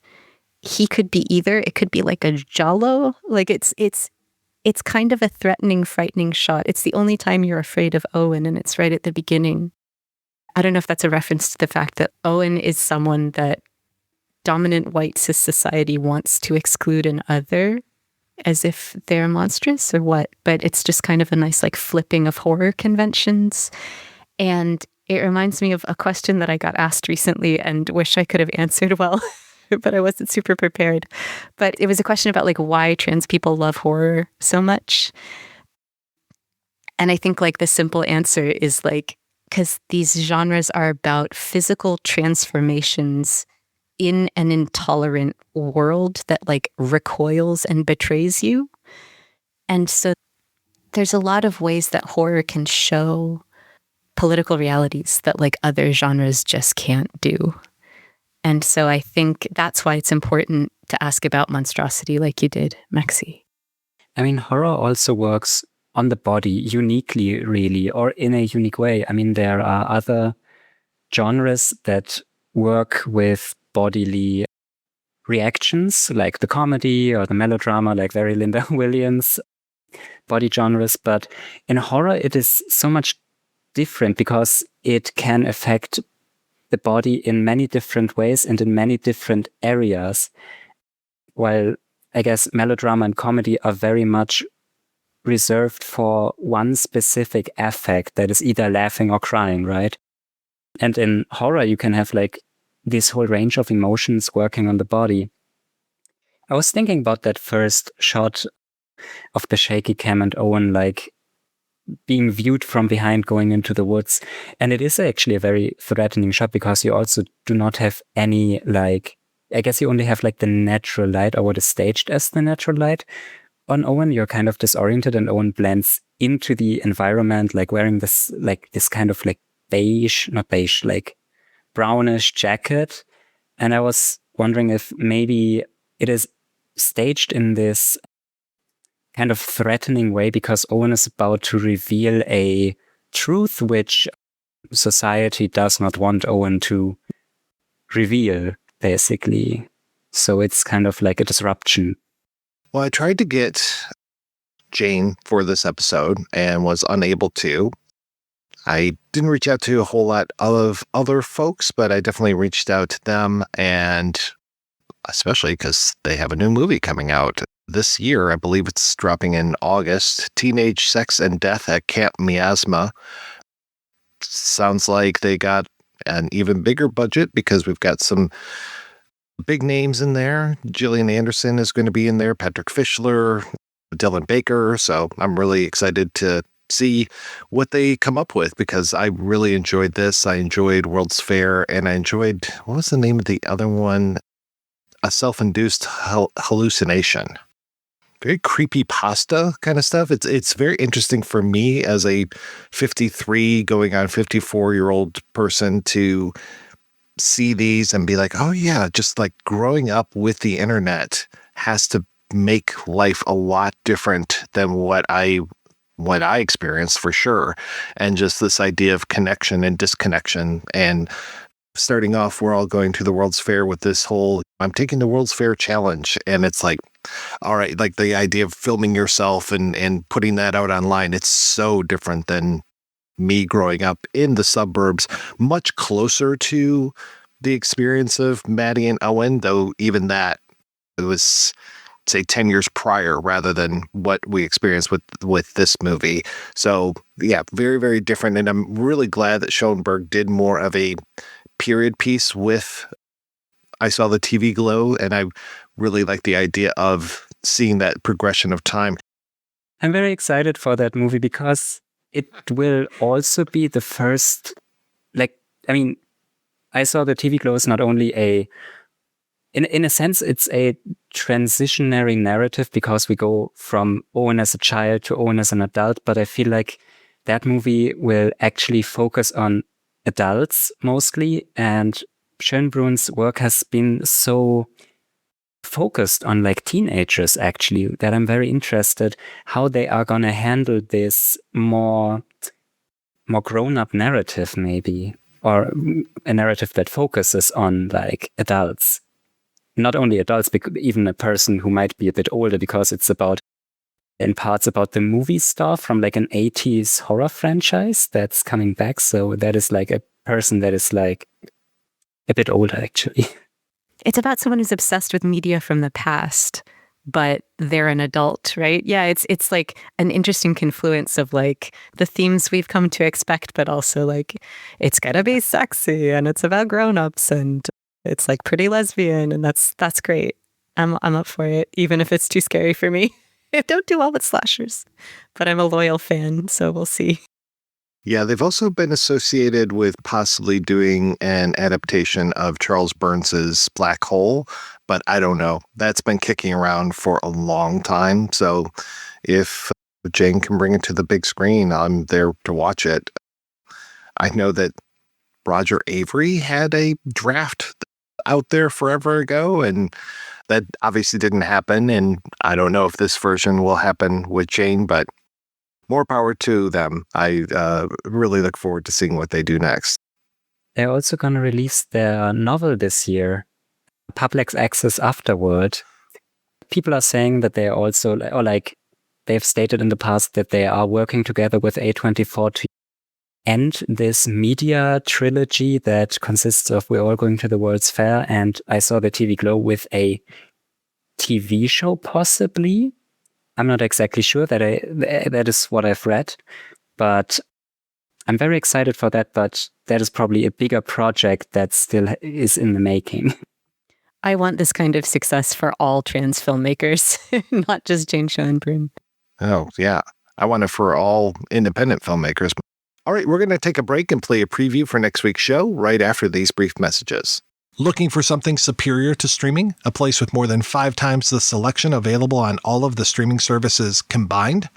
he could be either. It could be like a giallo, like it's kind of a threatening, frightening shot. It's the only time you're afraid of Owen, and it's right at the beginning. I don't know if that's a reference to the fact that Owen is someone that dominant white cis society wants to exclude an other as if they're monstrous or what, but it's just kind of a nice like flipping of horror conventions. And it reminds me of a question that I got asked recently and wish I could have answered well, but I wasn't super prepared. But it was a question about like why trans people love horror so much. And I think like the simple answer is like, because these genres are about physical transformations in an intolerant world that like recoils and betrays you. And so there's a lot of ways that horror can show political realities that like other genres just can't do. And so I think that's why it's important to ask about monstrosity like you did, Maxi. I mean, horror also works on the body uniquely, really, or in a unique way. I mean, there are other genres that work with bodily reactions, like the comedy or the melodrama, like very Linda Williams body genres. But in horror, it is so much different because it can affect the body in many different ways and in many different areas. While I guess melodrama and comedy are very much reserved for one specific affect that is either laughing or crying, right? And in horror, you can have like this whole range of emotions working on the body. I was thinking about that first shot of the shaky cam and Owen like being viewed from behind going into the woods. And it is actually a very threatening shot because you also do not have any like, I guess you only have like the natural light or what is staged as the natural light on Owen. You're kind of disoriented and Owen blends into the environment, like wearing this kind of like not beige, like brownish jacket. And I was wondering if maybe it is staged in this kind of threatening way because Owen is about to reveal a truth which society does not want Owen to reveal, basically. So it's kind of like a disruption. Well, I tried to get Jane for this episode and was unable to. I didn't reach out to a whole lot of other folks, but I definitely reached out to them, and especially because they have a new movie coming out this year. I believe it's dropping in August. Teenage Sex and Death at Camp Miasma. Sounds like they got an even bigger budget because we've got some big names in there. Gillian Anderson is going to be in there, Patrick Fischler, Dylan Baker. So I'm really excited to see what they come up with because I really enjoyed this. I enjoyed World's Fair, and I enjoyed, what was the name of the other one? A Self-Induced Hallucination. Very creepy pasta kind of stuff. It's very interesting for me as a 53 going on 54-year-old person to see these and be like, oh yeah, just like growing up with the internet has to make life a lot different than what I experienced for sure. And just this idea of connection and disconnection, and starting off, we're all going to the World's Fair with this whole, I'm taking the World's Fair challenge. And it's like, all right, like the idea of filming yourself and putting that out online, it's so different than me growing up in the suburbs, much closer to the experience of Maddy and Owen, though even that, it was, say, 10 years prior rather than what we experienced with this movie. So yeah, very, very different. And I'm really glad that Schoenberg did more of a period piece with I Saw the TV Glow, and I really like the idea of seeing that progression of time. I'm very excited for that movie because it will also be the first, I Saw the TV Glow is not only in a sense, it's a transitionary narrative because we go from Owen as a child to Owen as an adult, but I feel like that movie will actually focus on adults mostly, and Schoenbrun's work has been so focused on like teenagers actually that I'm very interested how they are gonna handle this more grown-up narrative maybe, or a narrative that focuses on like adults. Not only adults, but even a person who might be a bit older, because it's about, in parts, about the movie star from like an 80s horror franchise that's coming back. So that is like a person that is like a bit older, actually. It's about someone who's obsessed with media from the past, but they're an adult, right? Yeah, it's like an interesting confluence of like the themes we've come to expect, but also like it's gonna be sexy and it's about grown-ups and it's like pretty lesbian, and that's great. I'm up for it, even if it's too scary for me. I don't do well with slashers, but I'm a loyal fan, so we'll see. Yeah, they've also been associated with possibly doing an adaptation of Charles Burns's Black Hole, but I don't know. That's been kicking around for a long time, so if Jane can bring it to the big screen, I'm there to watch it. I know that Roger Avery had a draft out there forever ago, and that obviously didn't happen. And I don't know if this version will happen with Jane, but more power to them. I really look forward to seeing what they do next. They're also going to release their novel this year, Public Access Afterward. People are saying that they are also, or like they've stated in the past that they are working together with A24 to end this media trilogy that consists of We're All Going to the World's Fair, and I saw the TV Glow with a TV show possibly. I'm not exactly sure that is what I've read, but I'm very excited for that, but that is probably a bigger project that still is in the making. I want this kind of success for all trans filmmakers, not just Jane Schoenbrun. Oh, yeah. I want it for all independent filmmakers. All right, we're going to take a break and play a preview for next week's show right after these brief messages. Looking for something superior to streaming? A place with more than 5 times the selection available on all of the streaming services combined?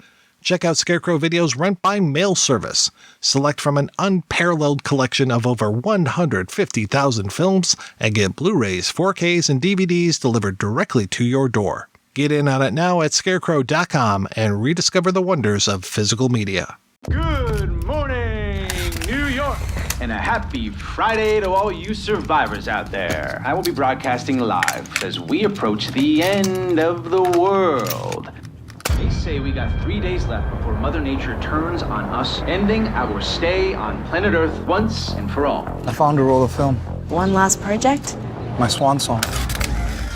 Check out Scarecrow Video's Rent by Mail service. Select from an unparalleled collection of over 150,000 films and get Blu-rays, 4Ks, and DVDs delivered directly to your door. Get in on it now at scarecrow.com and rediscover the wonders of physical media. Good morning, New York, and a happy Friday to all you survivors out there. I will be broadcasting live as we approach the end of the world. They say we got 3 days left before Mother Nature turns on us, ending our stay on planet Earth once and for all. I found a roll of film. One last project? My swan song.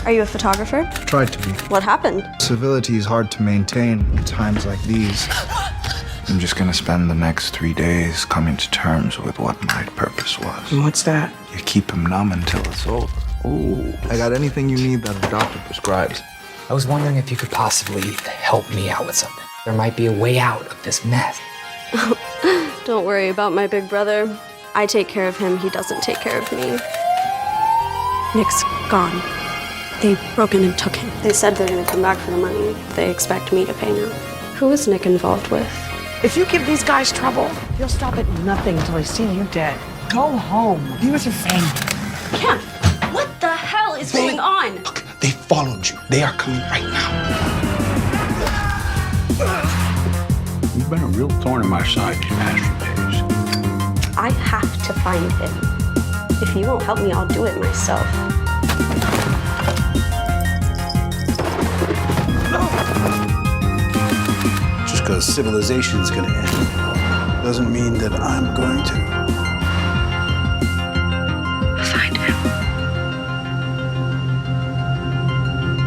Are you a photographer? Tried to be. What happened? Civility is hard to maintain in times like these. I'm just gonna spend the next 3 days coming to terms with what my purpose was. What's that? You keep him numb until it's over. Ooh. I got anything you need that a doctor prescribes. I was wondering if you could possibly help me out with something. There might be a way out of this mess. Don't worry about my big brother. I take care of him, he doesn't take care of me. Nick's gone. They broke in and took him. They said they're gonna come back for the money. They expect me to pay now. Who is Nick involved with? If you give these guys trouble, you'll stop at nothing until I see you dead. Go home. Be with your family. Ken, what the hell is going on? They followed you. They are coming right now. You've been a real thorn in my side these past few days. I have to find him. If you won't help me, I'll do it myself. Just because civilization's gonna end doesn't mean that I'm going to. Find him.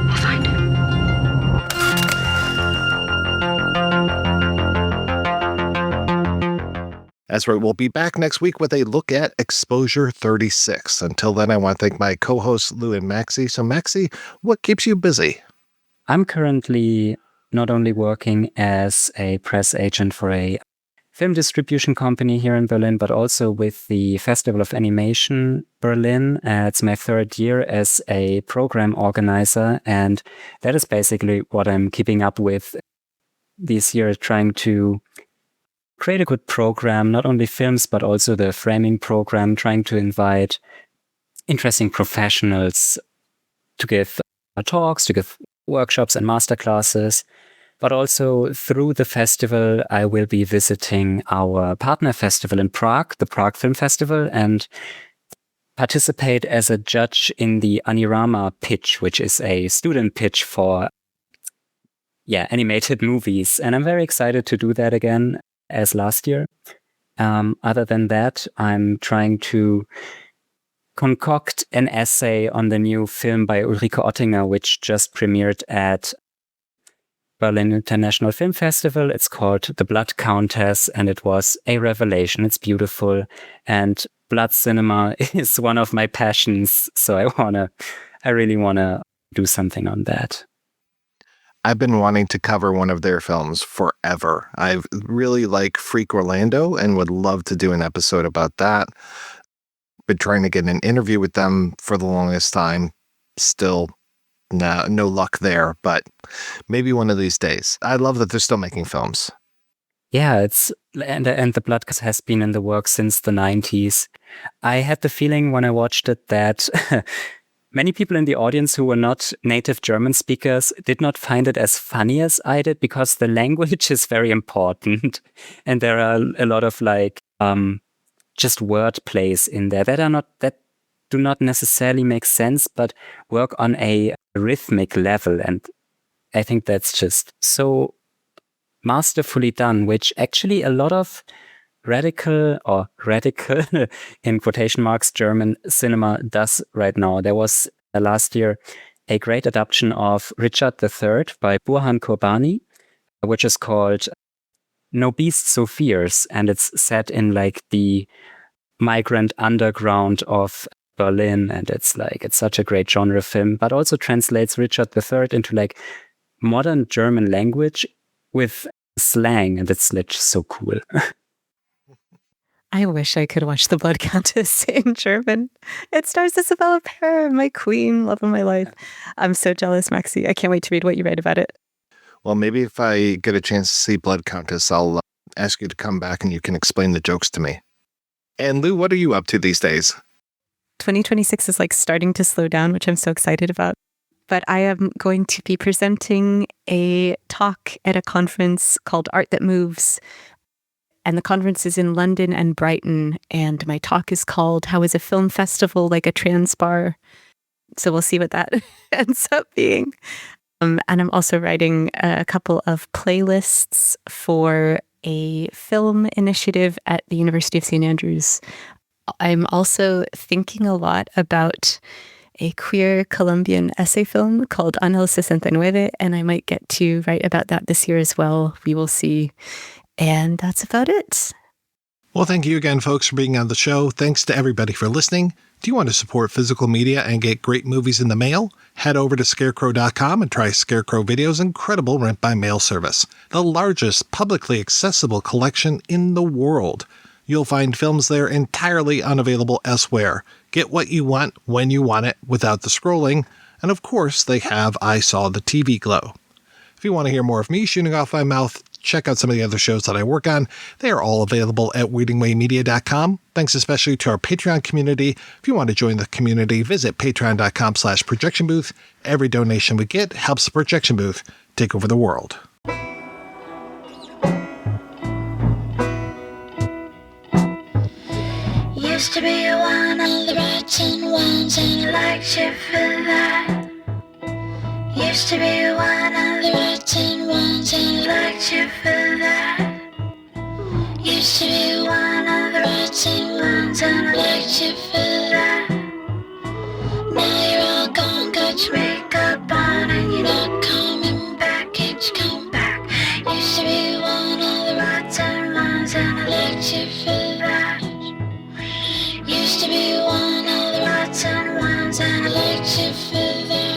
We'll find him. That's right. We'll be back next week with a look at Exposure 36. Until then, I want to thank my co-hosts, Lou and Maxie. So, Maxie, what keeps you busy? I'm currently not only working as a press agent for a film distribution company here in Berlin, but also with the Festival of Animation Berlin. It's my 3rd year as a program organizer, and that is basically what I'm keeping up with this year, trying to create a good program, not only films, but also the framing program, trying to invite interesting professionals to give talks, to give workshops and masterclasses. But also through the festival, I will be visiting our partner festival in Prague, the Prague Film Festival, and participate as a judge in the Anirama pitch, which is a student pitch for animated movies. And I'm very excited to do that again as last year. Other than that, I'm trying to concoct an essay on the new film by Ulrike Oettinger, which just premiered at Berlin International Film Festival. It's called The Blood Countess, and it was a revelation. It's beautiful, and blood cinema is one of my passions. So I really wanna do something on that. I've been wanting to cover one of their films forever. I really like Freak Orlando and would love to do an episode about that. Been trying to get an interview with them for the longest time. Still no luck there, but maybe one of these days. I love that they're still making films. Yeah, and The Blood has been in the works since the 90s. I had the feeling when I watched it that many people in the audience who were not native German speakers did not find it as funny as I did because the language is very important. And there are a lot of like just word plays in there that do not necessarily make sense, but work on a rhythmic level. And I think that's just so masterfully done, which actually a lot of radical in quotation marks German cinema does right now. There was last year a great adaptation of Richard III by Burhan Kurbani, which is called No Beast So Fierce, and it's set in like the migrant underground of Berlin, and it's such a great genre film, but also translates Richard III into like modern German language with slang, and it's like so cool. I wish I could watch The Blood Countess in German. It stars Isabel and Tara, my queen, love of my life. I'm so jealous, Maxi. I can't wait to read what you write about it. Well, maybe if I get a chance to see Blood Countess, I'll ask you to come back and you can explain the jokes to me. And Lou, what are you up to these days? 2026 is like starting to slow down, which I'm so excited about. But I am going to be presenting a talk at a conference called Art That Moves. And the conference is in London and Brighton. And my talk is called How is a Film Festival Like a Trans Bar? So we'll see what that ends up being. And I'm also writing a couple of playlists for a film initiative at the University of St. Andrews. I'm also thinking a lot about a queer Colombian essay film called Ángel 69, and I might get to write about that this year as well. We will see. And that's about it. Well, thank you again, folks, for being on the show. Thanks to everybody for listening. Do you want to support physical media and get great movies in the mail? Head over to scarecrow.com and try Scarecrow Video's incredible rent-by-mail service, the largest publicly accessible collection in the world. You'll find films there entirely unavailable elsewhere. Get what you want when you want it without the scrolling. And of course, they have I Saw the TV Glow. If you want to hear more of me shooting off my mouth, check out some of the other shows that I work on. They are all available at WeedingWayMedia.com. Thanks especially to our Patreon community. If you want to join the community, visit patreon.com/projection booth. Every donation we get helps the projection booth take over the world. Used to be one of the rotten ones, and I liked you for that. Used to be one of the rotten ones, and I liked you for that. Used to be one of the rotten ones, and I liked you for that. Now you're all gone, got your makeup on, and you're not coming back. Can't you come back? Used to be one of the rotten ones, and I liked you for that. Used to be one of the rotten ones, and I liked you for that.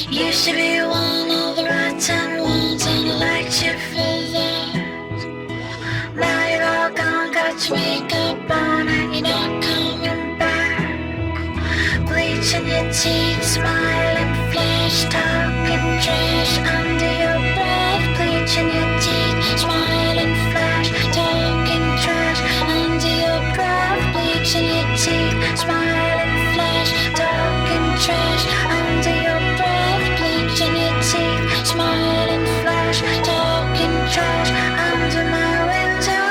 Used to be one of the rotten ones, and I liked you for that. Now you're all gone, got your makeup on, and you're not coming back. Bleaching your teeth, smiling, flash, talking trash under your breath. Bleaching your teeth, smiling, flash, talking trash under your breath. Bleaching your teeth, smiling, flash, talking trash under your breath. Bleaching your teeth, smiling, flash, talking trash under my window.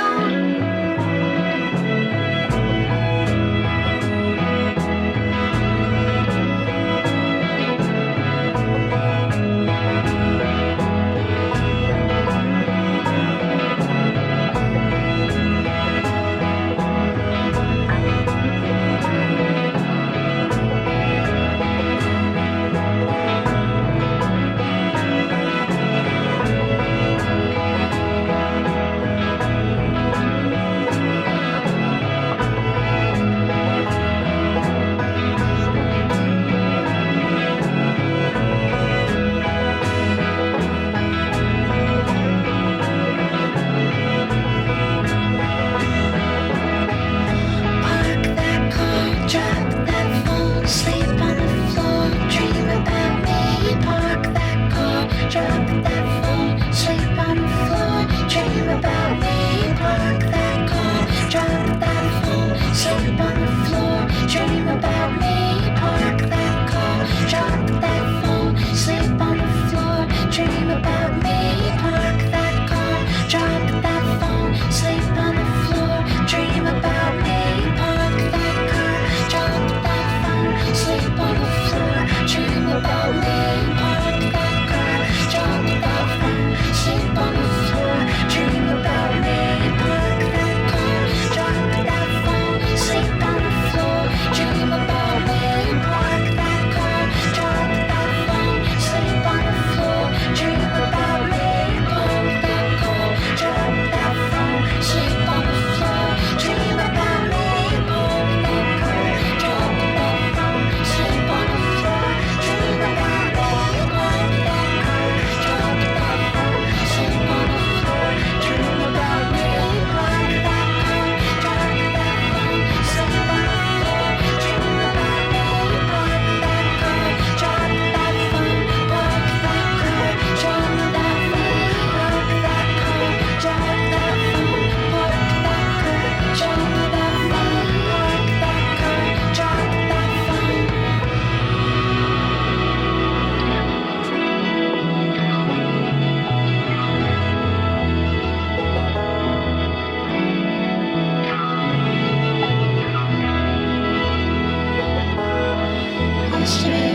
Used to be